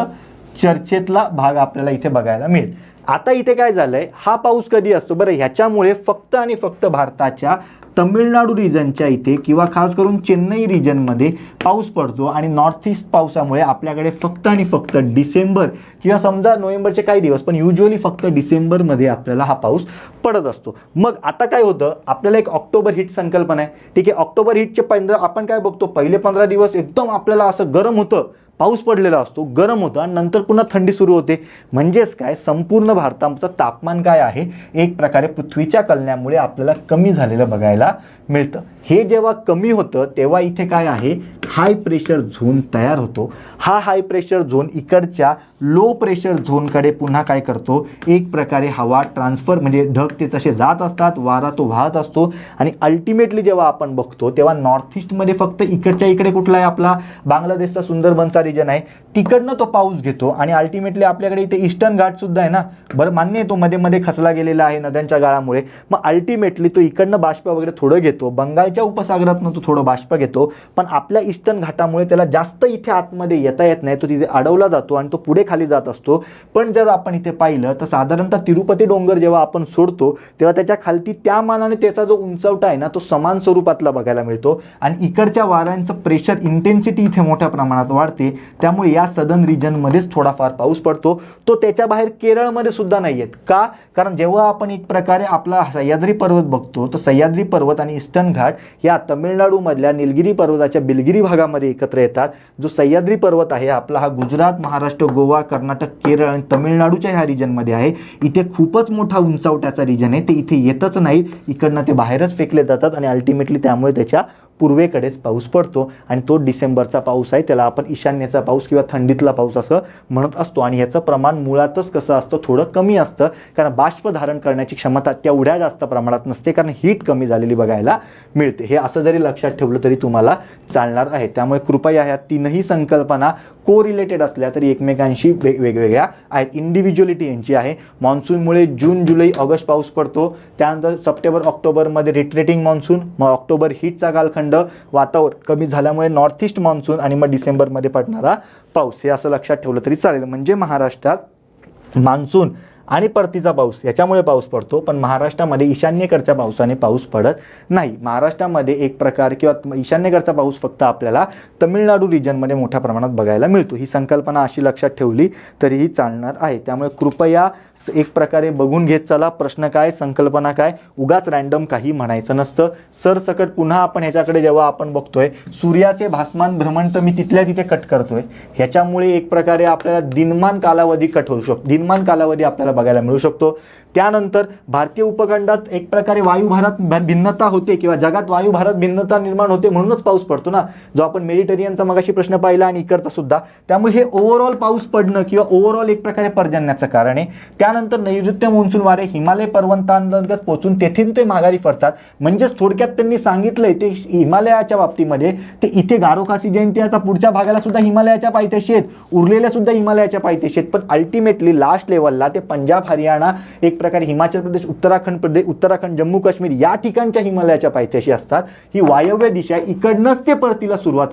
चर्चेतला भाग आपल्याला इथे बघायला मिळेल. आता इथे काय झालंय, हा पाऊस कधी असतो बरं, ह्याच्यामुळे फक्त आणि फक्त भारताच्या तमिळनाडू रिजनच्या इथे किंवा खास करून चेन्नई रिजनमध्ये पाऊस पडतो. आणि नॉर्थ ईस्ट पावसामुळे आपल्याकडे फक्त आणि फक्त डिसेंबर किंवा समजा नोव्हेंबरचे काही दिवस, पण युजली फक्त डिसेंबरमध्ये आपल्याला हा पाऊस पडत असतो. मग आता काय होतं, आपल्याला एक ऑक्टोबर हिट संकल्पना आहे. ठीक आहे, ऑक्टोबर हिटचे 15 आपण काय बघतो, पहिले 15 दिवस एकदम आपल्याला असं गरम होतं, पाऊस पडलेला असतो, गरम होतं आणि नंतर पुन्हा थंडी सुरू होते. म्हणजेच काय, संपूर्ण भारताचं तापमान काय आहे, एक प्रकारे पृथ्वीच्या कलण्यामुळे आपल्याला कमी झालेलं बघायला मिळतं. हे जेव्हा कमी होतं तेव्हा इथे काय आहे, हाय प्रेशर झोन तयार होतो. हा हाय प्रेशर झोन इकडच्या लो प्रेशर झोनकडे पुन्हा काय करतो, एक प्रकारे हवा ट्रान्सफर, म्हणजे ढग ते तसे जात असतात, वारा तो वाहत असतो. आणि अल्टिमेटली जेव्हा आपण बघतो तेव्हा नॉर्थ ईस्टमध्ये फक्त इकडच्या इकडे कुठला आहे, आपला बांगलादेशचा सुंदरबनचा रिजन आहे, तिकडनं तो पाऊस घेतो. आणि अल्टिमेटली आपल्याकडे इथे ईस्टर्न घाट सुद्धा आहे ना, बरं मान्य आहे तो मध्ये मध्ये खचला गेलेला आहे नद्यांच्या गाळामुळे. मग अल्टिमेटली तो इकडनं बाष्प वगैरे थोडं घेतो, बंगालच्या उपसागरातनं तो थोडं बाष्प घेतो, पण आपल्या ईस्टर्न घाटामुळे त्याला जास्त इथे आतमध्ये येता येत नाही, तो तिथे अडवला जातो आणि तो पुढे खाली जात असतो. पण जर आपण इथे पाहिलं तर साधारणतः तिरुपती डोंगर जेव्हा आपण सोडतो तेव्हा त्याच्या खालती त्या मानाने त्याचा जो उंचवटा आहे ना, तो समान स्वरूपातला बघायला मिळतो. आणि इकडच्या वाऱ्यांचं प्रेशर इंटेन्सिटी इथे मोठ्या प्रमाणात वाढते, त्यामुळे या सदर्न रिजनमध्येच थोडाफार पाऊस पडतो. तो त्याच्या बाहेर केरळमध्ये सुद्धा नाही येत. का? कारण जेव्हा आपण एक प्रकारे आपला सह्याद्री पर्वत बघतो तर सह्याद्री पर्वत आणि ईस्टर्न घाट या तमिळनाडूमधल्या निलगिरी पर्वताच्या बिलगिरी भागामध्ये एकत्र येतात. जो सह्याद्री पर्वत आहे आपला हा गुजरात, महाराष्ट्र, गोवा, कर्नाटक, केरळ आणि तमिळनाडूच्या ह्या रिजनमध्ये आहे. इथे खूपच मोठा उंचावट्याचा रिजन आहे, ते इथे येतच नाहीत, इकडनं ते बाहेरच फेकले जातात आणि अल्टिमेटली त्यामुळे त्याच्या पूर्वेकडेच पाऊस पडतो आणि तो डिसेंबरचा पाऊस आहे, त्याला आपण ईशान्येचा पाऊस किंवा थंडीतला पाऊस असं म्हणत असतो. आणि ह्याचं प्रमाण मुळातच कसं असतं, थोडं कमी असतं, कारण बाष्प धारण करण्याची क्षमता तेवढ्या जास्त प्रमाणात नसते, कारण हीट कमी झालेली बघायला मिळते. हे असं जरी लक्षात ठेवलं तरी तुम्हाला चालणार आहे. त्यामुळे कृपया ह्या तीनही संकल्पना कोरिलेटेड असल्या तरी एकमेकांशी वेगवेगळ्या आहेत, इंडिव्हिज्युअलिटी यांची आहे. मान्सूनमुळे जून जुलै ऑगस्ट पाऊस पडतो, त्यानंतर सप्टेंबर ऑक्टोबरमध्ये रिट्रेटिंग मान्सून, मग ऑक्टोबर हीटचा कालखंड, वातावरण कमी झाल्यामुळे नॉर्थ ईस्ट मान्सून आणि मग डिसेंबरमध्ये पडणारा पाऊस. हे असं लक्षात ठेवलं तरी चालेल. म्हणजे महाराष्ट्रात मान्सून आणि परतीचा पाऊस याच्यामुळे पाऊस पडतो, पण महाराष्ट्रामध्ये ईशान्येकडच्या पावसाने पाऊस पडत नाही. महाराष्ट्रामध्ये एक प्रकार किंवा ईशान्येकडचा पाऊस फक्त आपल्याला तमिळनाडू रिजनमध्ये मोठ्या प्रमाणात बघायला मिळतो. ही संकल्पना अशी लक्षात ठेवली तरीही चालणार आहे. त्यामुळे कृपया एक प्रकारे बघून घेत चला, प्रश्न काय, संकल्पना काय, उगाच रँडम काही म्हणायचं नसतं. सरसकट पुन्हा आपण ह्याच्याकडे जेव्हा आपण बघतोय, सूर्याचे भासमान भ्रमण तर मी तिथल्या तिथे कट करतोय, ह्याच्यामुळे एक प्रकारे आपल्याला दिनमान कालावधी कट होऊ शकतो, दिनमान कालावधी आपल्याला बघायला मिळू शकतो. त्यानंतर भारतीय उपखंडात एक प्रकारे वायुभारात भिन्नता होते किंवा जगात वायुभारात भिन्नता निर्माण होते, म्हणूनच पाऊस पडतो ना, जो आपण मेडिटेरियनचा मगाशी प्रश्न पाहिला आणि इकडचा सुद्धा. त्यामुळे हे ओव्हरऑल पाऊस पडणं किंवा ओव्हरऑल एक प्रकारे पर्जन्याचं कारण आहे. त्यानंतर नैऋत्य मान्सून वारे हिमालय पर्वतांतर्गत पोहोचून तेथून ते माघारी फरतात. म्हणजेच थोडक्यात त्यांनी सांगितलंय ते हिमालयाच्या बाबतीमध्ये ते इथे गारो खासी जयंतीच्या पुढच्या भागाला सुद्धा हिमालयाच्या पायथ्याशी आहेत, उरलेल्या सुद्धा हिमालयाच्या पायथ्याशी आहेत, पण अल्टिमेटली लास्ट लेवलला ते पंजाब हरियाणा एक प्रकारे हिमाचल प्रदेश उत्तराखंड जम्मू काश्मीर या ठिकाणच्या हिमालयाच्या पायथ्याशी असतात. ही वायव्य दिशा इकडनंच ते परतीला सुरुवात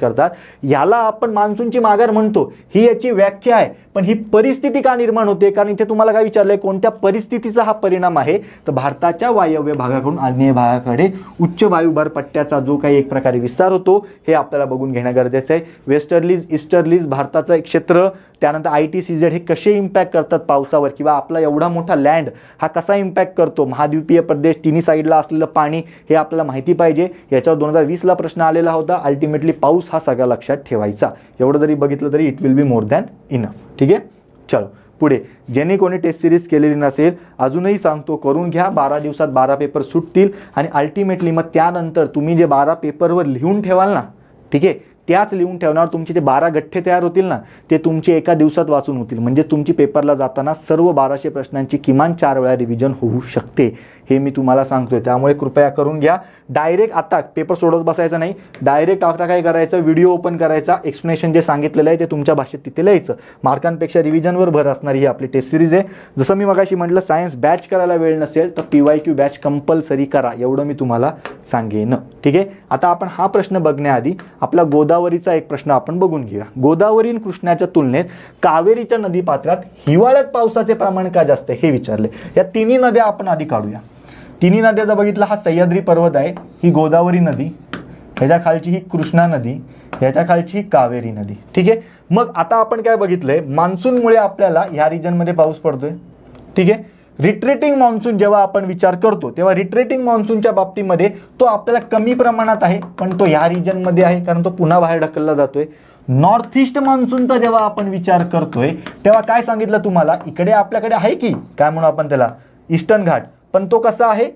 करतात, याला आपण मान्सूनची माघार म्हणतो. ही याची व्याख्या आहे. पण ही परिस्थिती का निर्माण होते, कारण इथे तुम्हाला काय विचारलंय, कोणत्या परिस्थितीचा हा परिणाम आहे, तर भारताच्या वायव्य भागाकडून आग्नेय भागाकडे उच्च वायुभार पट्ट्याचा जो काही एक प्रकारे विस्तार होतो, हे आपल्याला बघून घेणं गरजेचं आहे. वेस्टर्लीज ईस्टर्लीज भारताचं एक क्षेत्र, त्यानंतर ITCZ हे कसे इम्पॅक्ट करतात पावसावर, किंवा आपला एवढा मोठा लँड हा कसा इम्पॅक्ट करतो, महाद्वीपीय प्रदेश तिन्ही साईडला असलेलं पाणी हे आपल्याला माहिती पाहिजे. याच्यावर 2020ला प्रश्न आलेला होता. अल्टिमेटली पाऊस हा सगळा लक्षात ठेवायचा. एवढं जरी बघितलं तरी it will be more than enough. ठीक आहे, चलो पुढे. ज्यांनी कोणी टेस्ट सिरीज केलेली नसेल, अजूनही सांगतो करून घ्या. 12 दिवसात 12 पेपर सुटतील आणि अल्टिमेटली मग त्यानंतर तुम्ही जे 12 पेपरवर लिहून ठेवाल ना, ठीक आहे, त्याच लिहून ठेवण्यावर तुमचे जे 12 गठ्ठे तयार होतील ना, ते तुमचे एका दिवसात वाचून होतील. म्हणजे तुमची पेपरला जाताना सर्व 1200 प्रश्नांची किमान 4 वेळा रिव्हिजन होऊ शकते, हे मी तुम्हाला सांगतोय. त्यामुळे कृपया करून घ्या. डायरेक्ट आता पेपर सोडत बसायचा नाही, डायरेक्ट आता काय करायचं, व्हिडिओ ओपन करायचा, एक्सप्लेनेशन जे सांगितलेलं आहे ते तुमच्या भाषेत तिथे लिहायचं. मार्कांपेक्षा रिव्हिजनवर भर असणारी ही आपली टेस्ट सिरीज आहे. जसं मी मगाशी म्हटलं, सायन्स बॅच करायला वेळ नसेल तर PYQ बॅच कंपल्सरी करा, एवढं मी तुम्हाला सांगेन. ठीक आहे, आता आपण हा प्रश्न बघण्याआधी आपला गोदावरीचा एक प्रश्न आपण बघून घेऊया. गोदावरी आणि कृष्णाच्या तुलनेत कावेरीच्या नदीपात्रात हिवाळ्यात पावसाचे प्रमाण का जास्त आहे हे विचारले. या तिन्ही नद्या आपण आधी काढूया. तिन्ही नद्याचा बघितला, हा सह्याद्री पर्वत आहे, ही गोदावरी नदी, ह्याच्या खालची ही कृष्णा नदी, ह्याच्या खालची ही कावेरी नदी. ठीक आहे, मग आता आपण काय बघितलंय, मान्सूनमुळे आपल्याला ह्या रिजनमध्ये पाऊस पडतोय. ठीक आहे, रिट्रेटिंग मान्सून जेव्हा आपण विचार करतो तेव्हा रिट्रेटिंग मान्सूनच्या बाबतीमध्ये तो आपल्याला कमी प्रमाणात आहे, पण तो ह्या रिजनमध्ये आहे कारण तो पुन्हा बाहेर ढकलला जातोय. नॉर्थ ईस्ट मान्सूनचा जेव्हा आपण विचार करतोय तेव्हा काय सांगितलं तुम्हाला, इकडे आपल्याकडे आहे की काय म्हणू आपण त्याला, ईस्टर्न घाट, पण तो कसा आहे,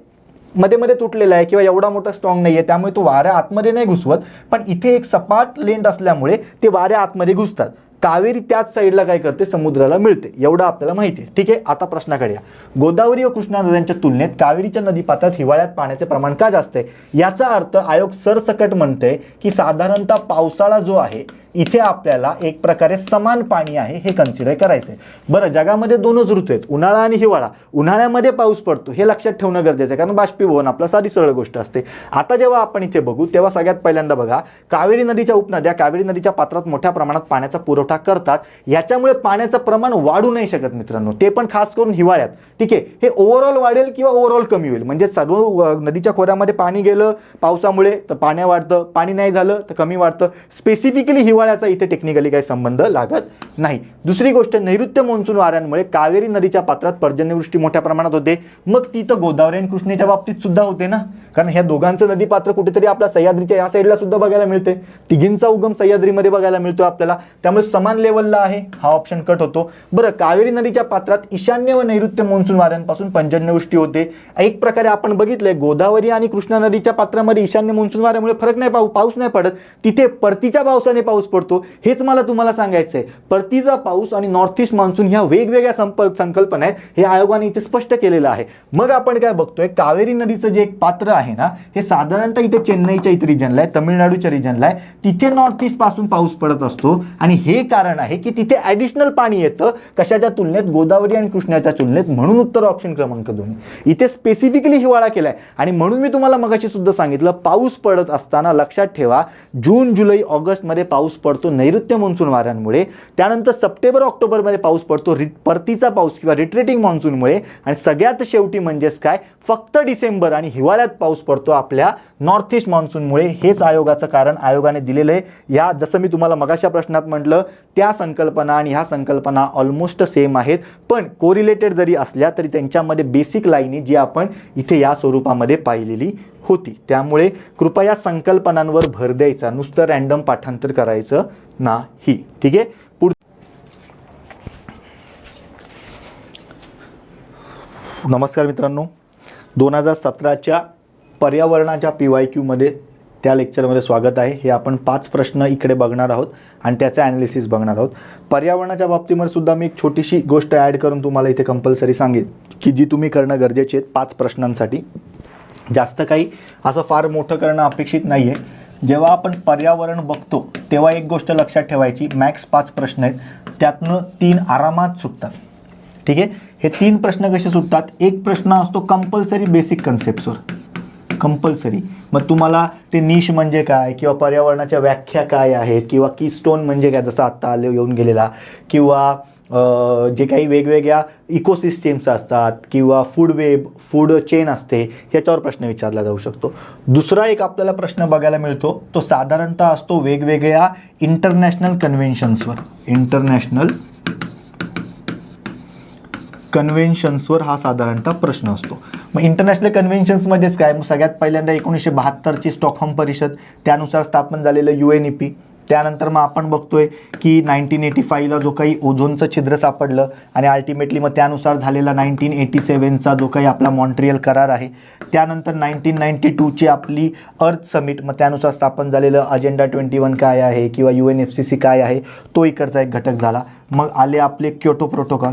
मध्ये मध्ये तुटलेला आहे किंवा एवढा मोठा स्ट्रॉंग नाही आहे, त्यामुळे तो वाऱ्या आतमध्ये नाही घुसवत. पण इथे एक सपाट लेंड असल्यामुळे ते वाऱ्या आतमध्ये घुसतात. कावेरी त्याच साईडला काय करते, समुद्राला मिळते, एवढं आपल्याला माहिती आहे. ठीक आहे, आता प्रश्नाकडे या. गोदावरी व कृष्णा नद्यांच्या तुलनेत कावेरीच्या नदीपात्रात हिवाळ्यात पाण्याचे प्रमाण का जास्त आहे. याचा अर्थ आयोग सरसकट म्हणते की साधारणतः पावसाळा जो आहे इथे आपल्याला एक प्रकारे समान पाणी आहे हे कन्सिडर करायचं आहे. बरं, जगामध्ये दोनच ऋतू आहेत, उन्हाळा आणि हिवाळा. उन्हाळ्यामध्ये पाऊस पडतो हे लक्षात ठेवणं गरजेचं आहे, कारण बाष्पीभवन आपला साधी सरळ गोष्ट असते. आता जेव्हा आपण इथे बघू तेव्हा सगळ्यात पहिल्यांदा बघा, कावेरी नदीच्या उपनद्या कावेरी नदीच्या पात्रात मोठ्या प्रमाणात पाण्याचा पुरवठा करतात. याच्यामुळे पाण्याचं प्रमाण वाढू नाही शकत मित्रांनो, ते पण खास करून हिवाळ्यात. ठीक आहे, हे ओव्हरऑल वाढेल किंवा ओव्हरऑल कमी होईल, म्हणजे सर्व नदीच्या खोऱ्यामध्ये पाणी गेलं पावसामुळे तर पाणी वाढतं, पाणी नाही झालं तर कमी वाढतं. स्पेसिफिकली हिवाळ्यात हिवाळ्याचा इथे टेक्निकली काही संबंध लागत नाही. दुसरी गोष्ट, नैऋत्य मान्सून वाऱ्यांमुळे कावेरी नदीच्या पात्रात पर्जन्यवृष्टी मोठ्या प्रमाणात होते. मग ती तर गोदावरी आणि कृष्णेच्या बाबतीत सुद्धा होते ना, कारण ह्या दोघांचं नदी पात्र कुठेतरी आपल्या सह्याद्रीच्या या साईडला सुद्धा बघायला मिळते. तिघींचा उगम सह्याद्रीमध्ये बघायला मिळतो आपल्याला, त्यामुळे समान लेवलला आहे, हा ऑप्शन कट होतो. बरं, कावेरी नदीच्या पात्रात ईशान्य व नैऋत्य मान्सून वाऱ्यांपासून पर्जन्यवृष्टी होते. एक प्रकारे आपण बघितलंय गोदावरी आणि कृष्णा नदीच्या पात्रामध्ये ईशान्य मान्सून वाऱ्यामुळे फरक नाही, पाऊस नाही पडत, तिथे परतीच्या पावसाने पाऊस पडतो. हेच मला तुम्हाला सांगायचंय. परतीचा पाऊस आणि नॉर्थ ईस्ट मान्सून ह्या वेगवेगळ्या संकल्पना आहेत, हे आयोगाने इथे स्पष्ट केलेलं आहे. मग आपण काय बघतोय, कावेरी नदीचं जे एक पात्र आहे ना, हे साधारणतः इथे चेन्नईच्या इथे रिजनला आहे, तमिळनाडूच्या रिजनला आहे, तिथे नॉर्थ ईस्ट पासून पाऊस पडत असतो. आणि हे कारण आहे की तिथे ऍडिशनल पाणी येतं, कशाच्या तुलनेत, गोदावरी आणि कृष्णाच्या तुलनेत. म्हणून उत्तर ऑप्शन क्रमांक 2 इथे स्पेसिफिकली हिवाळा केलाय. आणि म्हणून मी तुम्हाला मगाशी सुद्धा सांगितलं, पाऊस पडत असताना लक्षात ठेवा, जून जुलै ऑगस्टमध्ये पाऊस पडतो नैऋत्य मान्सून वाऱ्यांमुळे, त्यानंतर सप्टेंबर ऑक्टोबरमध्ये पाऊस पडतो परतीचा पाऊस किंवा रिट्रेटिंग मान्सूनमुळे, आणि सगळ्यात शेवटी म्हणजेच काय, फक्त डिसेंबर आणि हिवाळ्यात पाऊस पडतो आपल्या नॉर्थ ईस्ट मान्सूनमुळे. हेच आयोगाचं कारण आयोगाने दिलेलं आहे. या जसं मी तुम्हाला मगाच्या प्रश्नात म्हटलं, त्या संकल्पना आणि ह्या संकल्पना ऑलमोस्ट सेम आहेत, पण कोरिलेटेड जरी असल्या तरी त्यांच्यामध्ये बेसिक लाईनी जी आपण इथे या स्वरूपामध्ये पाहिलेली होती. त्यामुळे कृपया संकल्पनांवर भर द्यायचा, नुसतं रँडम पाठांतर करायचं नाही. ठीक आहे. नमस्कार मित्रांनो, 2017च्या पर्यावरणाच्या PYQ मध्ये त्या लेक्चरमध्ये स्वागत आहे. हे आपण 5 प्रश्न इकडे बघणार आहोत आणि त्याचं ॲनालिसिस बघणार आहोत. पर्यावरणाच्या बाबतीमध्ये सुद्धा मी एक छोटीशी गोष्ट ॲड करून तुम्हाला इथे कंपल्सरी सांगेन की जी तुम्ही करणं गरजेचे आहेत 5 प्रश्नांसाठी. जास्त काही असं फार मोठं करणं अपेक्षित नाही आहे. जेव्हा आपण पर्यावरण बघतो तेव्हा एक गोष्ट लक्षात ठेवायची, मॅक्स 5 प्रश्न आहेत, त्यातनं 3 आरामात सुटतात. ठीक आहे. हे 3 प्रश्न कसे सुटतात, एक प्रश्न असतो कंपल्सरी बेसिक कन्सेप्ट्सवर, कंपल्सरी. मग तुम्हाला ते निश म्हणजे काय, किंवा पर्यावरणाच्या व्याख्या काय आहेत, किंवा कीस्टोन म्हणजे काय, जसं आत्ता येऊन गेलेला, किंवा जे काही वेगवेगळ्या इकोसिस्टीम्स असतात, किंवा फूड वेब, फूड चेन असते, ह्याच्यावर प्रश्न विचारला जाऊ शकतो. दुसरा एक आपल्याला प्रश्न बघायला मिळतो, तो साधारणतः असतो वेगवेगळ्या इंटरनॅशनल कन्व्हेन्शन्सवर. इंटरनॅशनल कन्व्हेन्शन्सवर हा साधारणतः प्रश्न असतो. मग इंटरनॅशनल कन्व्हेन्शन्समध्येच काय, मग सगळ्यात पहिल्यांदा 1972ची स्टॉकहोम परिषद, त्यानुसार स्थापन झालेलं UNEP. त्यानंतर मग आपण बघतोय की 1985ला जो काही ओझोनचं छिद्र सापडलं, आणि अल्टिमेटली मग त्यानुसार झालेला 1987चा जो काही आपला मॉन्ट्रियल करार आहे. त्यानंतर 1992ची आपली अर्थ समिट, मग त्यानुसार स्थापन झालेलं अजेंडा 21 काय आहे, किंवा UNFCCC काय आहे, तो इकडचा एक घटक झाला. मग आले आपले क्योटो प्रोटोकॉल.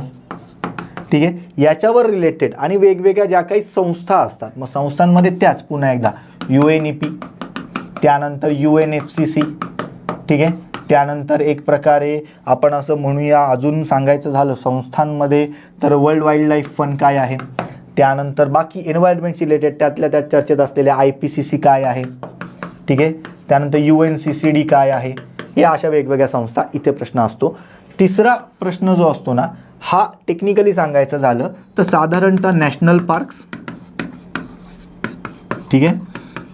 ठीक आहे. याच्यावर रिलेटेड आणि वेगवेगळ्या ज्या काही संस्था असतात, मग संस्थांमध्ये त्याच पुन्हा एकदा UNEP, त्यानंतर UNFCCC. ठीक आहे. त्यानंतर एक प्रकारे आपण असं म्हणूया, अजून सांगायचं झालं संस्थांमध्ये तर वर्ल्ड वाईल्ड लाईफ फंड काय आहे, त्यानंतर बाकी एन्व्हायरमेंट रिलेटेड त्यातल्या त्यात चर्चेत असलेल्या IPCC काय आहे. ठीक आहे. त्यानंतर UNCCD काय आहे, हे अशा वेगवेगळ्या संस्था इथे प्रश्न असतो. तिसरा प्रश्न जो असतो ना, हा टेक्निकली सांगायचं झालं तर साधारणतः नॅशनल पार्क्स. ठीक आहे.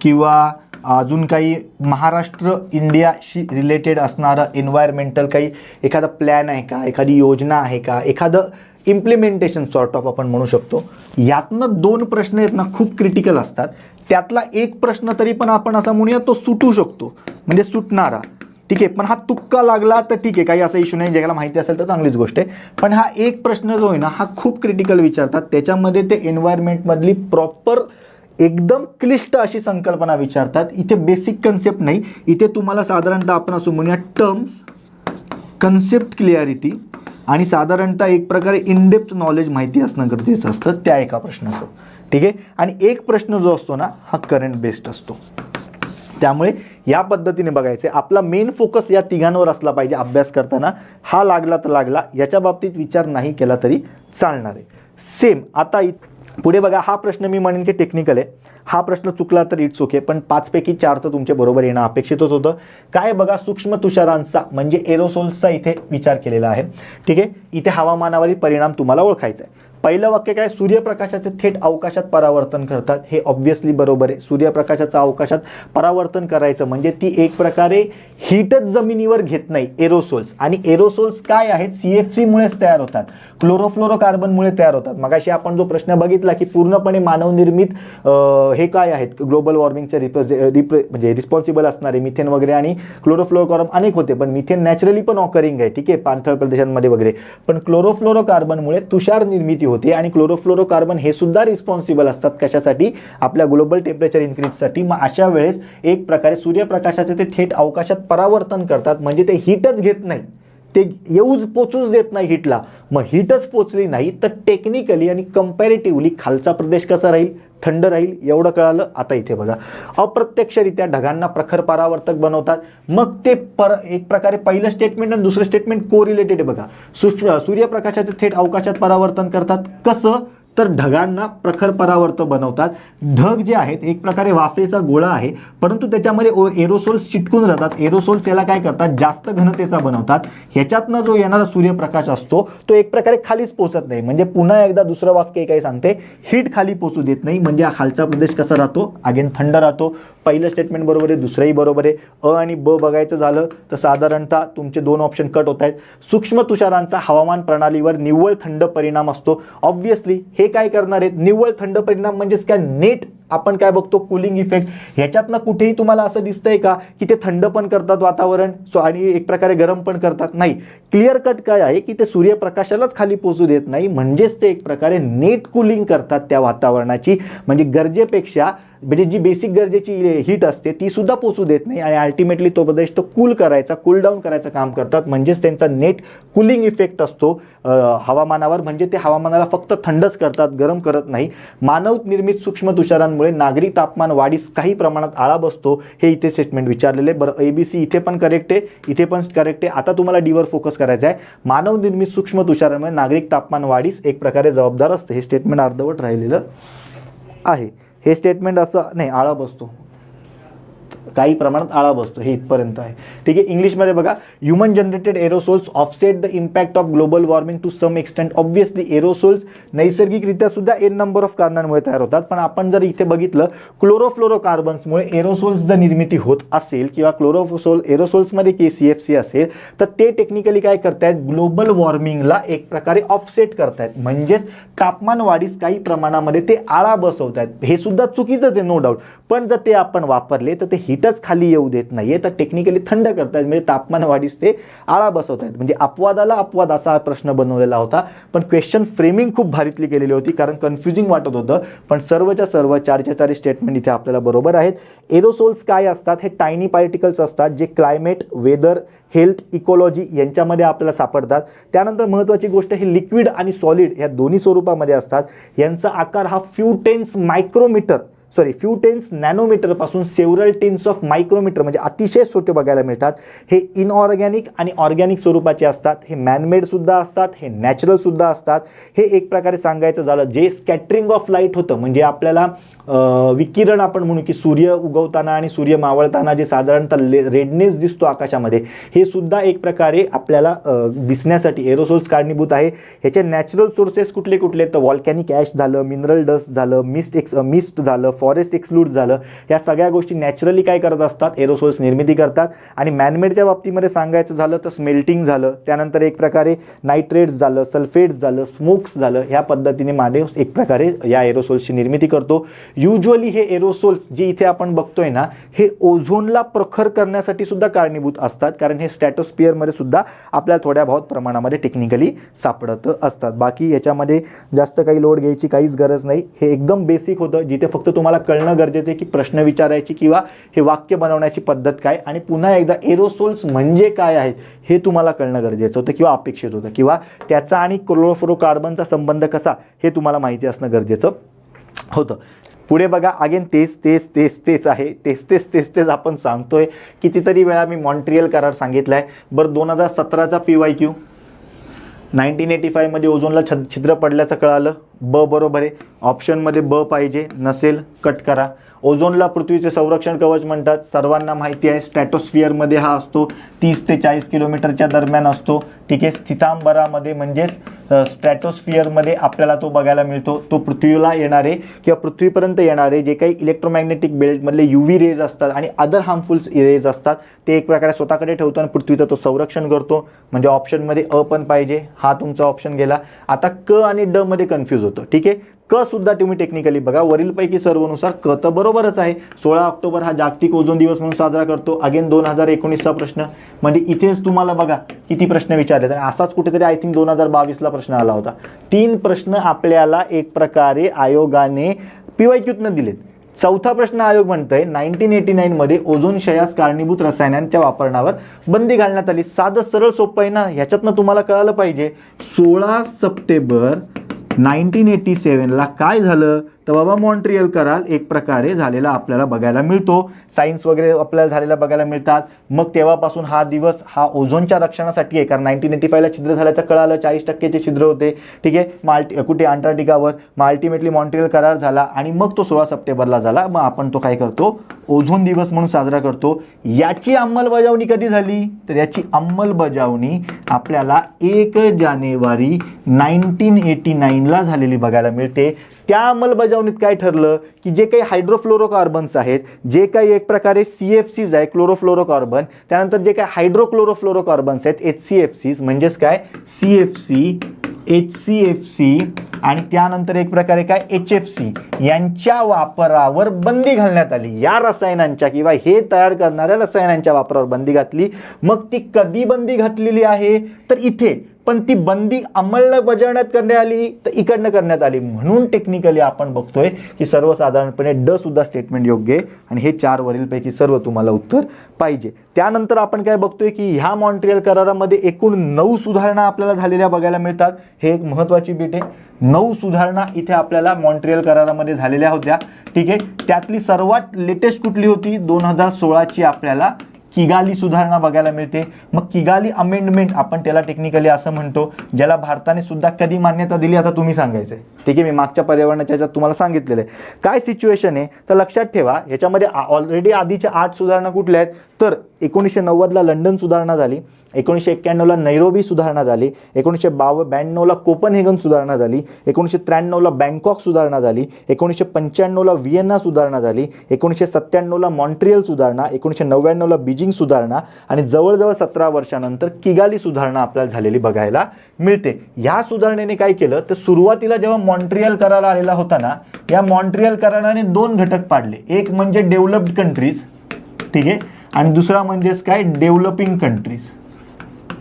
किंवा अजून काही महाराष्ट्र इंडियाशी रिलेटेड असणारं एन्व्हायरमेंटल काही एखादा प्लॅन आहे का, एखादी योजना आहे का, एखादं इम्प्लिमेंटेशन सॉर्ट ऑफ आपण म्हणू शकतो. यातनं 2 प्रश्न आहेत ना खूप क्रिटिकल असतात. त्यातला एक प्रश्न तरी पण आपण असा म्हणूया तो सुटू शकतो, म्हणजे सुटणारा. ठीक आहे. पण हा तुक्का लागला तर ठीक आहे, काही असा इश्यू नाही, ज्याला माहिती असेल तर चांगलीच गोष्ट आहे. पण हा एक प्रश्न जो आहे ना, हा खूप क्रिटिकल विचारतात. त्याच्यामध्ये ते एन्व्हायरमेंटमधली प्रॉपर एकदम क्लिष्ट अशी संकल्पना विचारतात. इथे बेसिक कन्सेप्ट नाही, इथे तुम्हाला साधारणतः आपण असं म्हणूया टर्म्स, कन्सेप्ट क्लिअरिटी आणि साधारणतः एक प्रकारे इनडेप्थ नॉलेज माहिती असणं गरजेचं असतं त्या एका प्रश्नाचं. ठीक आहे. आणि एक प्रश्न जो असतो ना, हा करंट बेस्ड असतो. त्यामुळे या पद्धतीने बघायचे. आपला मेन फोकस या तिघांवर असला पाहिजे अभ्यास करताना. हा लागला तर लागला, याच्या बाबतीत विचार नाही केला तरी चालणार आहे. सेम आता पुढे बघा, हा प्रश्न मी म्हणेन की टेक्निकल आहे. हा प्रश्न चुकला तर इट्स ओके, पण 5 पैकी 4 तर तुमच्या बरोबर येणं अपेक्षितच होतं. काय बघा, सूक्ष्म तुषारांचा म्हणजे एरोसोल्सचा इथे विचार केलेला आहे. ठीक आहे. इथे हवामानावरील परिणाम तुम्हाला ओळखायचा आहे. पहिलं वाक्य काय, सूर्यप्रकाशाचे थेट अवकाशात परावर्तन करतात, हे ऑब्व्हियसली बरोबर आहे. सूर्यप्रकाशाचं अवकाशात परावर्तन करायचं म्हणजे ती एक प्रकारे हीटच जमिनीवर घेत नाही, एरोसोल्स. आणि एरोसोल्स काय आहेत, CFC मुळेच तयार होतात, क्लोरोफ्लोरोकार्बनमुळे तयार होतात. मगाशी आपण जो प्रश्न बघितला की पूर्णपणे मानवनिर्मित हे काय आहेत, ग्लोबल वॉर्मिंगचे म्हणजे रिस्पॉन्सिबल असणारे मिथेन वगैरे आणि क्लोरोफ्लोरोकार्बन अनेक होते, पण मिथेन नॅचरली पण ऑकरिंग आहे, ठीक आहे, पाणथळ प्रदेशांमध्ये वगैरे. पण क्लोरोफ्लोरोकार्बनमुळे तुषार निर्मिती होते आणि क्लोरोफ्लोरोकार्बन हे सुद्धा रिस्पॉन्सिबल असतात कशासाठी, आपल्या ग्लोबल टेम्परेचर इन्क्रीजसाठी. मग अशा वेळेस एक प्रकारे सूर्यप्रकाशाचे ते थेट अवकाशात परावर्तन करतात, म्हणजे ते हीटच घेत नाही, ते येऊच पोचूच देत नाही हीटला. मग हीटच पोचली नाही तर टेक्निकली आणि कंपॅरेटिव्हली खालचा प्रदेश कसा राहील, थंड राहील. एवढं कळालं. आता इथे बघा, अप्रत्यक्षरित्या ढगांना प्रखर परावर्तक बनवतात. मग ते एक प्रकारे पहिलं स्टेटमेंट आणि दुसरं स्टेटमेंट कोरिलेटेड आहे बघा. सूर्यप्रकाशाचे थेट अवकाशात परावर्तन करतात, कसं तर ढगांना प्रखर परावर्तक बनवतात. ढग जे आहेत एक प्रकारे वाफेचा गोळा आहे, परंतु त्याच्यामध्ये एरोसोल्स चिटकून जातात. एरोसोल्स याला काय करतात, जास्त घनतेचा बनवतात. ह्याच्यातनं जो येणारा सूर्यप्रकाश असतो तो एक प्रकारे खालीच पोचत नाही. म्हणजे पुन्हा एकदा दुसरं वाक्य काय सांगते, हीट खाली पोचू देत नाही, म्हणजे हा खालचा प्रदेश कसा राहतो, अगेन थंड राहतो. पहिलं स्टेटमेंट बरोबर आहे, दुसरंही बरोबर आहे. अ आणि ब बघायचं झालं तर साधारणतः तुमचे 2 ऑप्शन कट होत आहेत. सूक्ष्म तुषारांचा हवामान प्रणालीवर निव्वळ थंड परिणाम असतो. ऑब्व्हियसली हे काय करणार आहेत, निव्वळ थंड परिणाम म्हणजेच काय, नेट आपण काय बघतो, कूलिंग इफेक्ट. ह्याच्यातनं कुठेही तुम्हाला असं दिसतंय का की ते थंड पण करतात वातावरण आणि एक प्रकारे गरम पण करतात, नाही. क्लिअर कट काय आहे की ते सूर्यप्रकाशालाच खाली पोचू देत नाही, म्हणजेच ते एक प्रकारे नेट कूलिंग करतात त्या वातावरणाची. म्हणजे गरजेपेक्षा म्हणजे जी बेसिक गरजेची हीट असते ती सुद्धा पोचू देत नाही आणि अल्टिमेटली तो प्रदेश तो कूल करायचा, कूल डाऊन करायचं काम करतात. म्हणजेच त्यांचा नेट कूलिंग इफेक्ट असतो हवामानावर. म्हणजे ते हवामानाला फक्त थंडच करतात, गरम करत नाही. मानव निर्मित सूक्ष्म तुषारांमुळे नागरी तापमान वाढीस काही प्रमाणात आळा बसतो, हे इथे स्टेटमेंट विचारलेले. बरं, ABC इथे पण करेक्ट आहे, इथे पण करेक्ट आहे. आता तुम्हाला डीवर फोकस करायचा आहे. मानव निर्मित सूक्ष्म तुषारांमुळे नागरिक तापमान वाढीस एक प्रकारे जबाबदार असते, हे स्टेटमेंट अर्धवट राहिलेलं आहे. हे स्टेटमेंट असं नाही, आळा बसतो, काही प्रमाणात आळा बसतो, हे इथपर्यंत आहे, ठीक आहे. इंग्लिशमध्ये बघा, human generated aerosols offset the impact of global warming to some extent. Obviously aerosols नैसर्गिकरित्या सुद्धा एन नंबर ऑफ कारणांमुळे तयार होतात, पण आपण जर इथे बघितलं क्लोरोफ्लोरोकार्बन्समुळे एरोसोल्स जर निर्मिती होत असेल किंवा एरोसोल्समध्ये CFC असेल तर ते टेक्निकली काय करतायत, ग्लोबल वॉर्मिंगला एक प्रकारे ऑफसेट करतायत. म्हणजेच तापमान वाढीस काही प्रमाणामध्ये ते आळा बसवत आहेत. हे सुद्धा चुकीचंच आहे, नो डाऊट. पण जर ते आपण वापरले तर ते हीटच खाली येऊ देत नाहीये, तर टेक्निकली थंड करतायत, म्हणजे तापमान वाढीस ते आळा बसवतायत. म्हणजे अपवादाला अपवाद असा हा प्रश्न बनवलेला होता. पण क्वेश्चन फ्रेमिंग खूप भारीतली केलेली होती, कारण कन्फ्युजिंग वाटत होतं. पण सर्वच्या सर्व 4च्या 4 स्टेटमेंट इथे आपल्याला बरोबर आहेत. एरोसोल्स काय असतात, हे टायनी पार्टिकल्स असतात जे क्लायमेट, वेदर, हेल्थ, इकोलॉजी यांच्यामध्ये आपल्याला सापडतात. त्यानंतर महत्त्वाची गोष्ट, हे लिक्विड आणि सॉलिड ह्या दोन्ही स्वरूपामध्ये असतात. यांचा आकार हा फ्यू टेन्स नॅनोमीटर पासून सेव्हरल टेन्स ऑफ मायक्रोमीटर म्हणजे अतिशय छोटे बघायला मिळतात. हे इनऑर्गॅनिक आणि ऑर्गॅनिक स्वरूपाचे असतात. हे मॅनमेड सुद्धा असतात, हे नॅचरल सुद्धा असतात. हे एक प्रकारे सांगायचं झालं, जे स्कॅटरिंग ऑफ लाईट होतं, म्हणजे आपल्याला विकिरण आपण म्हणू की सूर्य उगवताना आणि सूर्य मावळताना जे साधारणतः रेडनेस दिसतो आकाशामध्ये, हे सुद्धा एक प्रकारे आपल्याला दिसण्यासाठी एरोसोल्स कारणीभूत आहे. ह्याचे नॅचरल सोर्सेस कुठले कुठले, तर व्हॉल्कॅनिक ॲश झालं, मिनरल डस्ट झालं, मिस्ट झालं, फॉरेस्ट एक्सक्लूड झालं. या सगळ्या गोष्टी नॅचरली काय करत असतात, एरोसोल्स निर्मिती करतात. आणि मॅनमेडच्या बाबतीमध्ये सांगायचं झालं तर स्मेल्टिंग झालं, त्यानंतर एक प्रकारे नायट्रेट्स झालं, सल्फेट्स झालं, स्मोक्स झालं, ह्या पद्धतीने मानव एक प्रकारे या एरोसोल्सची निर्मिती करतो. युज्युअली हे एरोसोल्स जे इथे आपण बघतोय ना, हे ओझोनला प्रखर करण्यासाठी सुद्धा कारणीभूत असतात, कारण हे स्ट्रॅटोस्फिअरमध्ये सुद्धा आपल्याला थोड्या बहुत प्रमाणामध्ये टेक्निकली सापडत असतात. बाकी याच्यामध्ये जास्त काही लोड घ्यायची काहीच गरज नाही. हे एकदम बेसिक होतं, जिथे फक्त तुम्हाला कळणं गरजेचं आहे की प्रश्न विचारायची किंवा हे वाक्य बनवण्याची पद्धत काय, आणि पुन्हा एकदा एरोसोल्स म्हणजे काय आहेत हे तुम्हाला कळणं गरजेचं होतं किंवा अपेक्षित होतं, किंवा त्याचा आणि क्लोरोफ्लोरोकार्बनचा संबंध कसा हे तुम्हाला माहिती असणं गरजेचं होतं. पुढे बघा, अगेन तेच आहे, तेच आपण सांगतोय. कितीतरी वेळा मी मॉन्ट्रियल करार सांगितला आहे. बरं, 2017चा PYQ 1985 मध्ये ओझोनला छिद्र पडल्याचं कळालं. ब बरोबर आहे, ऑप्शनमध्ये ब पाहिजे, नसेल कट करा. ओझोनला पृथ्वीचे संरक्षण कवच म्हणतात, सर्वांना माहिती आहे. स्ट्रॅटोस्फिअरमध्ये हा असतो 30 ते 40 किलोमीटरच्या दरम्यान असतो. ठीक आहे, स्थितांबरामध्ये म्हणजेच स्ट्रॅटोस्फिअरमध्ये आपल्याला तो बघायला मिळतो. तो पृथ्वीला येणारे किंवा पृथ्वीपर्यंत येणारे जे काही इलेक्ट्रोमॅग्नेटिक बेल्टमधले UV रेज असतात आणि अदर हार्मफुल रेज असतात ते एक प्रकारे स्वतःकडे ठेवतो आणि पृथ्वीचं तो संरक्षण करतो. म्हणजे ऑप्शनमध्ये अ पण पाहिजे, हा तुमचा ऑप्शन गेला. आता क आणि ड मध्ये कन्फ्यूज होतं. ठीक आहे, क सुद्धा तुम्ही टेक्निकली बघा, वरीलपैकी सर्वनुसार क तर बरोबरच आहे. 16 ऑक्टोबर हा जागतिक ओझोन दिवस म्हणून साजरा करतो. अगेन 2019चा प्रश्न, म्हणजे इथेच तुम्हाला बघा किती प्रश्न विचारले. आणि असाच कुठेतरी आय थिंक 2022ला प्रश्न आला होता. 3 प्रश्न आपल्याला एक प्रकारे आयोगाने PYQतनं दिलेत. चौथा प्रश्न आयोग म्हणतोय 1989 मध्ये ओझोन क्षयास कारणीभूत रसायनांच्या वापरण्यावर बंदी घालण्यात आली. साधं सरळ सोपं आहे ना, ह्याच्यातनं तुम्हाला कळालं पाहिजे. 16 सप्टेंबर 1987ला काय झालं तर बाबा मॉन्ट्रियल करार एक प्रकारे झालेला आपल्याला बघायला मिळतो. सायन्स वगैरे आपल्याला झालेला बघायला मिळतात. मग तेव्हापासून हा दिवस हा ओझोनच्या रक्षणासाठी आहे. कारण 1985ला छिद्र झाल्याचं कळालं, 40% छिद्र होते. ठीक आहे, कुठे अंटार्क्टिकावर. मग अल्टिमेटली मॉन्ट्रियल करार झाला आणि मग तो 16 सप्टेंबरला झाला. मग आपण तो काय करतो, ओझोन दिवस म्हणून साजरा करतो. याची अंमलबजावणी कधी झाली तर याची अंमलबजावणी आपल्याला 1 जानेवारी 1989ला झालेली बघायला मिळते. त्या अंमलबजावणीत काय ठरलं की जे काही हायड्रोफ्लोरोकार्बन्स आहेत, जे काही एक प्रकारे CFCs आहे क्लोरोफ्लोरोकार्बन, त्यानंतर जे काही हायड्रोक्लोरोफ्लोरोकार्बन्स आहेत HCFCs, म्हणजेच काय CFC, HCFC आणि त्यानंतर एक प्रकारे काय HFC, यांच्या वापरावर बंदी घालण्यात आली. या रसायनांच्या किंवा हे तयार करणाऱ्या रसायनांच्या वापरावर बंदी घातली. मग ती कधी बंदी घातलेली आहे तर इथे, पण ती बंदी अंमलबजावण्यात करण्यात आली तर इकडनं करण्यात आली. म्हणून टेक्निकली आपण बघतोय की सर्वसाधारणपणे ड सुद्धा स्टेटमेंट योग्य आहे आणि हे 4 वरीलपैकी सर्व तुम्हाला उत्तर पाहिजे. त्यानंतर आपण काय बघतोय की ह्या मॉन्ट्रियल करारामध्ये एकूण 9 सुधारणा आपल्याला झालेल्या बघायला मिळतात. हे एक महत्त्वाची बीट आहे. 9 सुधारणा इथे आपल्याला मॉन्ट्रियल करारामध्ये झालेल्या होत्या. ठीक आहे, त्यातली सर्वात लेटेस्ट कुठली होती 2016ची आपल्याला किगाली सुधारणा बघायला मिळते. मग किगाली अमेंडमेंट आपण त्याला टेक्निकली असं म्हणतो, ज्याला भारताने सुद्धा कधी मान्यता दिली आता तुम्ही सांगायचं आहे. ठीक आहे, मी मागच्या पर्यावरणाच्या ह्याच्यात तुम्हाला सांगितलेलं आहे. काय सिच्युएशन आहे तर लक्षात ठेवा, ह्याच्यामध्ये ऑलरेडी आधीच्या 8 सुधारणा कुठल्या आहेत तर 1990ला लंडन सुधारणा झाली, 1991ला नैरोबी सुधारणा झाली, 1992ला कोपनहेगन सुधारणा झाली, 1993ला बँकॉक सुधारणा झाली, 1995ला व्हिएन्ना सुधारणा झाली, 1997ला मॉन्ट्रियल सुधारणा, 1999ला बीजिंग सुधारणा आणि जवळजवळ 17 वर्षानंतर किगाली सुधारणा आपल्याला झालेली बघायला मिळते. ह्या सुधारणेने काय केलं तर सुरुवातीला जेव्हा मॉन्ट्रियल करार आलेला होता ना, या मॉन्ट्रियल कराराने 2 घटक पाडले. एक म्हणजे डेव्हलप्ड कंट्रीज, ठीक आहे, आणि दुसरा म्हणजेच काय डेव्हलपिंग कंट्रीज.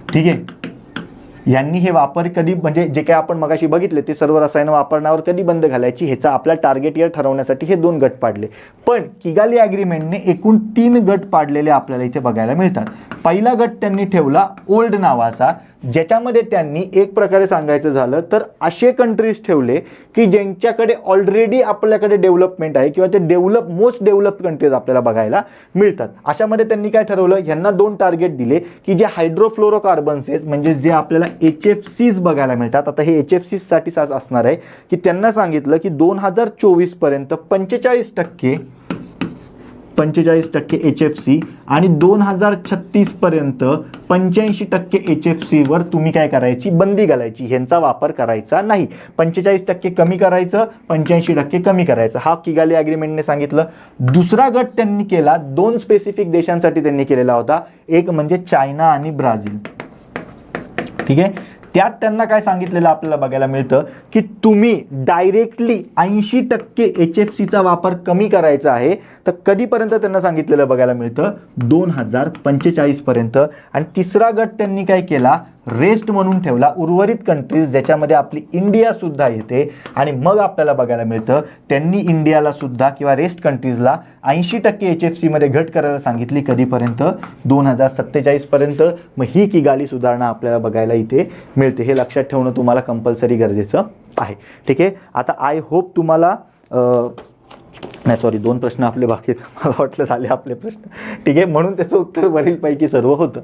ठीक आहे, यांनी हे वापर कधी, म्हणजे जे काही आपण मगाशी बघितले ते सर्व रसायनं वापरण्यावर कधी बंद घालायची ह्याचा आपला टार्गेट इयर ठरवण्यासाठी हे 2 गट पाडले. पण किगाली ॲग्रीमेंटने एकूण 3 गट पाडलेले आपल्याला इथे बघायला मिळतात. पहिला गट त्यांनी ठेवला ओल्ड नावाचा, ज्याच्यामध्ये त्यांनी एक प्रकारे सांगायचं झालं तर असे कंट्रीज ठेवले की ज्यांच्याकडे ऑलरेडी आपल्याकडे डेव्हलपमेंट आहे किंवा ते मोस्ट डेव्हलप्ड कंट्रीज आपल्याला बघायला मिळतात. अशामध्ये त्यांनी काय ठरवलं, यांना 2 टार्गेट दिले की जे हायड्रोफ्लोरोकार्बन्स आहेत म्हणजे जे आपल्याला HFCs बघायला मिळतात. आता हे HFCs साठी असणार आहे की त्यांना सांगितलं की 2024 पर्यंत 45% HFC आणि 2036 पर्यंत 85% HFC वर तुम्ही काय करायची, बंदी घालायची, ह्यांचा वापर करायचा नाही. 45% कमी करायचं, 85% कमी करायचं, हा किगाली ॲग्रीमेंटने सांगितलं. दुसरा गट त्यांनी केला 2 स्पेसिफिक देशांसाठी त्यांनी केलेला होता. एक म्हणजे चायना आणि ब्राझील. ठीक आहे, त्यात त्यांना काय सांगितलेलं आपल्याला बघायला मिळतं की तुम्ही डायरेक्टली 80% HFCचा वापर कमी करायचा आहे. तर कधीपर्यंत त्यांना सांगितलेलं बघायला मिळतं 2045 पर्यंत. आणि तिसरा गट त्यांनी काय केला, रेस्ट म्हणून ठेवला, उर्वरित कंट्रीज, ज्याच्यामध्ये आपली इंडिया सुद्धा येते. आणि मग आपल्याला बघायला मिळतं त्यांनी इंडियाला सुद्धा किंवा रेस्ट कंट्रीजला 80% HFC मध्ये घट करायला सांगितली. कधीपर्यंत 2047 पर्यंत. मग ही किगाली सुधारणा आपल्याला बघायला इथे मिळते. हे लक्षात ठेवणं तुम्हाला कंपल्सरी गरजेचं आहे. ठीक आहे, आता आय होप तुम्हाला नाही, सॉरी, 2 प्रश्न आपले बाकी आहेत, मला वाटलं झाले आपले प्रश्न. ठीक आहे, म्हणून त्याचं उत्तर वरीलपैकी सर्व होतं.